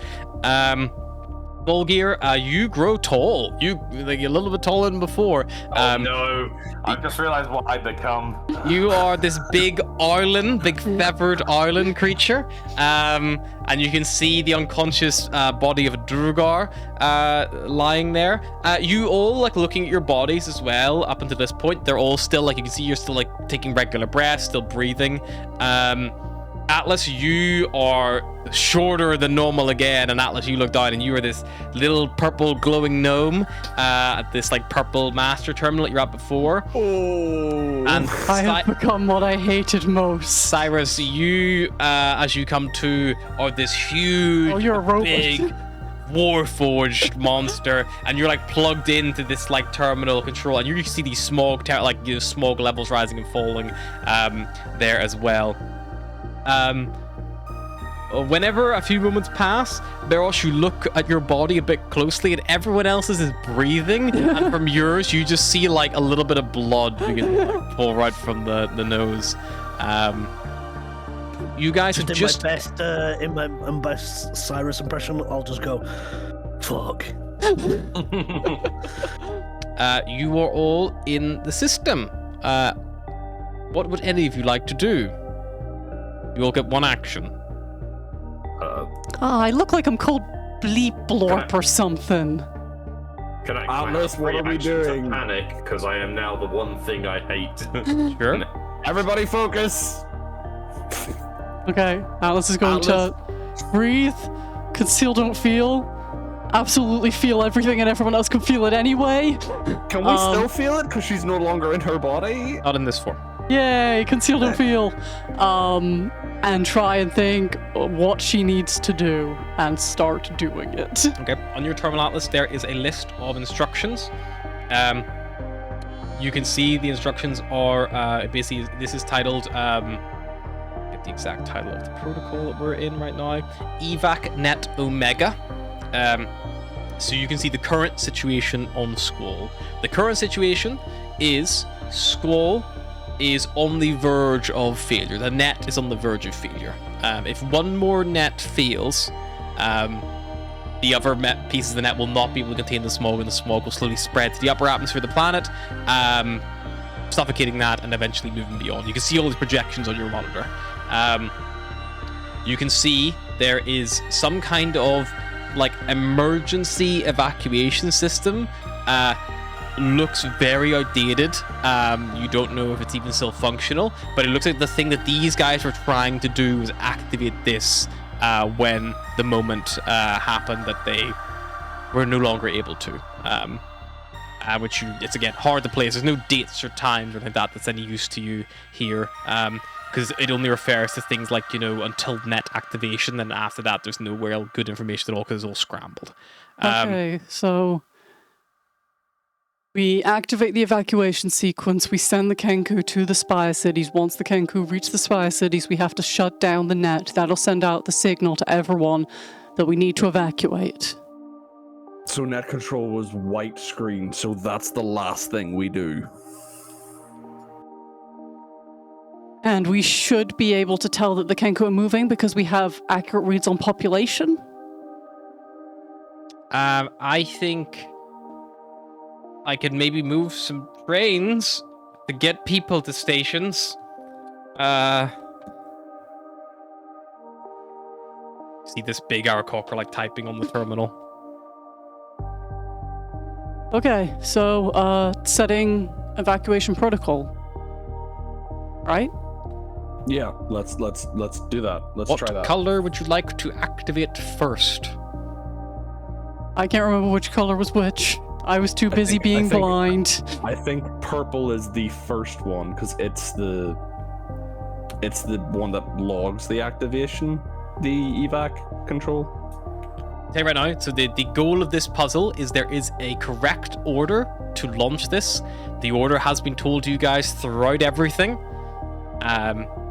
Volgir, you grow tall. You like a little bit taller than before. No, I just realized what I've become. You are this big Arlen, big feathered Arlen creature. And you can see the unconscious body of a Drugar lying there. You all like looking at your bodies as well up until this point. They're all still like, you can see you're still like taking regular breaths, still breathing. Atlas, you are shorter than normal again, and Atlas, you look down and you are this little purple glowing gnome at this like purple master terminal that you're at before. Oh. And I have become what I hated most. Cyrus, you as you come to are this huge, Oh, you're a robot. big warforged monster, and you're like plugged into this like terminal control, and you see these smog smog levels rising and falling there as well. Whenever a few moments pass, Beros, you look at your body a bit closely, and everyone else's is breathing, and from yours, you just see like a little bit of blood begin to like, pour right from the nose. You guys Just have in just my best, in my best Cyrus impression, I'll just go, fuck. you are all in the system. What would any of you like to do? You all get one action. I look like I'm called Bleep Blorp or something. Can I Atlas, have what three are we actions of doing? Panic, because I am now the one thing I hate. Sure. Everybody focus. Okay, Atlas is going to breathe, conceal, don't feel, absolutely feel everything, and everyone else can feel it anyway. Can we still feel it? Because she's no longer in her body? Not in this form. Yay, conceal, don't feel. And try and think what she needs to do and start doing it. Okay. On your terminal atlas, there is a list of instructions. You can see the instructions are basically, this is titled, get the exact title of the protocol that we're in right now, Evac Net Omega. So you can see the current situation on Squall. The current situation is Squall is on the verge of failure. The net is on the verge of failure. If one more net fails, the other pieces of the net will not be able to contain the smog, and the smog will slowly spread to the upper atmosphere of the planet, suffocating that and eventually moving beyond. You can see all these projections on your monitor. You can see there is some kind of like emergency evacuation system. Looks very outdated. You don't know if it's even still functional, but it looks like the thing that these guys were trying to do was activate this when the moment happened that they were no longer able to. Which it's again hard to place. There's no dates or times or anything like that that's any use to you here, because it only refers to things like, you know, until net activation. Then after that, there's no real good information at all because it's all scrambled. Okay, so we activate the evacuation sequence, we send the Kenku to the Spire Cities. Once the Kenku reach the Spire Cities, we have to shut down the net. That'll send out the signal to everyone that we need to evacuate. So net control was white screen, so that's the last thing we do. And we should be able to tell that the Kenku are moving because we have accurate reads on population. I think I could maybe move some trains to get people to stations. See this big Aarakocra like typing on the terminal. Okay, so setting evacuation protocol. Right? Yeah, let's do that. Let's What try that. color would you like to activate first? I can't remember which color was which. I was too busy think- I being think- blind. I think purple is the first one because it's the one that logs the activation, the evac control. Tell you right now, so the goal of this puzzle is there is a correct order to launch this. The order has been told to you guys throughout everything.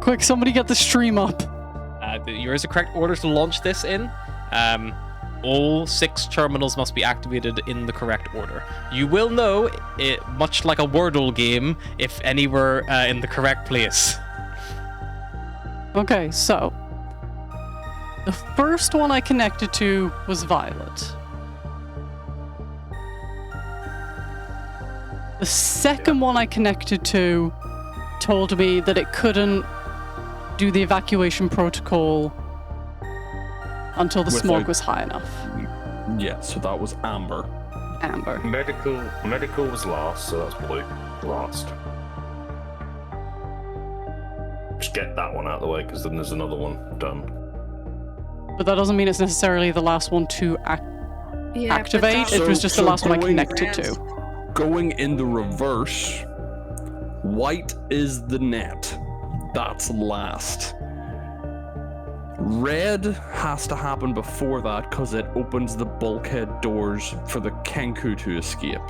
Quick, somebody get the stream up. There is a correct order to launch this in. All 6 terminals must be activated in the correct order. You will know, it, much like a Wordle game, if any were in the correct place. Okay, so the first one I connected to was Violet. The second one I connected to told me that it couldn't do the evacuation protocol until the smog Without- was high enough. Yeah, so that was amber. Amber. Medical was last, so that's blue. Last. Just get that one out of the way, because then there's another one done. But that doesn't mean it's necessarily the last one to Yeah, but activate. that- It was just the So last one I going- connected to. Going in the reverse, white is the net. That's last. Red has to happen before that because it opens the bulkhead doors for the Kenku to escape.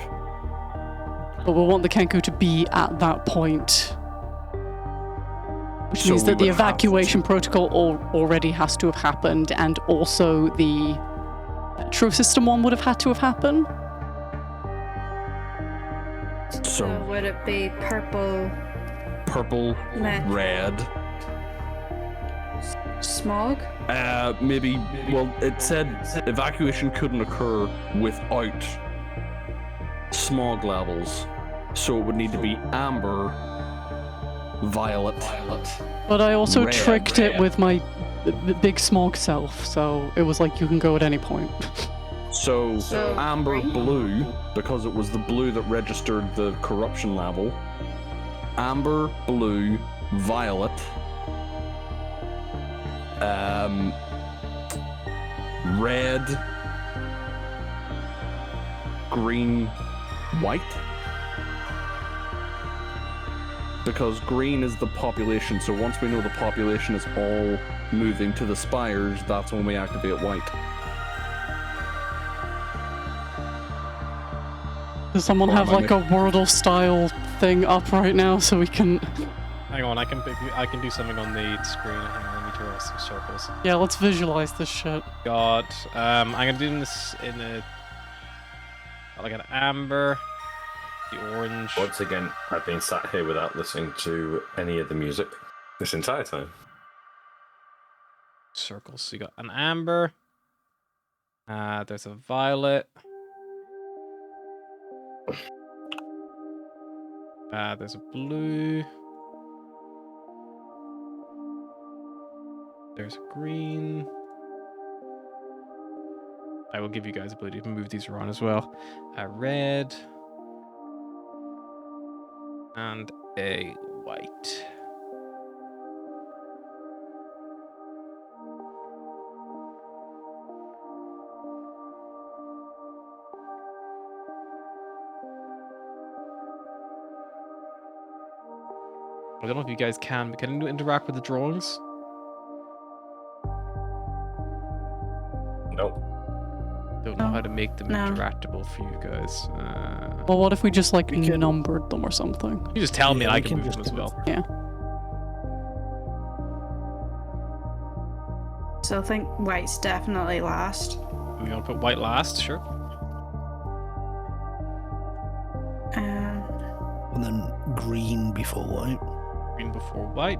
But we want the Kenku to be at that point. Which So means we that the would have evacuation protocol already has to have happened, and also the metro system one would have had to have happened. So would it be purple, Purple, meh, red. smog? Maybe. Well, it said evacuation couldn't occur without smog levels, so it would need to be amber, violet. But I also Red, tricked it with my big smog self, so it was like you can go at any point. So So, amber, green? blue, because it was the blue that registered the corruption level. Amber, blue, violet. Red, green, white. Because green is the population, so once we know the population is all moving to the spires, that's when we activate white. Does someone Or have am I like a Wordle style thing up right now so we can... Hang on, I can do something on the screen. Hang on, let me draw some circles. Yeah, let's visualize this shit. Got, I'm gonna do this in a, like an amber, the orange. Once again, I've been sat here without listening to any of the music this entire time. Circles. So you got an amber. There's a violet. There's a blue. There's a green. I will give you guys the ability to move these around as well. A red. And a white. I don't know if you guys can you interact with the drawings? Nope. Don't know how to make them No. interactable for you guys. Well, what if we just like We can- numbered them or something? You just tell me and Yeah, I we can can move them just as do well. Yeah. So I think white's definitely last. We want to put white last, sure. And then green before white. Green before white.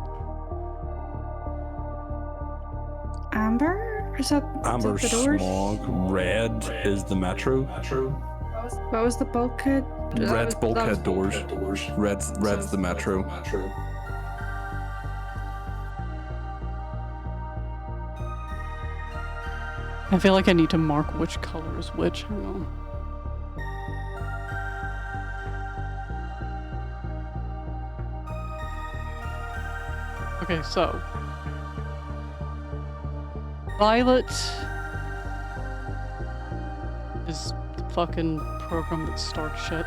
Amber? Is that Amber, the doors? smog, red is the metro. What was the bulkhead? Red's That bulkhead was- doors. Red's the metro. I feel like I need to mark which color is which. Hang on. Okay, so Violet is the fucking program that starts shit.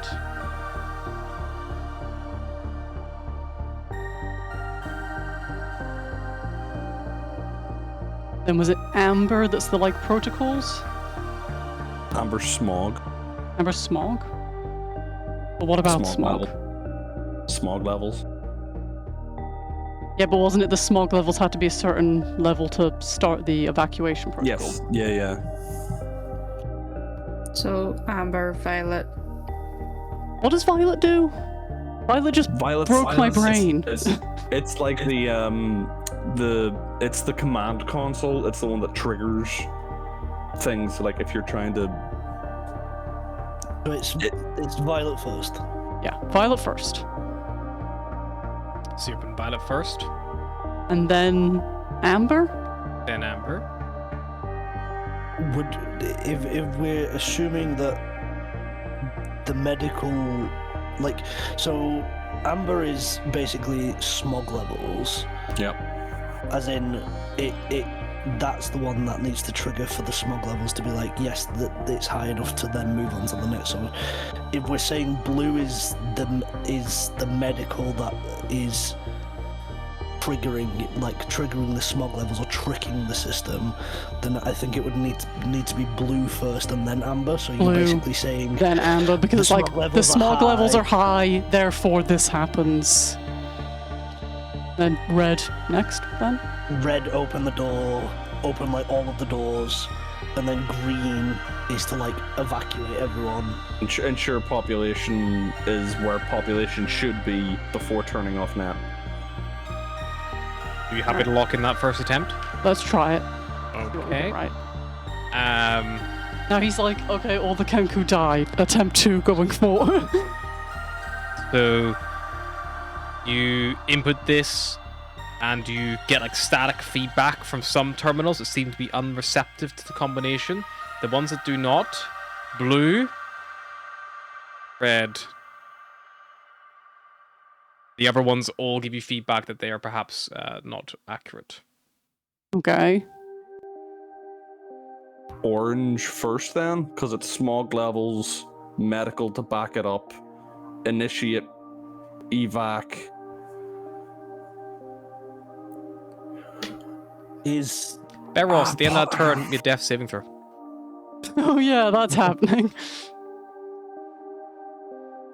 Then was it Amber that's the like protocols? Amber smog. Amber smog? But what about smog? Smog levels. Yeah, but wasn't it the smog levels had to be a certain level to start the evacuation protocol? Yes. Yeah. So Amber, Violet. What does Violet do? Violet just broke my brain. It's like it's the command console. It's the one that triggers things. Like if you're trying to. It's Violet first. Yeah, Violet first. So you've been Violet first, And then Amber? then Amber. Would if we're assuming that the medical, like, so Amber is basically smog levels. Yep. As in, that's the one that needs to trigger for the smog levels to be like, yes, that it's high enough to then move on to the next. So, if we're saying blue is the medical that is triggering the smog levels or tricking the system, then I think it would need to be blue first and then amber. So you're basically saying then amber, because it's like the smog levels are high, therefore this happens. Then red next, then? Red, open the door, open like all of the doors, and then green is to like evacuate everyone. Ensure population is where population should be before turning off net. Are you happy to lock in that first attempt? Let's try it. Okay. Right. Now he's like, okay, all the Kenku died. Attempt 2 going forward. So you input this, and you get like static feedback from some terminals that seem to be unreceptive to the combination. The ones that do not, blue, red. The other ones all give you feedback that they are perhaps not accurate. Okay. Orange first then, because it's smog levels, medical to back it up, initiate, evac. Is Beros, at the end of that turn, be a death saving throw. Oh yeah, that's happening.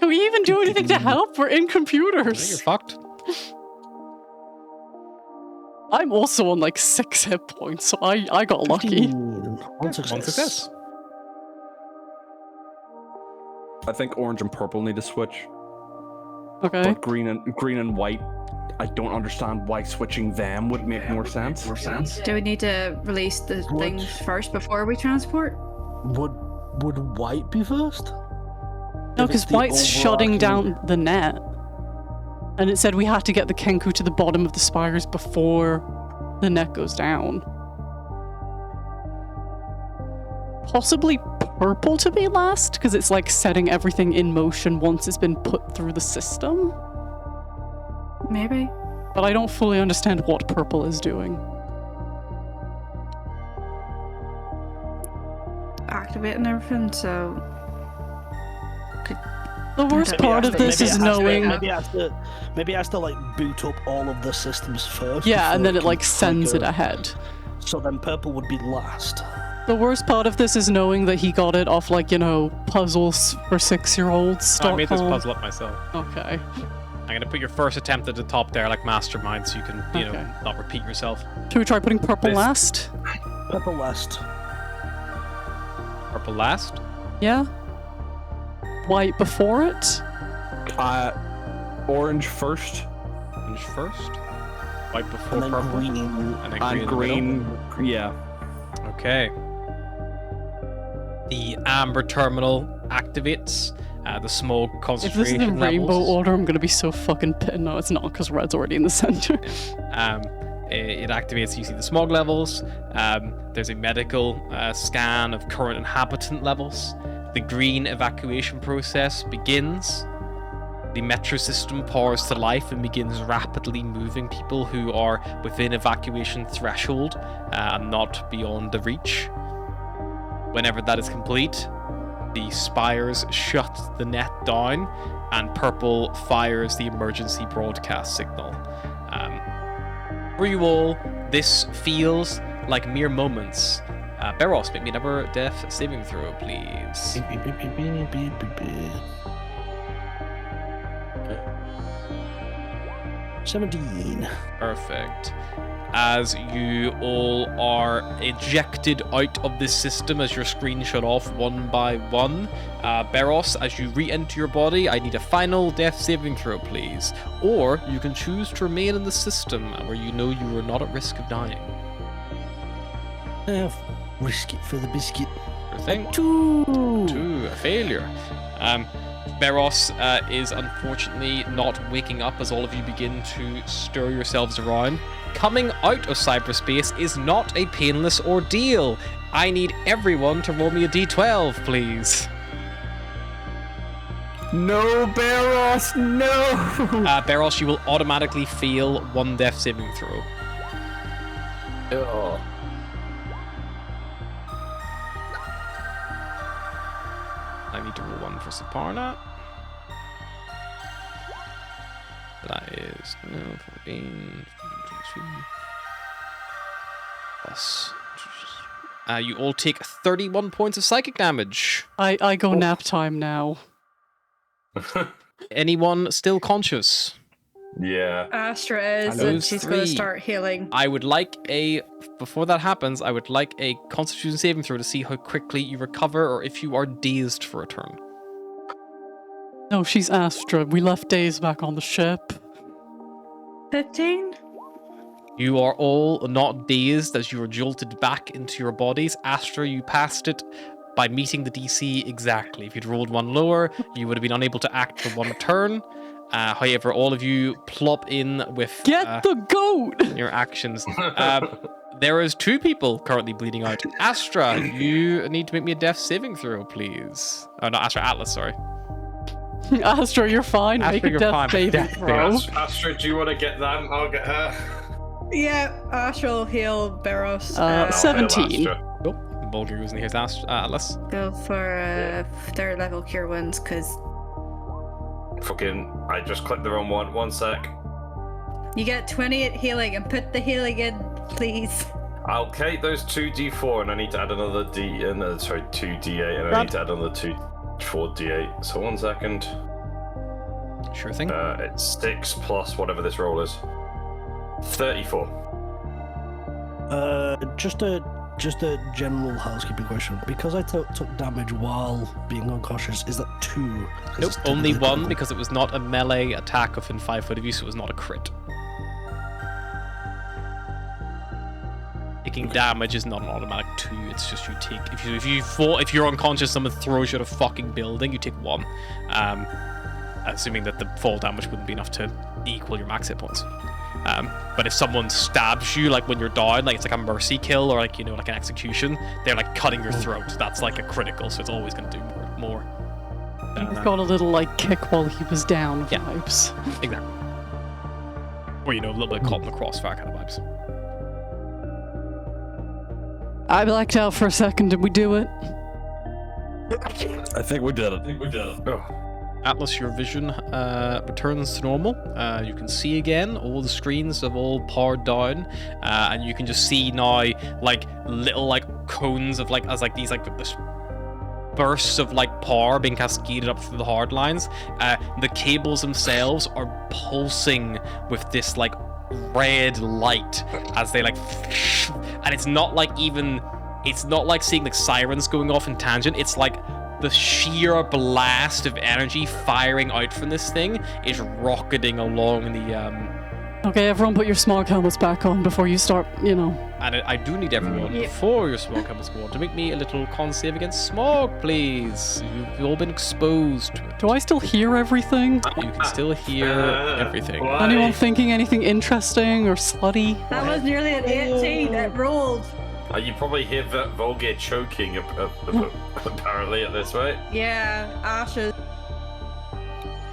Can we even do anything to help? We're in I think computers. you're fucked. I'm also on like 6 hit points, so I got lucky. 15. One success. I think orange and purple need to switch, Okay. but green and white, I don't understand why switching them would make more sense. Do we need to release the things first before we transport? Would white be first? No, If because it's the White's shutting overarching- down the net. And it said we had to get the Kenku to the bottom of the spires before the net goes down. Possibly purple to be last, because it's like setting everything in motion once it's been put through the system. Maybe. But I don't fully understand what purple is doing. Activating everything, so The worst part of this is knowing... Maybe it has to like boot up all of the systems first. Yeah, and before then it can like sends it trigger. ahead. So then purple would be last. The worst part of this is knowing that he got it off like, you know, puzzles for 6-year-olds. I made this puzzle up myself. Okay. I'm going to put your first attempt at the top there, like mastermind, so you can, you know, Okay. not repeat yourself. Should we try putting purple This- last? Purple last. Purple last. Yeah? White before it? Orange first, Orange first. White before And then purple. green. And then and green. in the green, yeah. middle. Okay. The amber terminal activates. The smoke If concentration this is in rainbow levels. order, I'm gonna be so fucking pissed. No, it's not, because red's already in the center. It activates, you see the smog levels. There's a medical scan of current inhabitant levels. The green evacuation process begins. The metro system powers to life and begins rapidly moving people who are within evacuation threshold and not beyond the reach. Whenever that is complete, the spires shut the net down and purple fires the emergency broadcast signal. For you all, this feels like mere moments. Beros, make me another death saving throw, please. 17. Perfect. As you all are ejected out of this system as your screen shut off one by one. Beros, as you re-enter your body, I need a final death saving throw, please. Or you can choose to remain in the system where you know you are not at risk of dying. Risk it for the biscuit. Sure thing. 2. A failure. Beros is unfortunately not waking up as all of you begin to stir yourselves around. Coming out of cyberspace is not a painless ordeal. I need everyone to roll me a d12, please. No, Beros, no! Beros, you will automatically fail one death saving throw. Oh. I need to roll one for Saparna. That is 14, 22. Plus. You all take 31 points of psychic damage. I go nap time now. Anyone still conscious? Yeah. Astra is, Those and she's going to three. start healing. I would like before that happens, I would like a Constitution saving throw to see how quickly you recover or if you are dazed for a turn. No, she's Astra. We left Days back on the ship. 15? You are all not dazed as you are jolted back into your bodies. Astra, you passed it by meeting the DC exactly. If you'd rolled one lower, you would have been unable to act for one turn. However, all of you plop in with Get the goat! your actions. There is 2 people currently bleeding out. Astra, you need to make me a death saving throw, please. Oh, not Astra, Atlas, sorry. Astra, you're fine. Astra, Make a you're death fine. saving Death throw. Astra, do you want to get them? I'll get her. Yeah, Astra will heal Beros. 17. Oh, Bulgar goes in here's Atlas. Go for 3rd level cure wounds, because Fucking, I just clicked the wrong one. 1 sec. you get 28 healing, and put the healing in, please. I'll take those 2d4 and I need to add another 2d8 and I need to add another 4d8. So 1 second. Sure thing. It's 6 plus whatever this roll is. 34. Just a general housekeeping question. Because I took damage while being unconscious, is that 2? Nope, only 1 because it was not a melee attack within 5 foot of you, so it was not a crit. Taking damage is not an automatic 2. It's just you take if you're unconscious, someone throws you at a fucking building, you take 1. Assuming that the fall damage wouldn't be enough to equal your max hit points. But if someone stabs you, like when you're down, like it's like a mercy kill or like like an execution, they're like cutting your throat. That's like a critical, so it's always going to do more. He's got a little like kick while he was down Yeah. vibes. Exactly. Or a little bit caught in the crossfire kind of vibes. I blacked out for a second. Did we do it? I think we did it. Oh. Atlas, your vision returns to normal. You can see again. All the screens have all powered down, and you can just see now like little like cones of like as like these like this bursts of like power being cascaded up through the hard lines. The cables themselves are pulsing with this like red light as they like, and it's not like seeing like sirens going off in tangent. It's like the sheer blast of energy firing out from this thing is rocketing along the Okay, everyone put your smog helmets back on before you start, and I do need everyone before your smog helmets go on to make me a little con save against smog, please. You've all been exposed to it. Do I still hear everything? You can still hear everything. Why? Anyone thinking anything interesting or slutty? That was nearly an 18. It rolled. You probably hear Volgir choking apparently at this rate. Yeah, Ashes.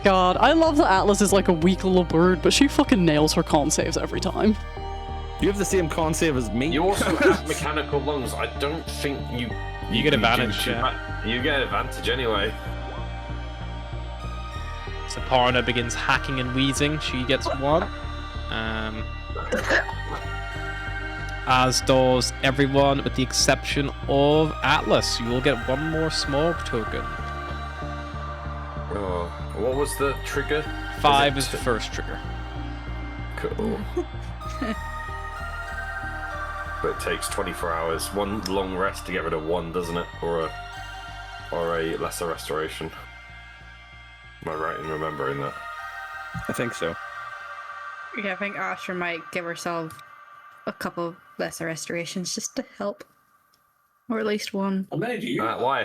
God, I love that Atlas is like a weak little bird, but she fucking nails her con saves every time. You have the same con save as me. You also have mechanical lungs. I don't think you get can advantage, do too yeah. much. You get advantage anyway. So Parna begins hacking and wheezing. She gets 1. As does everyone with the exception of Atlas. You will get 1 more smog token. Oh, what was the trigger? 5 is the first trigger. Cool. But it takes 24 hours. 1 long rest to get rid of 1, doesn't it? Or a lesser restoration. Am I right in remembering that? I think so. Yeah, I think Astra might give herself a couple lesser restorations just to help. Or at least 1. Why? She's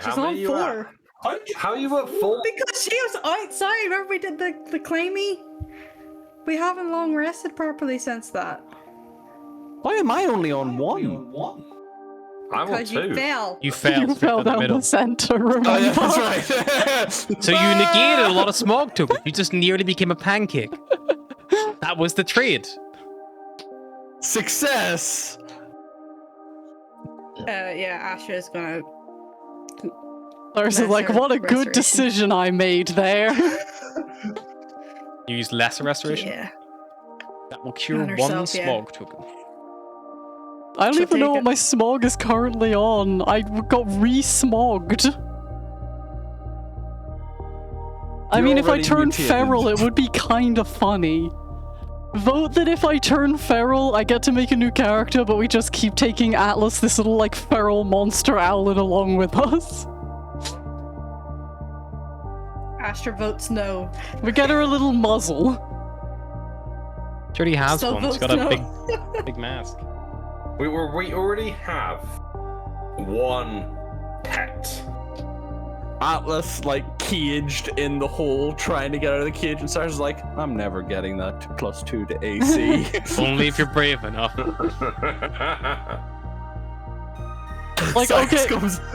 How many on you 4. at? How are you at 4? Because she was outside. Remember we did the claimy? We haven't long rested properly since that. Why am I only on 1? I'm on Because 2. you fell. You failed You straight fell in the down middle. the center, remember? Oh, yeah, that's right. So you negated a lot of smog tokens. You just nearly became a pancake. That was the trade. Success! Yeah, Astra's gonna. Lars is like, Lesser what a good restoration. decision I made there. You use lesser restoration. Yeah. That will cure On 1 herself, yeah. smog token. I don't She'll even know take what it. my smog is currently on. I got re-smogged. I You're mean, if I already turn mutated. feral, it would be kind of funny. Vote that if I turn feral, I get to make a new character, but we just keep taking Atlas, this little, like, feral monster owlet, along with us. Astra votes no. We get her a little muzzle. She already has Still one. She's got votes a no. big mask. We already have 1 pet. Atlas, like, caged in the hole, trying to get out of the cage, and Sarah's like, I'm never getting that +2 to AC. Only if you're brave enough. Like, okay.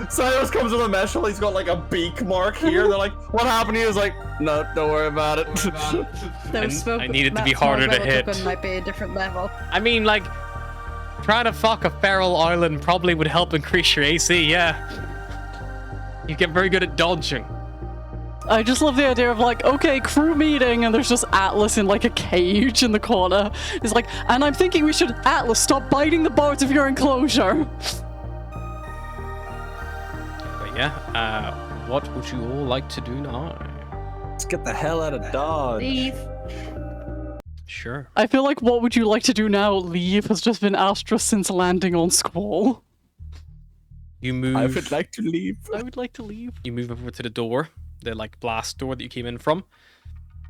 Cyrus comes with a mesh hole, he's got like a beak mark here. They're like, what happened to you? He's like, no, don't worry about it. I needed to be harder to hit. Might be a different level. I mean, like, trying to fuck a feral island probably would help increase your AC, yeah. You get very good at dodging. I just love the idea of like, okay, crew meeting, and there's just Atlas in like a cage in the corner. It's like, and I'm thinking we should, Atlas, stop biting the bars of your enclosure. But yeah, what would you all like to do now? Let's get the hell out of Dodge. Leave. Sure. I feel like what would you like to do now? Leave has just been Astra since landing on Squall. You move. I would like to leave. I would like to leave. You move over to the door, the like blast door that you came in from.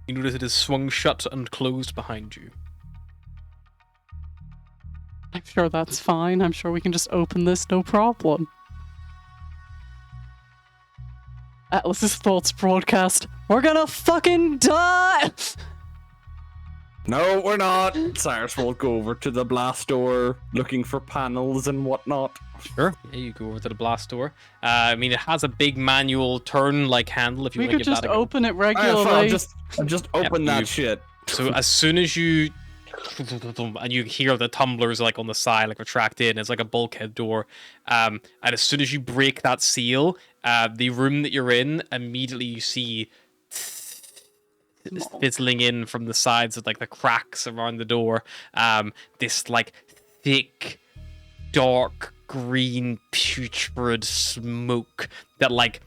You notice it is swung shut and closed behind you. I'm sure that's fine. I'm sure we can just open this, no problem. Atlas's thoughts broadcast. We're gonna fucking die! No, we're not. Cyrus will go over to the blast door, looking for panels and whatnot. Sure. Yeah, you go over to the blast door. I mean, it has a big manual turn-like handle if you We want to could give just that a go. open it Alright, regularly. fine, I'll just open Yeah, that you- shit. So as soon as you and you hear the tumblers like on the side, like retract in, it's like a bulkhead door. And as soon as you break that seal, the room that you're in, immediately you see fizzling in from the sides of like the cracks around the door. This like thick, dark green putrid smoke that like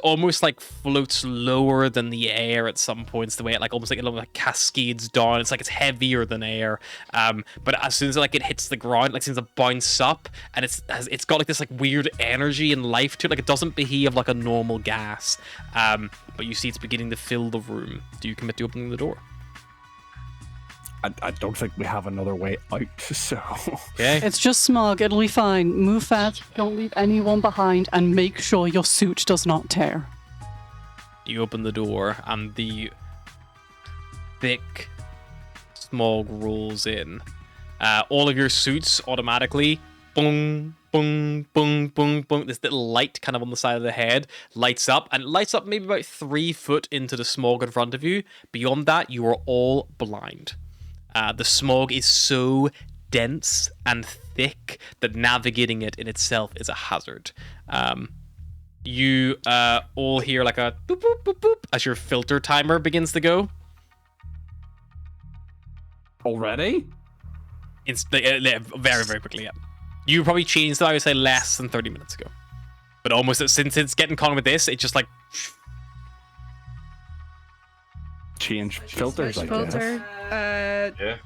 almost like floats lower than the air at some points, the way it like almost like cascades down. It's like it's heavier than air, but as soon as like it hits the ground, like seems to bounce up, and it's got like this like weird energy and life to it. Like it doesn't behave like a normal gas, but you see it's beginning to fill the room. Do you commit to opening the door? I don't think we have another way out, so... Okay. It's just smog, it'll be fine. Move fast, don't leave anyone behind, and make sure your suit does not tear. You open the door, and the thick smog rolls in. All of your suits automatically, boom, boom, boom, boom, boom. This little light kind of on the side of the head lights up, and it lights up maybe about 3 foot into the smog in front of you. Beyond that, you are all blind. The smog is so dense and thick that navigating it in itself is a hazard. You all hear like a boop, boop, boop, boop as your filter timer begins to go. Already? It's very, very quickly, yeah. You probably changed it, I would say, less than 30 minutes ago. But almost, since it's getting caught with this, it just like... Change filters, I guess. Filter. Yeah.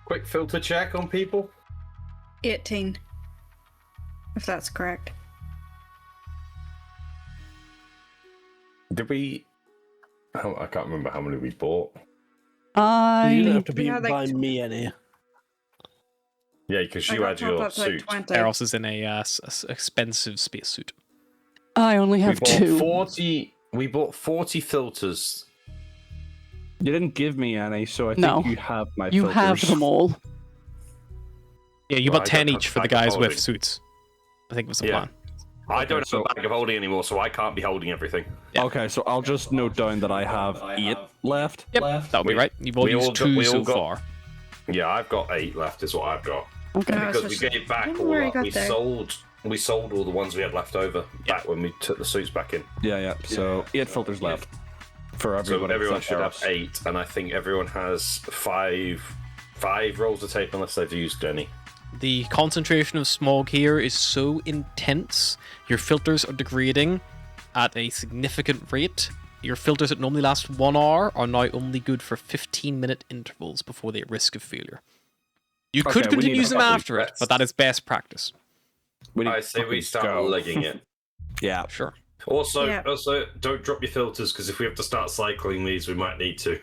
Quick filter check on people. 18. If that's correct. Did we? I can't remember how many we bought. You don't I have to be had, like, by me any. Yeah, because I you got had topped your up to, like, suit. 20. Eros is in a expensive spacesuit. only We have bought 2. 40. We bought 40 filters. You didn't give me any, so I think No. you have my You filters. have them all. Yeah, you Well, bought I 10 don't each have for the bag of guys with holding. suits. I think was the Yeah. plan. I don't so- have a bag of holding anymore, so I can't be holding everything. Yeah. Okay, so I'll just note down that I have 8 left. Yep, that would be We- right. You've all we all used got- 2 we all so got- far. Yeah, I've got 8 left. Is what I've got. Okay. No, Because so we she- gave I back don't know all where I that. got We there. sold all the ones we had left over back when we took the suits back in. Yeah. So 8 filters left for So everyone. everyone except should have Eros. 8, and I think everyone has five rolls of tape unless they've used any. The concentration of smog here is so intense, your filters are degrading at a significant rate. Your filters that normally last 1 hour are now only good for 15-minute intervals before they risk of failure. You could Okay, we continue need using a them couple after it, reps. but that is best practice. We need I say we to start go. legging it. Yeah. Sure. Also, Yeah. don't drop your filters, because if we have to start cycling these, we might need to.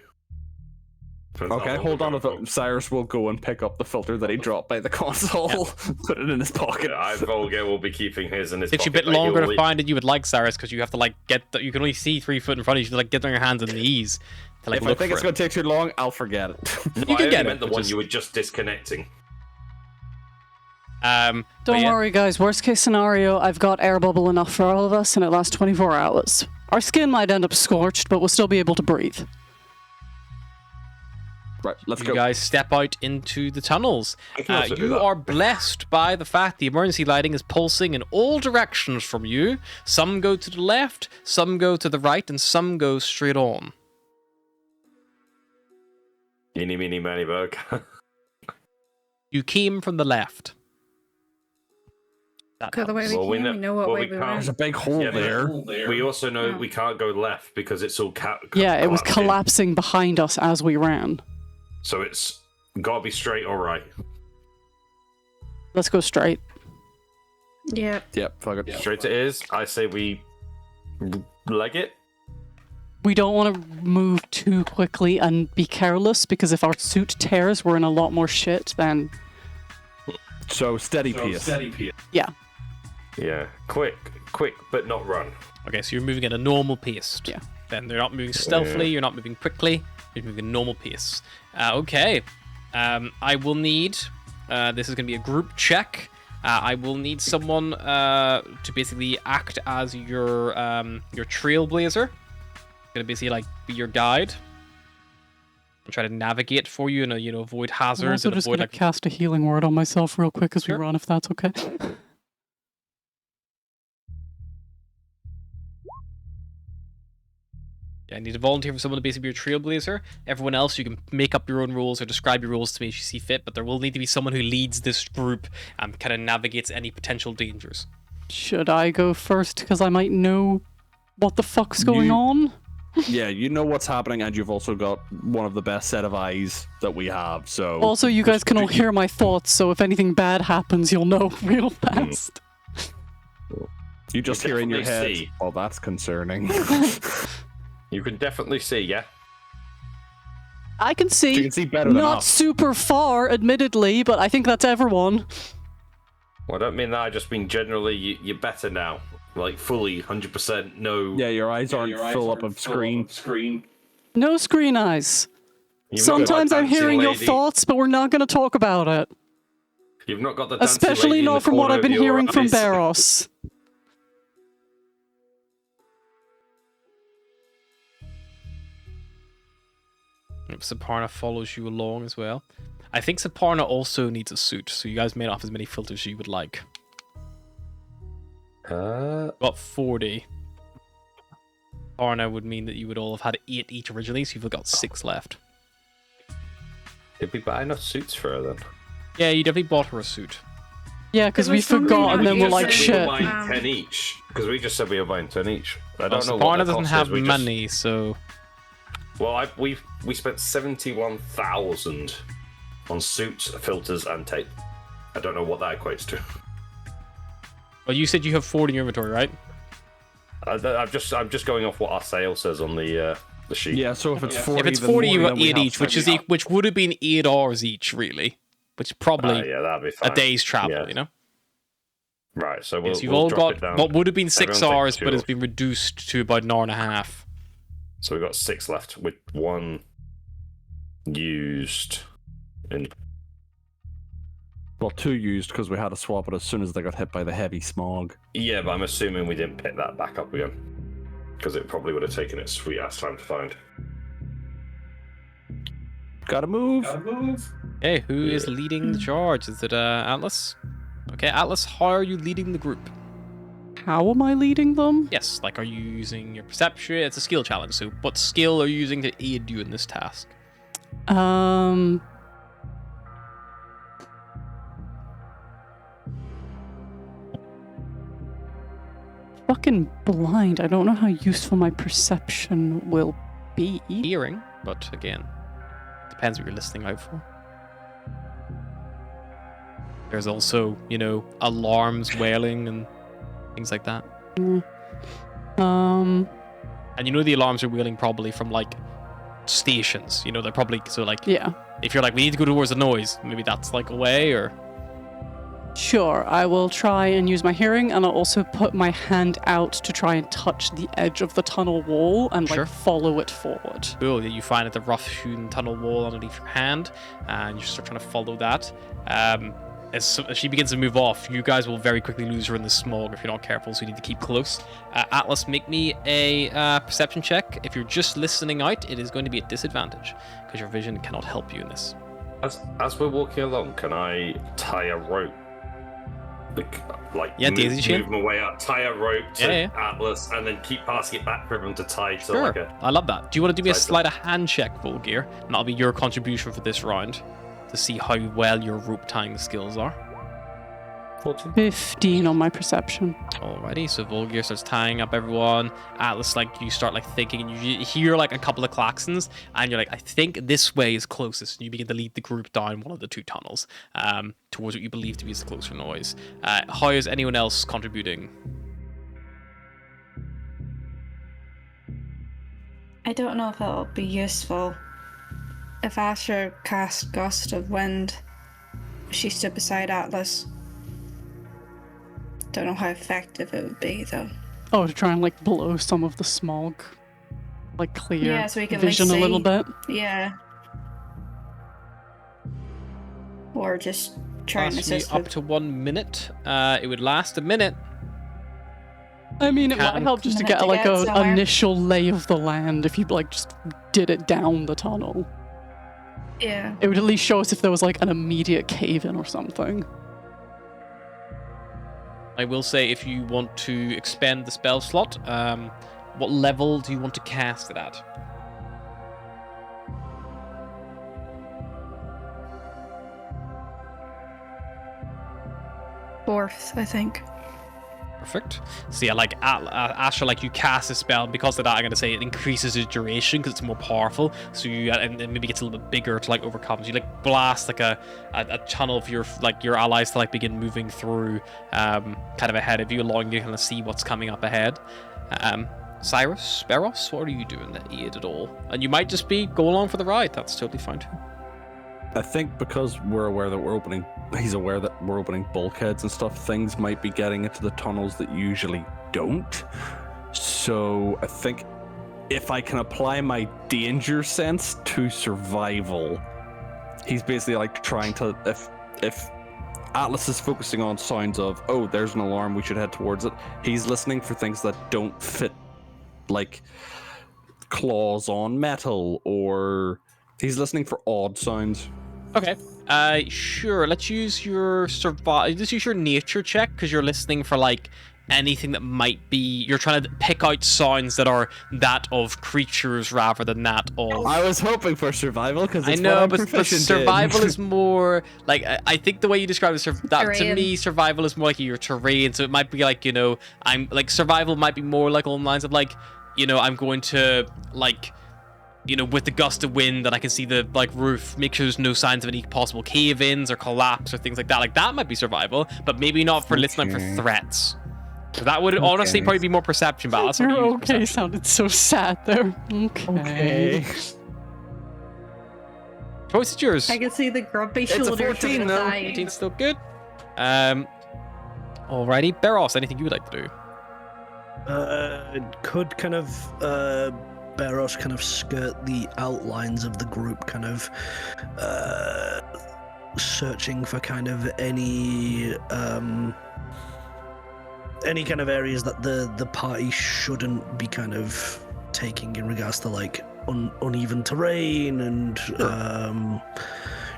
Depends how Okay, long hold we're on a going bit. Cyrus will go and pick up the filter that he dropped by the console, put it in his for. pocket. Yeah, Volga will be keeping his in his Takes you a pocket, bit like, longer he'll to leave- find it you would like, Cyrus, because you have to like you can only see 3 foot in front of you. You have to like get on your hands and knees to like If I look think for it's it. going to take too long, I'll forget it. No, You I can only get it, meant the but one just- you were just disconnecting. But Don't yeah, worry, guys. Worst case scenario, I've got air bubble enough for all of us, and it lasts 24 hours. Our skin might end up scorched, but we'll still be able to breathe. Right, let's You go. guys step out into the tunnels. can also do You that. are blessed by the fact the emergency lighting is pulsing in all directions from you. Some go to the left, some go to the right, and some go straight on. Eeny, meeny, miny, bug. You came from the left. That Go the way helps. we came. We know what way we There's went. a big hole Yeah, there. We also know Yeah. we can't go left because it's all Yeah, it was collapsing. collapsing behind us as we ran. So it's gotta be straight or right. Let's go straight. Yeah. Yep, fuck it. Straight it is. I say we leg it. We don't want to move too quickly and be careless, because if our suit tears, we're in a lot more shit than... So steady pace. Yeah. Yeah, Quick, but not run. Okay, so you're moving at a normal pace. Yeah. Then you're not moving stealthily, you're not moving quickly, you're moving normal pace. Okay. I will need... this is going to be a group check. I will need someone to basically act as your trailblazer. Going to basically like be your guide. And try to navigate for you and avoid I'm hazards also and just avoid going like to cast a healing word on myself real quick as we Sure. run, if that's okay. Yeah, I need to volunteer for someone to basically be your trailblazer. Everyone else, you can make up your own rules or describe your rules to me as you see fit, but there will need to be someone who leads this group and kind of navigates any potential dangers. Should I go first? Because I might know what the fuck's going on. Yeah, you know what's happening, and you've also got one of the best set of eyes that we have, so... Also, you guys can all hear my thoughts, so if anything bad happens, you'll know real fast. You just You hear in your head, definitely see. oh, that's concerning. you can definitely see. Yeah. I can see. You can see better than Not us. super far, admittedly, but I think that's everyone. Well, I don't mean that. I just mean generally, you're better now. Like fully, 100%. No. Yeah, your eyes aren't full up of screen. No screen eyes. You've not got Sometimes that I'm dancing hearing your lady- thoughts, but we're not going to talk about it. You've not got the dancing Especially lady in not the from what corner I've of been your hearing from eyes. Barros. Saparna follows you along as well. I think Saparna also needs a suit, so you guys may not have as many filters as you would like. Got 40. Saparna would mean that you would all have had 8 each originally, so you've got 6 left. Did we buy enough suits for her then? Yeah, you definitely bought her a suit. Yeah, because There we was something forgot that and then you we're like, said We shit. were buying 10 each. Because we just said we were buying 10 each. I don't know Saparna what the doesn't cost have is. We money, so... Well, we spent 71,000 on suits, filters, and tape. I don't know what that equates to. Well, you said you have 40 in your inventory, right? I'm just going off what our sale says on the sheet. Yeah, so if it's 40, If it's then 40, you more got than we 8 have. each, which would have been 8 hours each, really. Which is probably Yeah, that'd be fine. a day's travel, Yeah. you know? Right, so we'll, So you've we'll all drop got it down. what would have been 6 Everyone take hours, 2 but has off. been reduced to about an hour and a half. So we've got 6 left with 1 used. In Well, 2 used because we had to swap it as soon as they got hit by the heavy smog. yeah, but I'm assuming we didn't pick that back up again because it probably would have taken its sweet ass time to find. Gotta move. Hey, who is leading the charge? Is it Atlas? Okay, Atlas, how are you leading the group? How am I leading them? Yes, like, are you using your perception? It's a skill challenge, so what skill are you using to aid you in this task? Fucking blind. I don't know how useful my perception will be. Hearing, but again, depends what you're listening out for. There's also, you know, alarms wailing and things like that. And you know the alarms are wailing probably from, like, stations. You know, they're probably, so, like, Yeah. if you're like, we need to go towards the noise, maybe that's, like, a way, or... Sure, I will try and use my hearing, and I'll also put my hand out to try and touch the edge of the tunnel wall and Sure. like follow it forward. Cool, yeah, you find the rough-hewn tunnel wall underneath your hand, and you start trying to follow that. As she begins to move off, you guys will very quickly lose her in the smog if you're not careful, so you need to keep close. Atlas, make me a perception check. If you're just listening out, it is going to be a disadvantage, because your vision cannot help you in this. As we're walking along, can I tie a rope? Like Yeah, daisy chain. Move my way up, tie a rope to Yeah. Atlas, and then keep passing it back for everyone to tie to Sure, like a. I love that. Do you want to do me a Tight. sleight of hand check, Volgear? And that'll be your contribution for this round, to see how well your rope tying skills are. 14. 15 on my perception. Alrighty, so Volgear starts tying up everyone. Atlas, like, you start, like, thinking, and you hear, like, a couple of klaxons, and you're like, I think this way is closest. And you begin to lead the group down one of the 2 tunnels, towards what you believe to be the closer noise. How is anyone else contributing? I don't know if it'll be useful. If Asher cast Gust of Wind, she stood beside Atlas. Don't know how effective it would be, though. Oh, to try and like blow some of the smog, like clear Yeah, so we can, like, vision a little see. bit. Yeah. Or just try and Lasts me assist up with... to 1 minute. It would last a minute. I mean, it might Can- help just to Minute get to like get an somewhere. initial lay of the land if you like just did it down the tunnel. Yeah. It would at least show us if there was like an immediate cave-in or something. I will say, if you want to expend the spell slot, what level do you want to cast it at? Fourth, I think. Perfect. So yeah, like Asher, like you cast a spell, and because of that, I'm gonna say it increases its duration because it's more powerful. So you and maybe gets a little bit bigger to like overcome. So you like blast like a channel of your allies to like begin moving through, kind of ahead of you, allowing you to kind of see what's coming up ahead. Cyrus, Beros, what are you doing to aid at all? And you might just be go along for the ride. That's totally fine too. I think because we're aware that he's aware that we're opening bulkheads and stuff, things might be getting into the tunnels that usually don't. So I think if I can apply my danger sense to survival. He's basically like trying to, if Atlas is focusing on signs of, oh, there's an alarm, we should head towards it. He's listening for things that don't fit, like claws on metal, or he's listening for odd sounds. Okay. Sure. Let's use your Let's use your nature check because you're listening for like anything that might be. You're trying to pick out sounds that are that of creatures rather than that of. I was hoping for survival because I know, but survival is more like I think the way you describe it, that to Terrain. me, survival is more like your terrain. So it might be like I'm like survival might be more like along the lines of like I'm going to like. With the gust of wind, and I can see the like roof, make sure there's no signs of any possible cave-ins or collapse or things like that. Like that might be survival, but maybe not for listening for threats. So that would honestly probably be more perception, but that's Your okay sounded so sad there. Okay. Choice is yours. I can see the grumpy a shoulders 14 from the though. side. 18 still good. Alrighty, Beros, anything you would like to do? Could kind of Beros kind of skirt the outlines of the group, kind of searching for kind of any kind of areas that the party shouldn't be kind of taking in regards to like uneven terrain and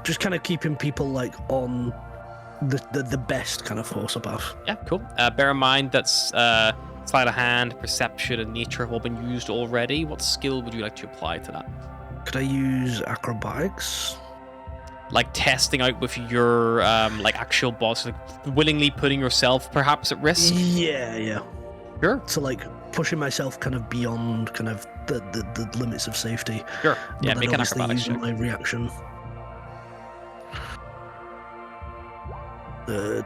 just kind of keeping people like on the best kind of force above. Yeah, cool. Bear in mind that's sleight of hand, perception, and nature have all been used already. What skill would you like to apply to that? Could I use acrobatics? Like testing out with your like actual boss, like willingly putting yourself perhaps at risk? Yeah. Sure. So like pushing myself kind of beyond kind of the limits of safety. Sure. Yeah, But make then an obviously acrobatics using check. my reaction.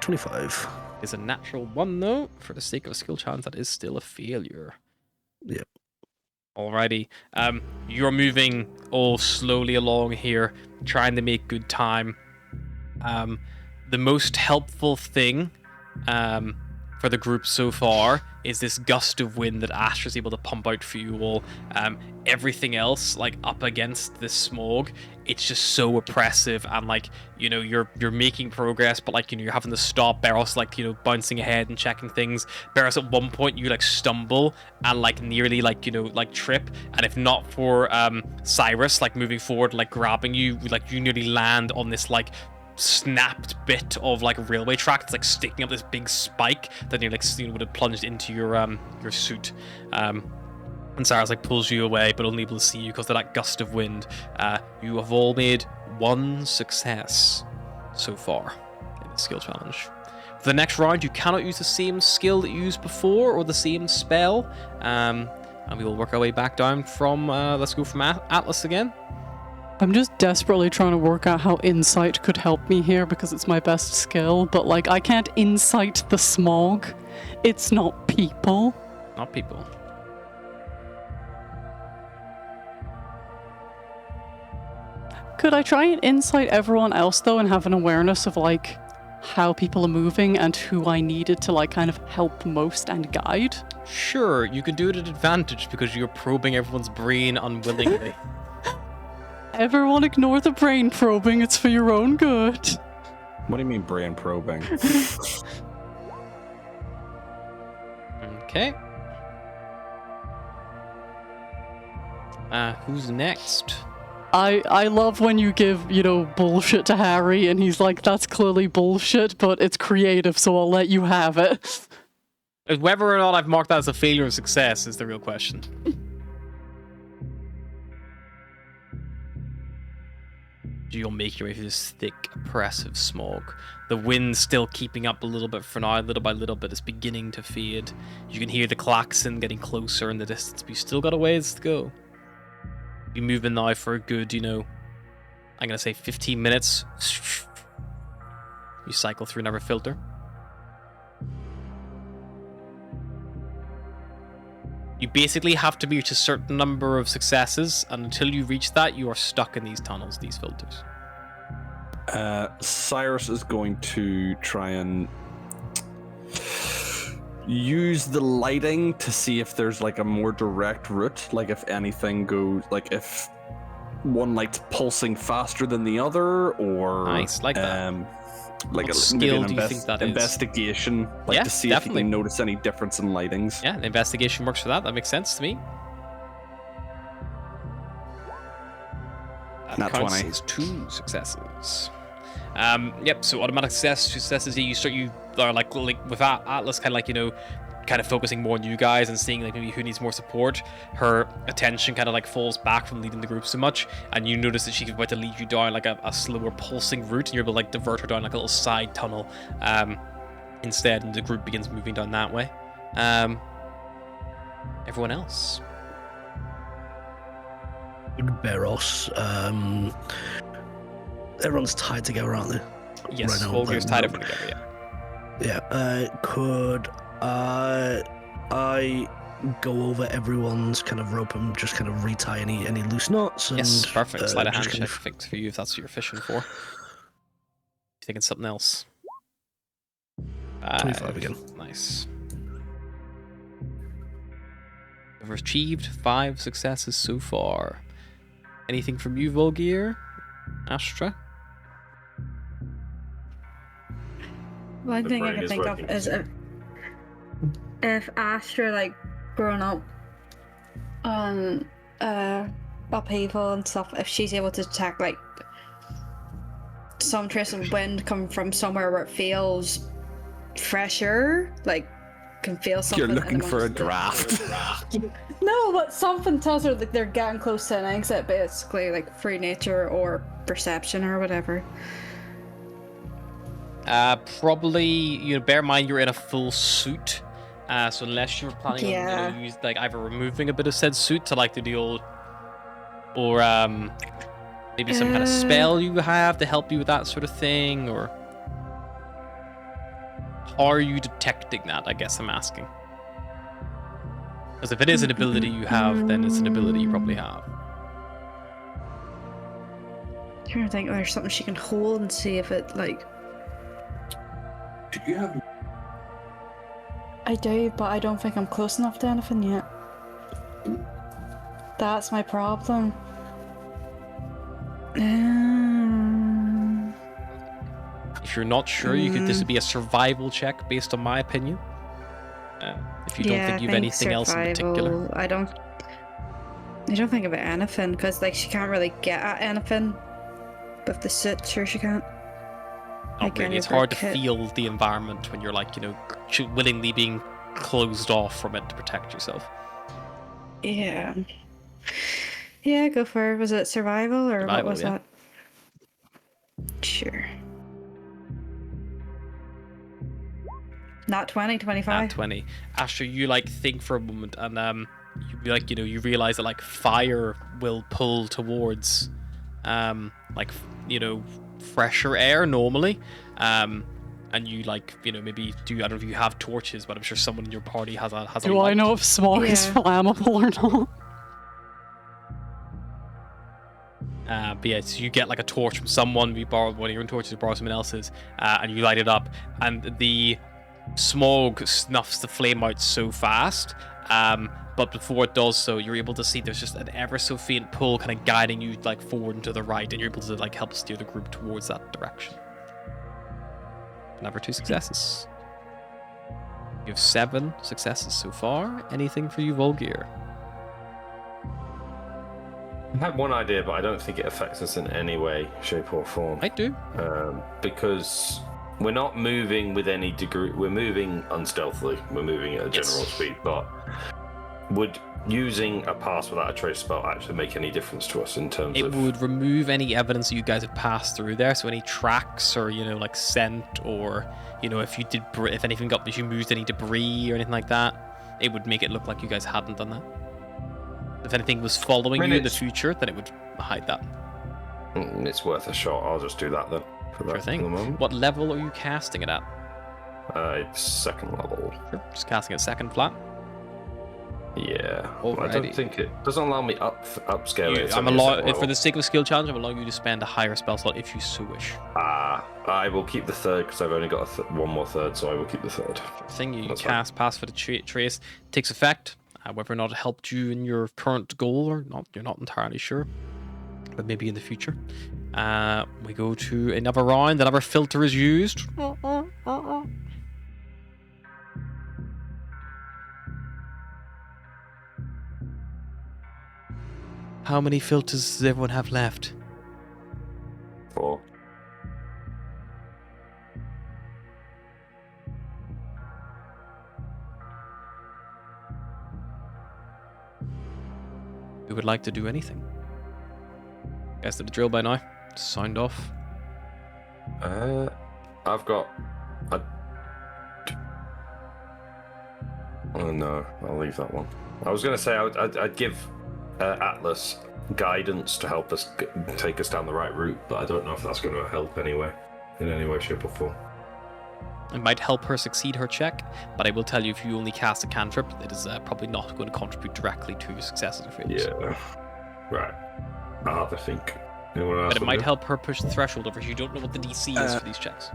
25. Is a natural 1 though. For the sake of a skill challenge, that is still a failure. Yep. Alrighty. You're moving all slowly along here, trying to make good time. The most helpful thing for the group so far is this gust of wind that Astra's able to pump out for you all. Everything else, like up against this smog, it's just so oppressive, and like you're making progress, but like you're having to stop. Beros like bouncing ahead and checking things. Beros at one point you like stumble and like nearly like like trip, and if not for Cyrus like moving forward like grabbing you, like you nearly land on this like snapped bit of like railway track. It's like sticking up this big spike that would have plunged into your suit. And Cyrus like pulls you away, but only able to see you because of that gust of wind. You have all made 1 success so far in the skill challenge. For the next round, you cannot use the same skill that you used before or the same spell. And we will work our way back down from, let's go from Atlas again. I'm just desperately trying to work out how insight could help me here because it's my best skill, but like I can't insight the smog. It's not people. Not people. Could I try and insight everyone else though and have an awareness of like how people are moving and who I needed to like kind of help most and guide? Sure, you can do it at advantage because you're probing everyone's brain unwillingly. Everyone ignore the brain probing, it's for your own good. What do you mean brain probing? Okay. Who's next? I love when you give, bullshit to Harry and he's like, that's clearly bullshit, but it's creative, so I'll let you have it. Whether or not I've marked that as a failure or success is the real question. You'll make your way through this thick, oppressive smog. The wind's still keeping up a little bit for now, little by little, but it's beginning to fade. You can hear the klaxon getting closer in the distance, but you still got a ways to go. Be moving now for a good, I'm gonna say 15 minutes. You cycle through another filter. You basically have to reach a certain number of successes, and until you reach that, you are stuck in these tunnels, these filters. Cyrus is going to try and use the lighting to see if there's like a more direct route, like if anything goes, like if one light's pulsing faster than the other, or Nice, like that. Like What maybe skill an do you think that is? investigation, like Yeah, to see definitely. if you can notice any difference in lightings. Yeah, the investigation works for that. That makes sense to me. That Nat counts 20. as 2 successes. Yep. So automatic successes. You are like with Atlas, kind of like kind of focusing more on you guys and seeing like maybe who needs more support. Her attention kind of like falls back from leading the group so much, and you notice that she's about to lead you down like a slower pulsing route, and you're able to like divert her down like a little side tunnel instead, and the group begins moving down that way. Everyone else. Beros. Everyone's tied together, aren't they? Yes, Right now, Volgear's like, tied everyone together. Yeah. Yeah. Could I go over everyone's kind of rope and just kind of retie any loose knots? And, Yes, perfect. Slide a hand just check kind of- for you if that's what you're fishing for. You thinking something else? 25 again. Nice. We've achieved 5 successes so far. Anything from you, Volgear? Astra? One The thing I brain can is think of working. is if Astra, like, growing up on upheaval and stuff, if she's able to detect, like, some trace of wind coming from somewhere where it feels fresher, like, can feel something. You're in looking for a amongst the- draft. No, but something tells her that they're getting close to an exit, basically, like free nature or perception or whatever. Probably, bear in mind you're in a full suit. So unless you're planning Yeah. on use like either removing a bit of said suit to like do the old, or maybe some kind of spell you have to help you with that sort of thing, or how are you detecting that? I guess I'm asking. Because if it is an ability you have, then it's an ability you probably have. I'm trying to think if there's something she can hold and see if it, like. Do you have? I do, but I don't think I'm close enough to anything yet. That's my problem. If you're not sure, this would be a survival check based on my opinion. If you don't Yeah, think I you've anything else in particular. survival, I don't think about anything, because like she can't really get at anything with the suit. Sure, she can't. Not really. It's hard to feel the environment when you're like, willingly being closed off from it to protect yourself. Yeah. Yeah, go for it. Was it survival or Survival, what was yeah. that? Sure. Not 20, 25. Nat 20. Asher, you like think for a moment, and you realize that like fire will pull towards fresher air normally, and you maybe do. I don't know if you have torches, but I'm sure someone in your party has a Do light. I know if smog is Yeah. flammable or not? But yeah, so you get like a torch from someone. You borrow one of your own torches, you borrow someone else's, and you light it up, and the smog snuffs the flame out so fast. But before it does so, you're able to see there's just an ever so faint pull kind of guiding you like forward and to the right, and you're able to like help steer the group towards that direction. Another 2 successes. You have 7 successes so far. Anything for you, Volgear? I had one idea, but I don't think it affects us in any way, shape, or form. I do. Because we're not moving with any degree. We're moving unstealthily. We're moving at a general speed. But would using a pass without a trace spell actually make any difference to us in terms It of? would remove any evidence that you guys have passed through there. So any tracks or like scent, or if anything if you moved any debris or anything like that, it would make it look like you guys hadn't done that. If anything was following you in the future, then it would hide that. It's worth a shot. I'll just do that then. For Sure that thing. for the moment. What level are you casting it at? It's 2nd level. Sure. Just casting it second flat. Yeah. I Alrighty. don't think it doesn't allow me upscale it. It's I'm only a second for level. the sake of a skill challenge, I'm allowing you to spend a higher spell slot if you so wish. Ah. I will keep the third because I've only got one more third, so I will keep the third. Thing you That's cast pass for the trace takes effect. Whether or not it helped you in your current goal or not, you're not entirely sure. But maybe in the future. We go to another round. Another filter is used. How many filters does everyone have left? 4. Who would like to do anything? Guys did the drill by now. Signed off. I've got. Oh no, I'll leave that one. I was going to say I'd give Atlas guidance to help us take us down the right route, but I don't know if that's going to help anyway, in any way, shape, or form. It might help her succeed her check, but I will tell you if you only cast a cantrip, it is probably not going to contribute directly to your successes or failures. Yeah, right. I'll have to think. Anyone else But it might help her push the threshold over. You don't know what the DC is for these checks.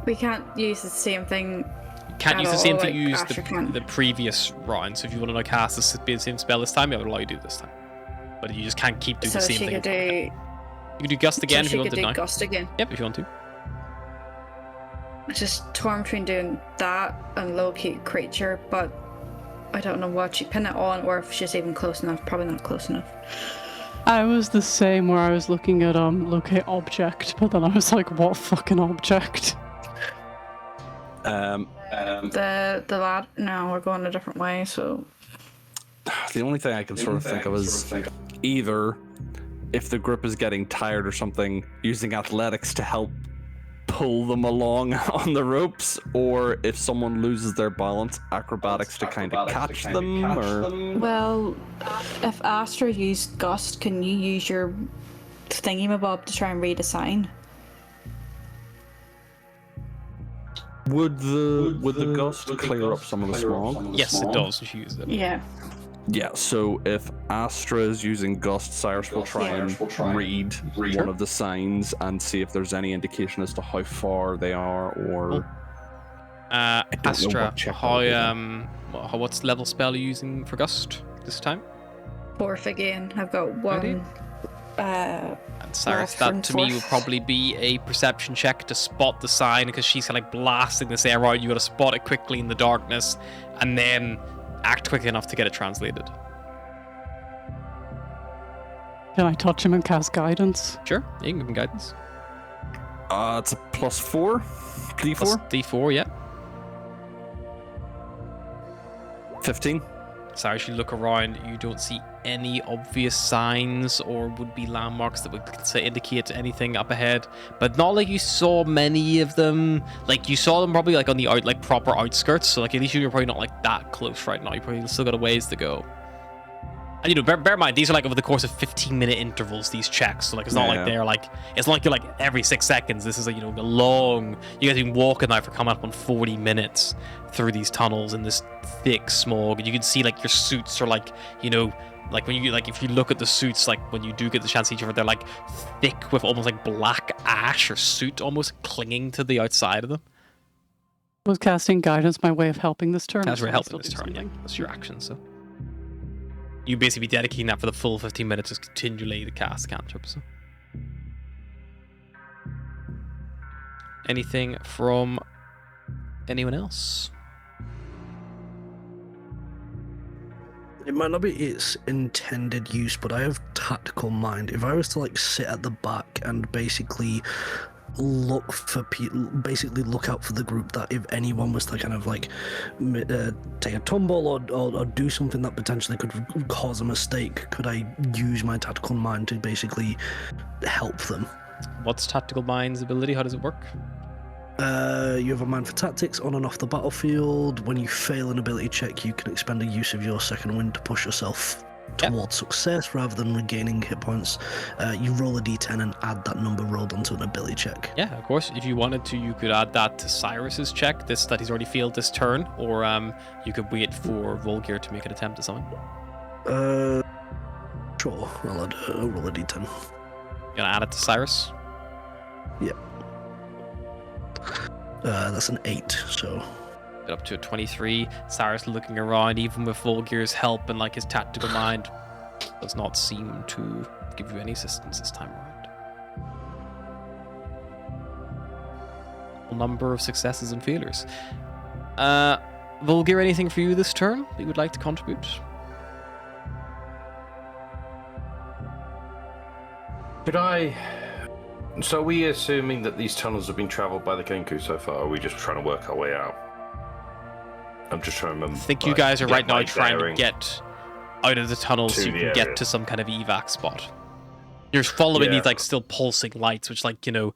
We can't use the same thing. Can't use the at same all, thing you like used Asher can. the previous round. So if you want to like cast the same spell this time, I would allow you to do it this time. But you just can't keep doing So the same she thing. could do. You can do Gust again so if she you could want to do now. Gust again. Yep, if you want to. I just torn between doing that and locate creature, but I don't know what she pin it on or if she's even close enough. Probably not close enough. I was the same where I was looking at locate object, but then I was like, what fucking object? The lad. No, we're going a different way. So The only thing I can sort of think of is either if the group is getting tired or something, using athletics to help pull them along on the ropes, or if someone loses their balance, acrobatics to kind of catch them, or... well, if Astra used Gust, can you use your thingy-mabob to try and read a sign? Would the gust clear up some of the smog? Yes, it does if you use it. Yeah. Yeah, so if Astra is using Gust, Cyrus will try and read one of the signs and see if there's any indication as to how far they are, or... don't know Astra, what check that would be. what's level spell are you using for Gust this time? 4th again. I've got one. And Cyrus, Well, that to me would probably be a perception check to spot the sign, because she's kind of like blasting this air out. You got to spot it quickly in the darkness, and then act quick enough to get it translated. Can I touch him and cast guidance? Sure, you can give him guidance. It's a +4, D4, Plus D4, yeah. 15. Cyrus, you look around, you don't see any obvious signs or would-be landmarks that would say indicate anything up ahead, but not like you saw many of them. Like you saw them probably like on the proper outskirts, so like at least you're probably not like that close right now. You probably still got a ways to go. And you know, bear in mind, these are like over the course of 15-minute intervals, these checks. So like it's not like they're like, it's not like you're like every 6 seconds. This is like, you know, a long, you guys have been walking now for coming up on 40 minutes through these tunnels in this thick smog, and you can see like your suits are like, you know, like when you like, if you look at the suits, like when you do get the chance to see each other, they're like thick with almost like black ash or soot almost clinging to the outside of them. Was casting guidance my way of helping this turn? That's or for should I helping still this do turn, yeah. something? That's your action, so. You basically be dedicating that for the full 15 minutes, just continually to cast cantrip, so. Anything from anyone else? It might not be its intended use, but I have tactical mind. If I was to like sit at the back and basically look for people, basically look out for the group, that if anyone was to kind of like take a tumble or do something that potentially could cause a mistake, could I use my tactical mind to basically help them? What's Tactical Mind's ability? How does it work? You have a mind for tactics on and off the battlefield. When you fail an ability check, you can expend a use of your second wind to push yourself towards success rather than regaining hit points, you roll a d10 and add that number rolled onto an ability check. Yeah, of course. If you wanted to, you could add that to Cyrus's check, that he's already failed this turn, or you could wait for Volgear to make an attempt at something. Sure, I'll roll a d10. You gonna add it to Cyrus? Yeah. That's an 8, so... Get up to a 23. Cyrus looking around, even with Volgear's help and like his tactical mind, does not seem to give you any assistance this time around. A number of successes and failures. Volgear, anything for you this turn that you would like to contribute? Could I... So are we assuming that these tunnels have been travelled by the Kenku so far, or are we just trying to work our way out? I'm just trying to remember. I think you guys are right now trying to bearing get out of the tunnels so you the can area. get to some kind of evac spot. You're following Yeah. these like still pulsing lights, which like, you know,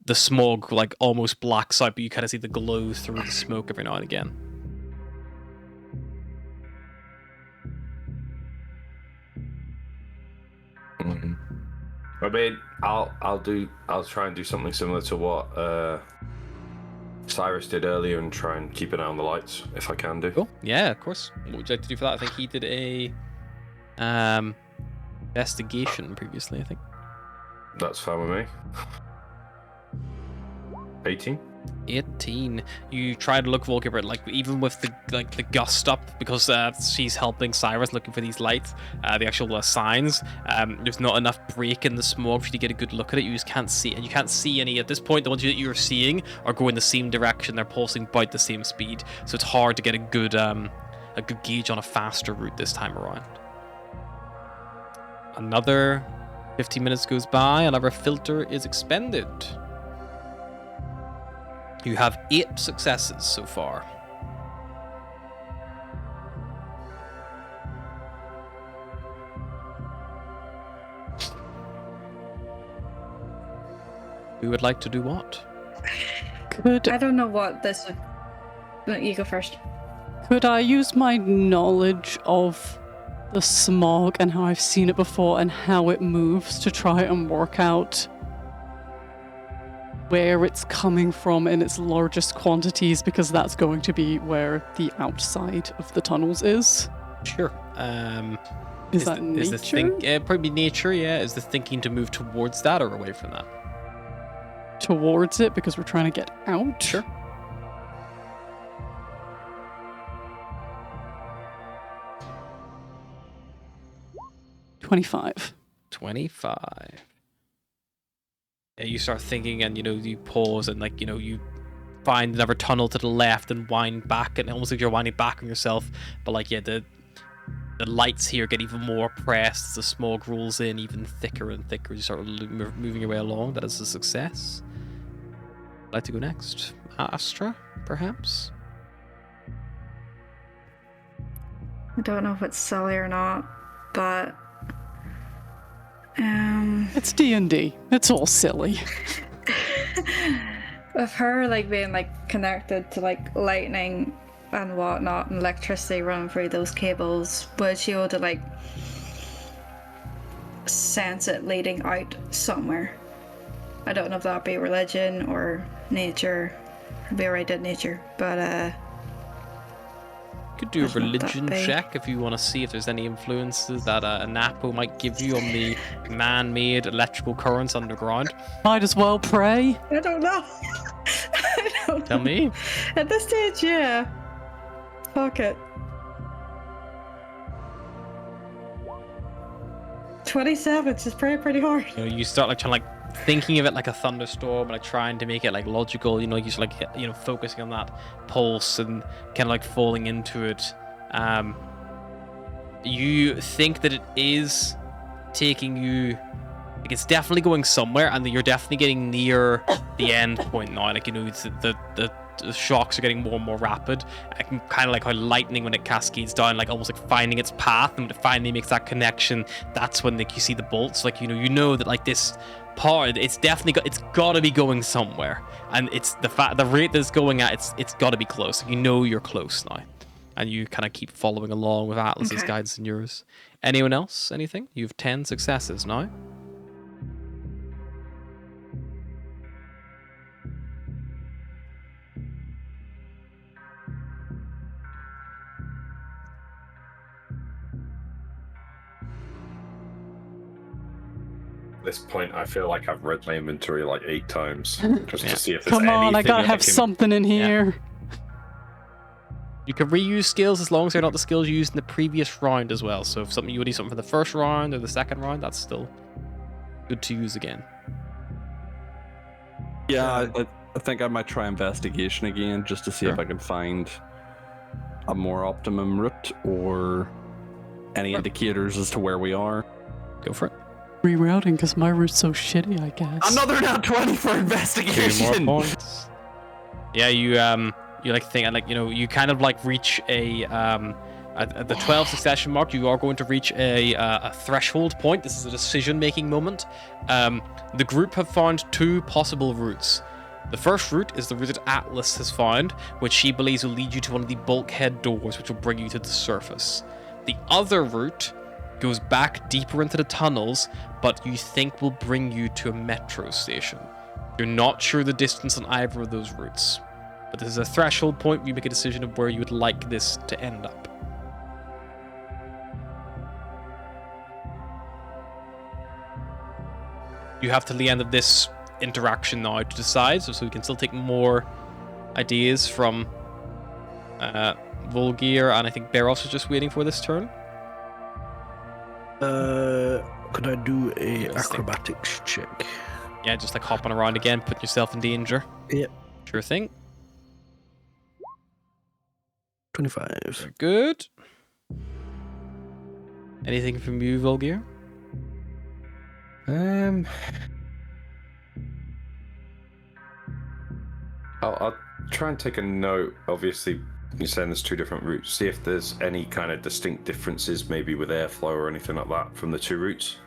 the smog like almost blacks out, but you kind of see the glow through the smoke every now and again. Mhm. I mean, I'll try and do something similar to what Cyrus did earlier and try and keep an eye on the lights if I can do. Cool. Yeah, of course. What would you like to do for that? I think he did a investigation previously, I think. That's fine with me. 18. 18. You try to look Volker, but like even with the gust up, because she's helping Cyrus looking for these lights, the actual signs. There's not enough break in the smoke for you to get a good look at it. You just can't see, and you can't see any at this point. The ones that you're seeing are going the same direction. They're pulsing about the same speed, so it's hard to get a good gauge on a faster route this time around. Another 15 minutes goes by. Another filter is expended. You have 8 successes so far. We would like to do what? I don't know what this would... No, you go first. Could I use my knowledge of the smog and how I've seen it before and how it moves to try and work out where it's coming from in its largest quantities, because that's going to be where the outside of the tunnels is? Sure. Is that nature? Probably nature, yeah. Is the thinking to move towards that or away from that? Towards it, because we're trying to get out? Sure. $25. 25. Yeah, you start thinking, and you pause, and you find another tunnel to the left and wind back, and almost like you're winding back on yourself. But the lights here get even more pressed as the smoke rolls in, even thicker and thicker. You start moving your way along. That is a success. I'd like to go next. Astra, perhaps. I don't know if it's silly or not, but it's D&D. It's all silly. with her being connected to lightning and whatnot and electricity running through those cables, would she able to sense it leading out somewhere? I don't know if that'd be religion or nature. I'd be alright at nature, but You could do a That's not that religion big. check if you want to see if there's any influences that a Napo might give you on the man-made electrical currents underground. Might as well pray. I don't know. I don't Tell know. me. At this stage, yeah. Fuck it. 27, just pretty hard. You start trying thinking of it like a thunderstorm, and trying to make it logical. You start focusing on that pulse and kind of falling into it. You think that it is taking you, it's definitely going somewhere, and that you're definitely getting near the end point now. It's the shocks are getting more and more rapid. I can kind of how lightning, when it cascades down, almost finding its path, and when it finally makes that connection, that's when you see the bolts. You know that this part, it's definitely it's got to be going somewhere, and it's the rate that it's going at, it's got to be close. You're close now. and you kind of keep following along with Atlas's guidance and yours. Anyone else? Anything? You have 10 successes now. At this point, I feel like I've read my inventory like 8 times just to see if there's Come on, I anything gotta that have can... something in here. You can reuse skills as long as they're not the skills you used in the previous round as well. So if something you would use something from the first round or the second round, that's still good to use again. Yeah, I think I might try investigation again just to see if I can find a more optimum route or any indicators as to where we are. Go for it. Rerouting because my route's so shitty, I guess. Another nat 20 for 2 investigation. more points. Yeah, you like think, and like, you know, you kind of like reach a at the 12 succession mark, you are going to reach a threshold point. This is a decision-making moment. The group have found 2 possible routes. The first route is the route that Atlas has found, which she believes will lead you to one of the bulkhead doors, which will bring you to the surface. The other route goes back deeper into the tunnels, but you think will bring you to a metro station. You're not sure the distance on either of those routes, but this is a threshold point where you make a decision of where you would like this to end up. You have to the end of this interaction now to decide, so we can still take more ideas from Volgir, and I think Beros is just waiting for this turn. Could I do a Let's think. acrobatics check? Yeah, just like hopping around again, putting yourself in danger. Yep. Sure thing. 25. Good. Anything from you, Volgir? I'll try and take a note. Obviously, you're saying there's 2 different routes. See if there's any kind of distinct differences, maybe with airflow or anything like that from the 2 routes.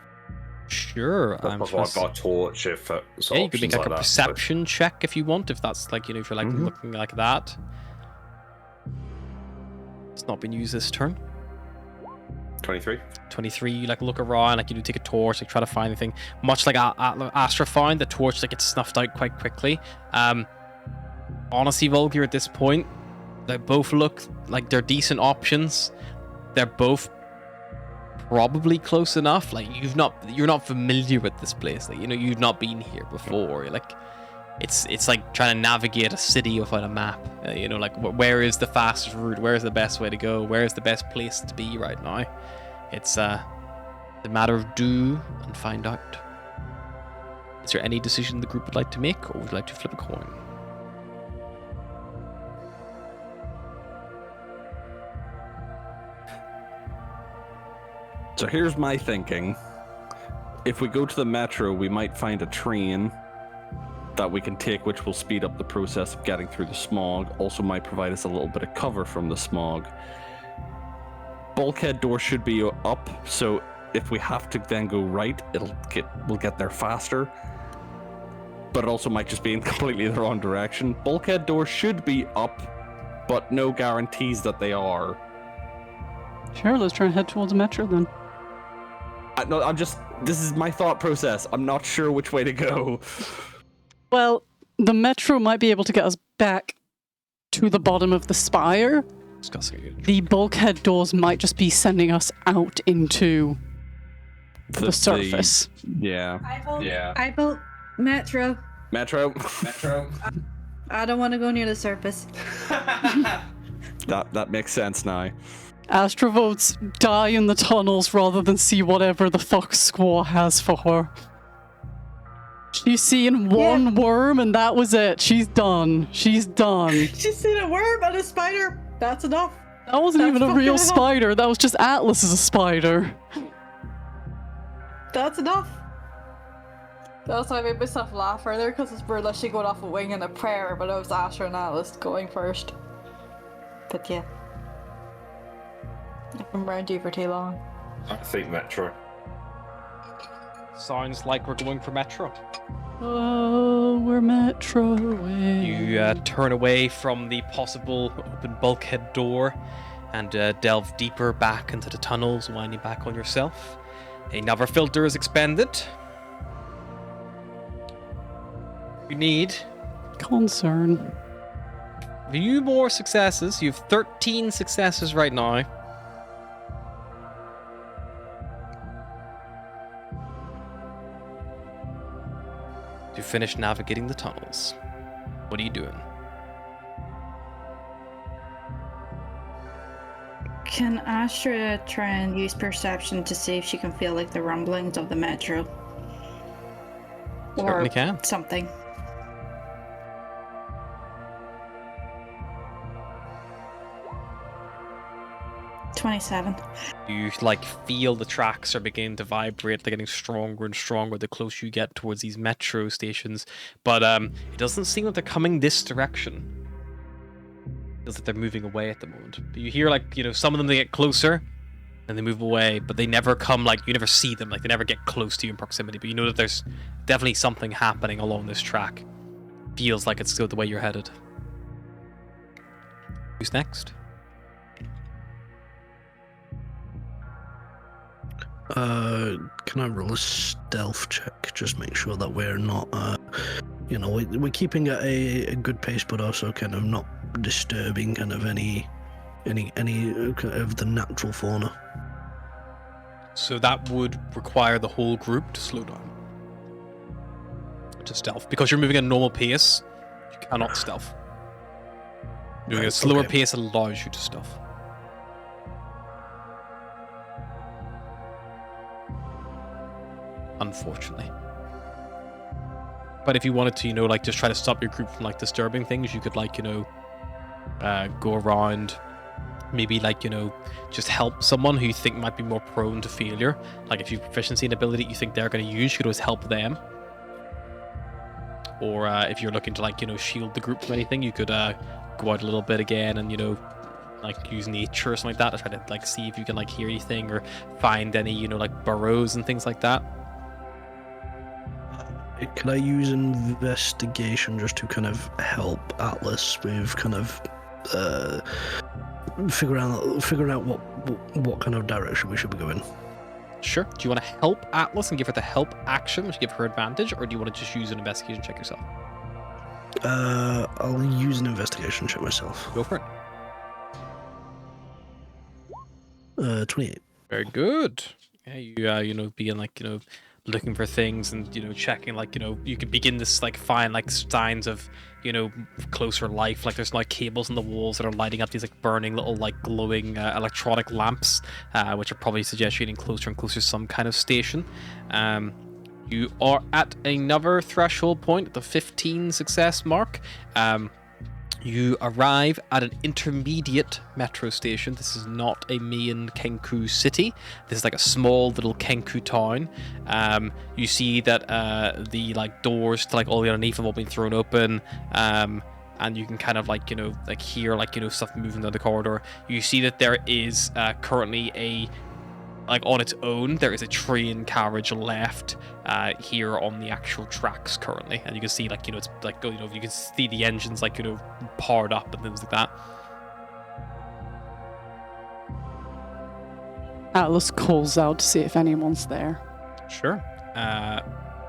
Sure. I've got a torch if Yeah, you could make like a perception check if you want, if that's like, you know, if you're like looking like that. It's not been used this turn. 23. 23, you like look around, like you do take a torch, like try to find anything. Much like Astra found, the torch like gets snuffed out quite quickly. Honestly, Volgir, at this point, they both look like they're decent options. They're both probably close enough. Like you're not familiar with this place. Like, you know, you've not been here before. You're like, it's like trying to navigate a city without a map. You know, like where is the fastest route? Where is the best way to go? Where is the best place to be right now? It's a matter of do and find out. Is there any decision the group would like to make, or would you like to flip a coin? So here's my thinking. If we go to the metro, we might find a train that we can take, which will speed up the process of getting through the smog. Also might provide us a little bit of cover from the smog. Bulkhead door should be up, so if we have to then go right, we'll get there faster. But it also might just be in completely the wrong direction. Bulkhead door should be up, but no guarantees that they are. Sure, let's try and head towards the metro then. No, this is my thought process. I'm not sure which way to go. Well, the metro might be able to get us back to the bottom of the spire. The bulkhead doors might just be sending us out into the surface. Yeah. I vote Metro. Metro. I don't want to go near the surface. That makes sense now. Astra votes die in the tunnels rather than see whatever the fuck Squaw has for her. She's seen one worm and that was it. She's done. She's done. She's seen a worm and a spider. That's enough. That wasn't even a real spider. That was just Atlas as a spider. That's enough. That's why I made myself laugh earlier, because it's we're literally going off a wing and a prayer, but it was Asher and Atlas going first. But yeah. I've been around you for too long. I think Metro. Sounds like we're going for Metro. Oh, we're Metro away. You turn away from the possible open bulkhead door and delve deeper back into the tunnels, winding back on yourself. Another filter is expended. You need Concern. a few more successes. You have 13 successes right now. To finish navigating the tunnels. What are you doing? Can Astra try and use perception to see if she can feel like the rumblings of the metro? Certainly Or can. something. $27. You like feel the tracks are beginning to vibrate. They're getting stronger and stronger the closer you get towards these metro stations. But it doesn't seem like they're coming this direction. It feels like they're moving away at the moment. But you hear like, you know, some of them they get closer and they move away, but they never come like you never see them. Like they never get close to you in proximity. But you know that there's definitely something happening along this track. Feels like it's still the way you're headed. Who's next? Can I roll a stealth check? Just make sure that we're not, we're keeping at a good pace, but also kind of not disturbing kind of any of the natural fauna. So that would require the whole group to slow down. To stealth. Because you're moving at a normal pace, you cannot stealth. Moving at a slower pace allows you to stealth. Unfortunately. But if you wanted to, like just try to stop your group from like disturbing things, you could like, go around, maybe like, just help someone who you think might be more prone to failure. Like if you have proficiency and ability you think they're going to use, you could always help them. Or if you're looking to like, shield the group from anything, you could go out a little bit again and, like use nature or something like that to try to like see if you can like hear anything or find any, like burrows and things like that. Can I use investigation just to kind of help Atlas with kind of figuring out what kind of direction we should be going? Sure. Do you want to help Atlas and give her the help action, which give her advantage, or do you want to just use an investigation check yourself? I'll use an investigation check myself. Go for it. 28. Very good. Yeah, you being like, looking for things and, checking, like, you could begin to, like, find, like, signs of, closer life. Like, there's, like, cables in the walls that are lighting up these, like, burning little, like, glowing electronic lamps, which are probably suggesting closer and closer to some kind of station. You are at another threshold point, the 15 success mark. You arrive at an intermediate metro station. This is not a main Kenku city. This is like a small little Kenku town. You see that the like doors to like all the underneath have all been thrown open. And you can kind of like, like hear like, stuff moving down the corridor. You see that there is currently like on its own, there is a train carriage left here on the actual tracks currently, and you can see like it's like you can see the engines like powered up and things like that. Atlas calls out to see if anyone's there. Sure.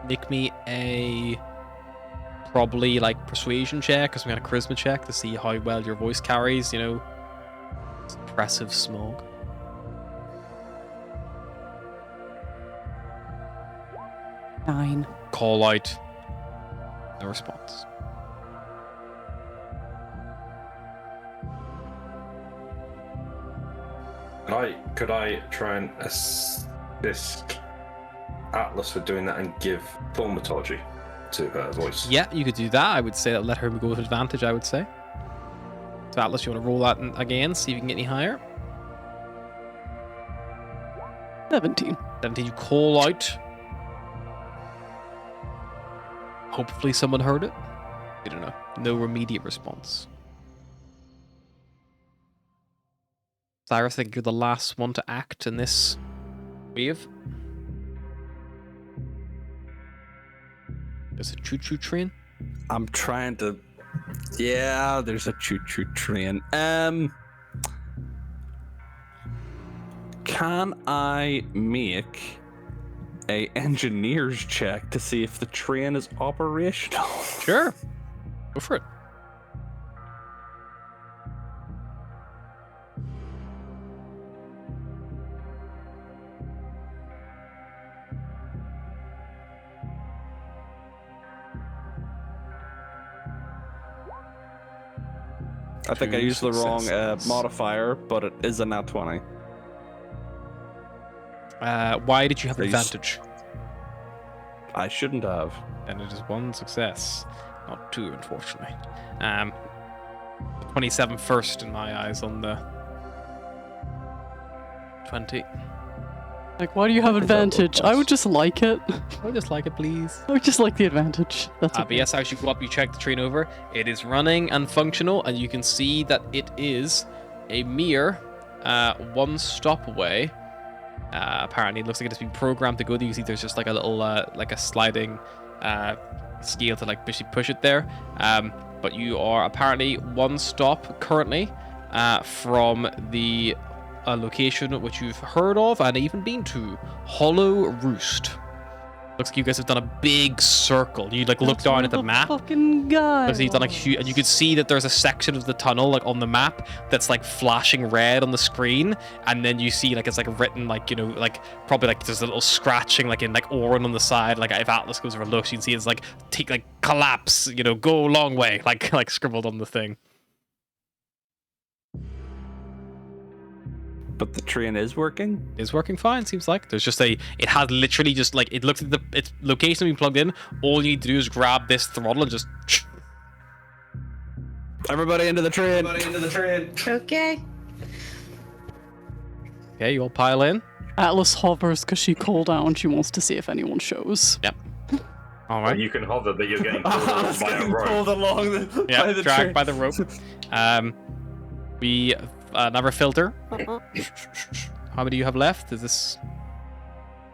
Make me a probably like persuasion check or some kind of charisma check to see how well your voice carries. Suppressive smog. 9. Call out. No response. Could I try and assist Atlas with doing that and give thaumaturgy to her voice? Yeah, you could do that. I would say that let her go with advantage, I would say. So Atlas, you want to roll that again, see if you can get any higher? 17. 17, you call out. Hopefully someone heard it. I don't know. No immediate response. Cyrus, I think you're the last one to act in this wave. There's a choo-choo train. I'm trying to. Yeah, there's a choo-choo train. Can I make a engineer's check to see if the train is operational? Sure. Go for it. I think I Two used the wrong successes. modifier, but it is a nat 20. Why did you have Are you s- advantage? I shouldn't have. And it is 1 success, not 2, unfortunately. 27 first in my eyes on the 20. Like, why do you have advantage? I would just like it. I would just like it, please. I would just like the advantage. That's But okay. yes, as you go up, you check the train over. It is running and functional, and you can see that it is a mere 1 stop away. Apparently, it looks like it's been programmed to go. You see, there's just like a little, like a sliding scale to like basically push it there. But you are apparently 1 stop currently from the location which you've heard of and even been to, Hollow Roost. Looks like you guys have done a big circle. You like look That's down where at the map. Fucking guy. Looks like you've done like huge, and you can see that there's a section of the tunnel like on the map that's like flashing red on the screen, and then you see like it's like written like, you know, like probably like there's a little scratching like in like Orin on the side, like if Atlas goes over and looks, you can see it's like take like collapse, you know, go a long way, like scribbled on the thing. But the train is working? Is working fine, seems like. There's just it has literally just like, it looks at its location being plugged in. All you need to do is grab this throttle and just. Everybody into the train. Okay. Okay, you all pile in. Atlas hovers because she called out and she wants to see if anyone shows. Yep. All Well, right. you can hover, but you're getting pulled along by a rope. along by Yeah, the dragged train. by the rope. We another filter. How many do you have left? Is this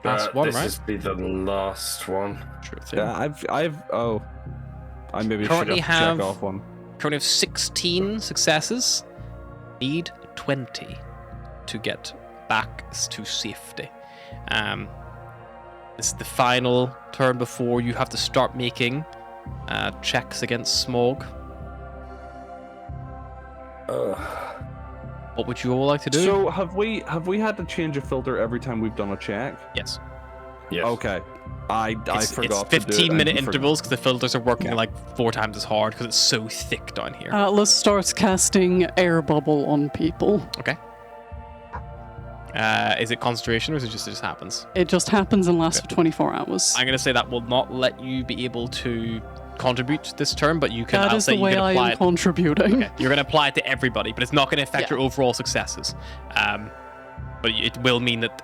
last one, this right? is be the last one. Sure thing. Yeah, I maybe Currently should have- check off one. Currently have 16 successes. Need 20 to get back to safety. This is the final turn before you have to start making checks against smog. What would you all like to do? So have we had to change a filter every time we've done a check? Yes. Yes. Okay. I forgot It's to do it. 15-minute I forgot. intervals because the filters are working like 4 times as hard because it's so thick down here. Atlas starts casting air bubble on people. Okay. Is it concentration or is it just happens? It just happens and lasts for 24 hours. I'm gonna say that will not let you be able to contribute this turn, but you can. That I'll is say the you way can I apply am it. contributing. Okay. You're gonna apply it to everybody, but it's not gonna affect Yeah. your overall successes. But it will mean that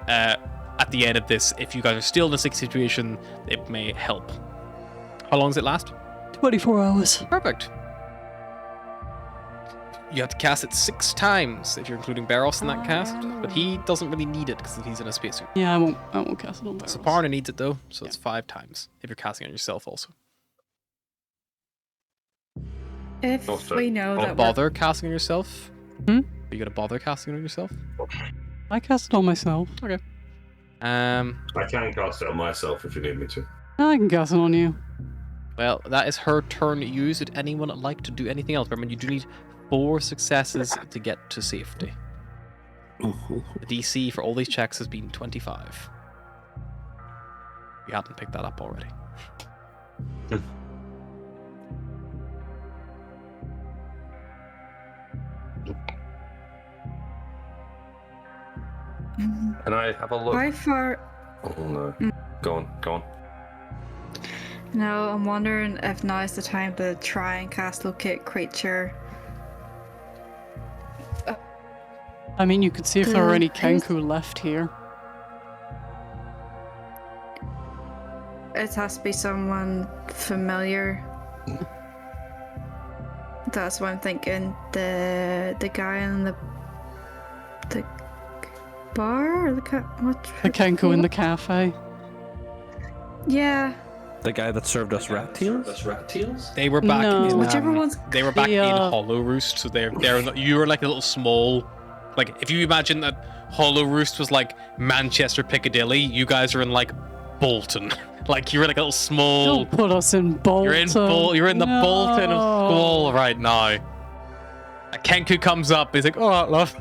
at the end of this, if you guys are still in a sick situation, it may help. How long does it last? 24 hours. Perfect. You have to cast it 6 times if you're including Barros in that cast, but he doesn't really need it because he's in a spacesuit. Yeah, I won't cast it on barrels. Saparna needs it though, so it's 5 times if you're casting it on yourself also. If Also, we know Don't that bother casting on yourself. Hmm? Are you gonna bother casting on yourself? I cast it on myself. Um. I can cast it on myself if you need me to. I can cast it on you. Well, that is her turn used. Would anyone like to do anything else? Remember, you do need 4 successes to get to safety. The DC for all these checks has been 25. You hadn't picked that up already. Can I have a look? how far. Oh no. Go on. No, I'm wondering if now is the time to try and cast locate creature. I mean, you could see if there are any Who's- Kenku left here. It has to be someone familiar. That's what I'm thinking. The guy in the bar or the what? The Kenku in the cafe. Yeah, The guy that served us rat tails? They were back No. in whichever one's they were back in Yeah. Hollow Roost, so they're not, you were like a little small Like, if you imagine that Hollow Roost was like Manchester Piccadilly, you guys are in like Bolton. Like, you're in like a little small. Don't put us in Bolton. You're in the No. Bolton of Squall right now. A Kenku comes up. He's like, "All right, love."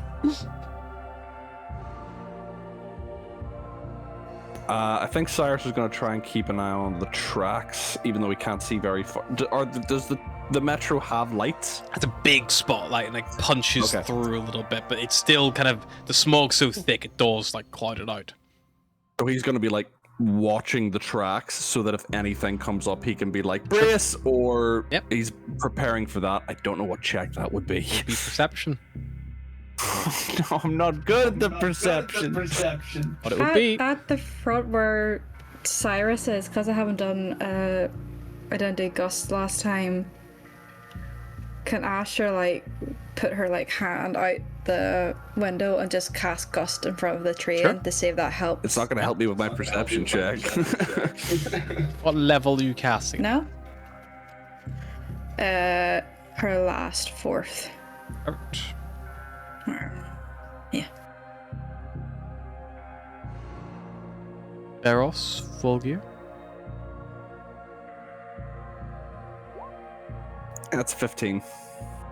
I think Cyrus is going to try and keep an eye on the tracks, even though we can't see very far. Does the metro have lights? That's a big spotlight and like punches Okay. through a little bit, but it's still kind of the smog's so thick it does like cloud it out. So he's going to be like watching the tracks so that if anything comes up, he can be like brace, or Yep. he's preparing for that. I don't know what check that would be. Be perception. No, I'm not good at the perception. What it would be. At the front where Cyrus is, because I haven't done Identity Gust last time, can Asher like put her like hand out the window and just cast Gust in front of the train Sure. to see if that helps? It's not going to help me with my perception check. What level are you casting? No? Her last fourth. Out. Yeah. Eros, Volgear. That's 15.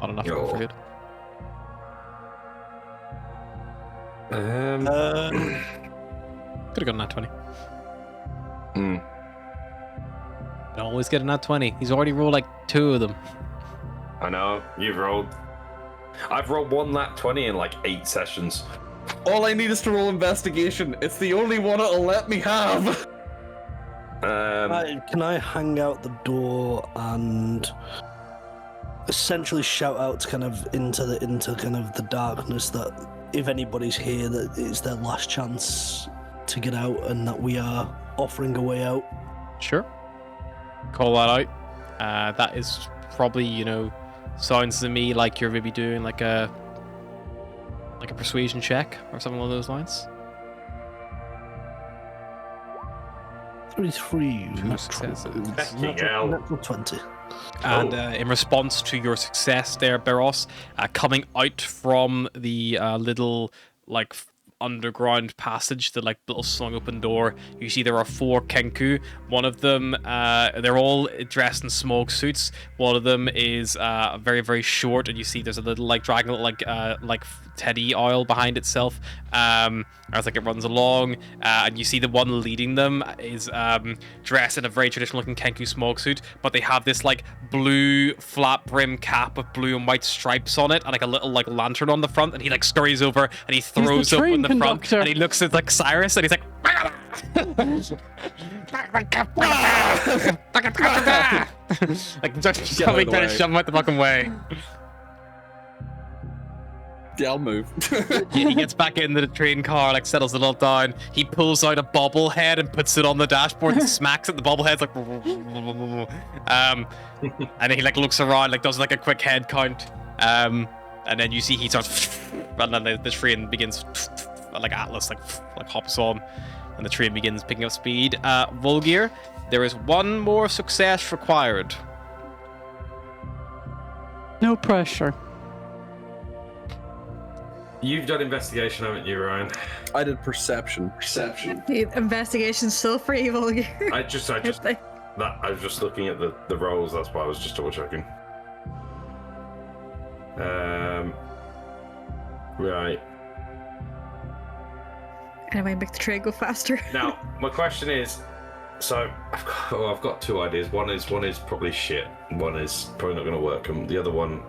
Not enough Yo. for you. Could have gotten that 20. Hmm. Can always get a nat 20. He's already rolled like 2 of them. I know, you've rolled. I've rolled one lat 20 in like 8 sessions. All I need is to roll investigation. It's the only one it'll let me have. Can I hang out the door and essentially shout out kind of into kind of the darkness that if anybody's here, that it's their last chance to get out and that we are offering a way out? Sure. Call that out. That is probably, you know, sounds to me like you're maybe doing like a persuasion check or something along those lines. 3 2 successes. Fucking hell. natural 20. And in response to your success there, Beros, coming out from the little like underground passage, the like little slung open door, you see there are 4 Kenku. One of them, they're all dressed in smog suits. One of them is very, very short, and you see there's a little like dragging a little like teddy oil behind itself as like it runs along, and you see the one leading them is dressed in a very traditional looking Kenku smog suit, but they have this like blue flat brim cap with blue and white stripes on it and like a little like lantern on the front, and he like scurries over and he throws train open the front conductor. and he looks at like Cyrus and he's like like just Get out of coming the trying to way. shove him out the fucking way. Yeah, I'll move. He gets back into the train car, like settles it all down. He pulls out a bobblehead and puts it on the dashboard and smacks it. The bobblehead's like, and then he like looks around, like does like a quick head count, and then you see he starts, and then the train begins, like Atlas like hops on, and the train begins picking up speed. Volgear, there is one more success required. No pressure. You've done investigation, haven't you, Ryan? I did perception. Investigation's still free, Volgear. I was just looking at the rolls. That's why I was just double checking. Right. Anyway, make the train go faster. Now, my question is, so I've got 2 ideas. One is probably shit. One is probably not going to work, and the other one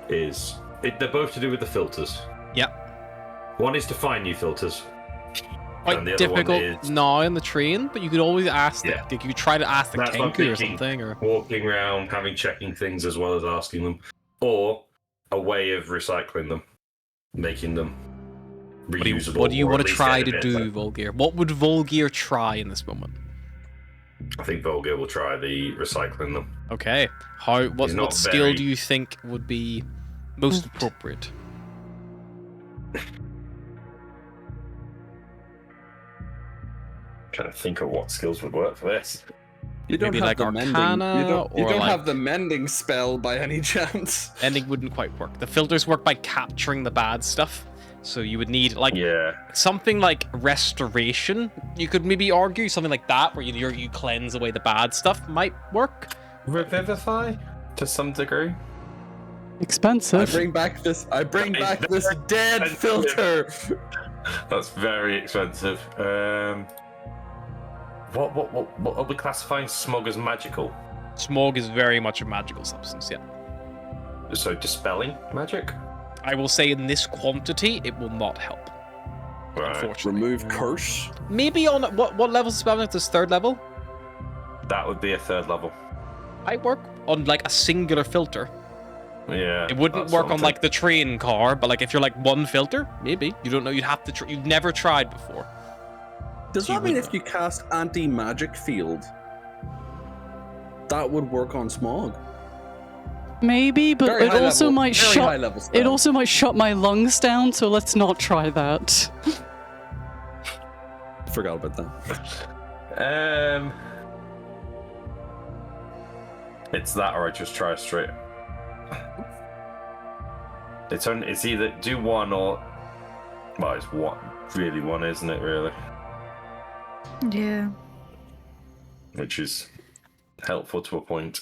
is they're both to do with the filters. Yep. One is to find new filters. Quite And the other one difficult is- now in the train, but you could always ask Yeah. you could try to ask the That's what I'm Kenku or thinking. something, or Walking around, checking things as well as asking them, or a way of recycling them, making them reusable. what do you or want at to least try get to a do, bit. Volgear? What would Volgear try in this moment? I think Volga will try the recycling them. Okay. What He's not skill very- do you think would be most appropriate? Trying to think of what skills would work for this. You don't maybe have like the Arcana, mending. You or don't like have the mending spell by any chance. ending wouldn't quite work. The filters work by capturing the bad stuff. So you would need like something like restoration. You could maybe argue something like that, where you cleanse away the bad stuff might work. Revivify to some degree. Expensive. I bring back this dead filter. That's very expensive. What are we classifying smog as magical? Smog is very much a magical substance, yeah. So dispelling magic? I will say in this quantity, it will not help. Right. Unfortunately. Remove curse. Maybe on what level is spell? This third level? That would be a third level. Might work on like a singular filter. Yeah. It wouldn't work on like the train car, but like if you're like one filter, maybe. You don't know. You'd have to. You've never tried before. Does that mean if you cast anti-magic field, that would work on smog? Maybe, but Very it high also level- might very high level shut. spell. It also might shut my lungs down. So let's not try that. Forgot about that. It's that, or I just try straight. It's either do one or, well, it's one, really one, isn't it? Really, Yeah. which is helpful to a point.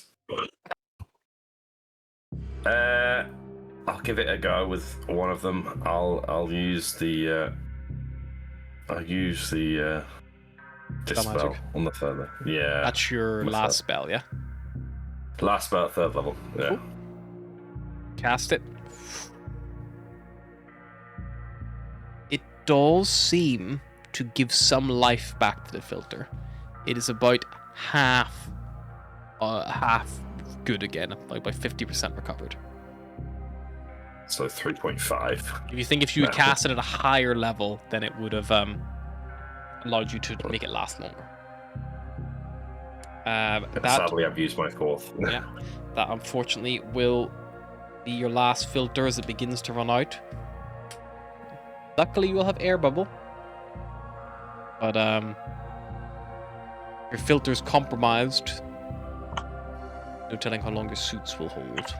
I'll give it a go with one of them. I'll use the dispel magic. on the third level. Yeah. That's your My last third. spell, yeah. Last spell, third level. Yeah. Cool. Cast it. It does seem to give some life back to the filter. It is about half good again, like by 50% recovered. So 3.5. If you think if you had cast it at a higher level, then it would have allowed you to make it last longer. That Sadly, I've used my fourth. yeah, that unfortunately will be your last filter as it begins to run out. Luckily, you will have air bubble, but your filter's compromised. No telling how long your suits will hold.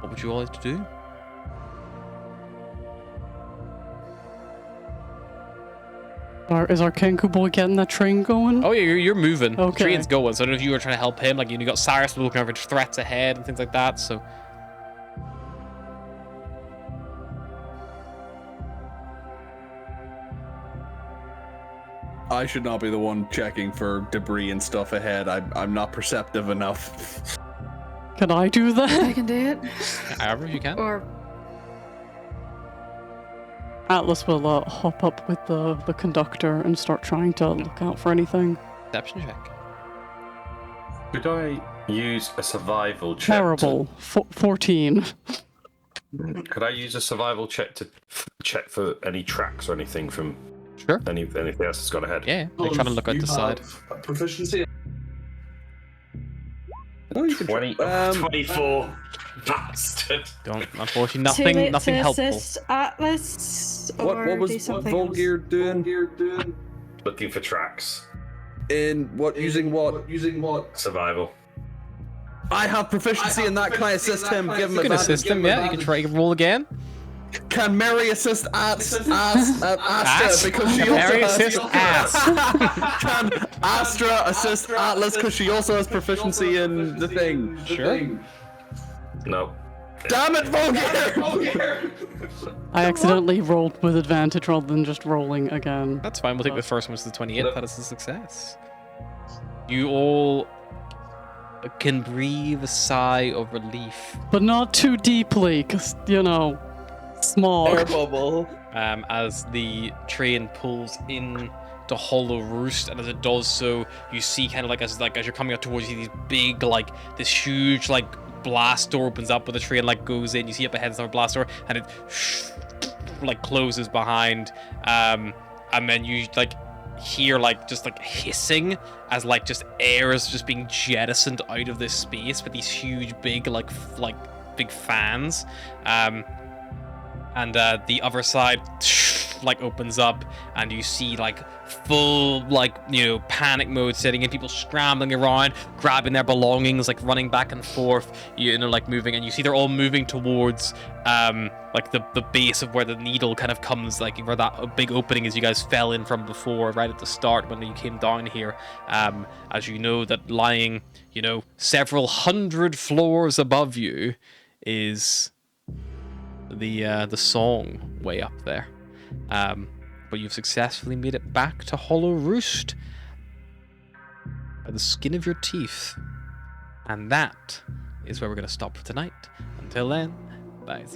What would you all like to do? Is our Kenku boy getting that train going? Oh yeah, you're moving. Okay. The train's going. So I don't know if you were trying to help him. Like you got Cyrus looking over threats ahead and things like that. So I should not be the one checking for debris and stuff ahead. I'm not perceptive enough. Can I do I that? can do it. however you can. Or Atlas will hop up with the conductor and start trying to look out for anything. Perception check. Could I use a survival check? Terrible. 14. Could I use a survival check to check for any tracks or anything from Sure. anything else that's gone ahead? Yeah, they're trying to look out the side. Proficiency. Oh, you can 20, try. 24. Bastard. Don't. Unfortunately, too late nothing to helpful. assist Atlas, or What do was something Volgear doing? Looking for tracks. In what? Using what? Survival. I have proficiency in that. Can I assist him? Give him You can advantage. assist him. Yeah, you can try. You can roll again. Can Mary assist Astra Ass. because she Can Mary also assist has... ass. Can Astra assist Atlas because she also has proficiency in the thing? Sure. No. Damn it, Volgear! I accidentally rolled with advantage rather than just rolling again. That's fine. We'll take the first one, which is the 28. That is a success. You all can breathe a sigh of relief But not too deeply, because, you know, small. Air bubble. as the train pulls in to Hollow Roost, and as it does so, you see kind of as you're coming up towards you, these big this huge blast door opens up, where the train goes in. You see up ahead there's another blast door, and it closes behind, and then you hear just hissing as just air is just being jettisoned out of this space with these huge big big fans. and the other side like opens up, and you see like full like panic mode setting in, people scrambling around, grabbing their belongings, like running back and forth, like moving, and you see they're all moving towards like the base of where the needle kind of comes, like where that big opening is you guys fell in from before, right at the start when you came down here. As you know, that lying several hundred floors above you is the song way up there. But you've successfully made it back to Hollow Roost by the skin of your teeth. And that is where we're going to stop for tonight. Until then, bye.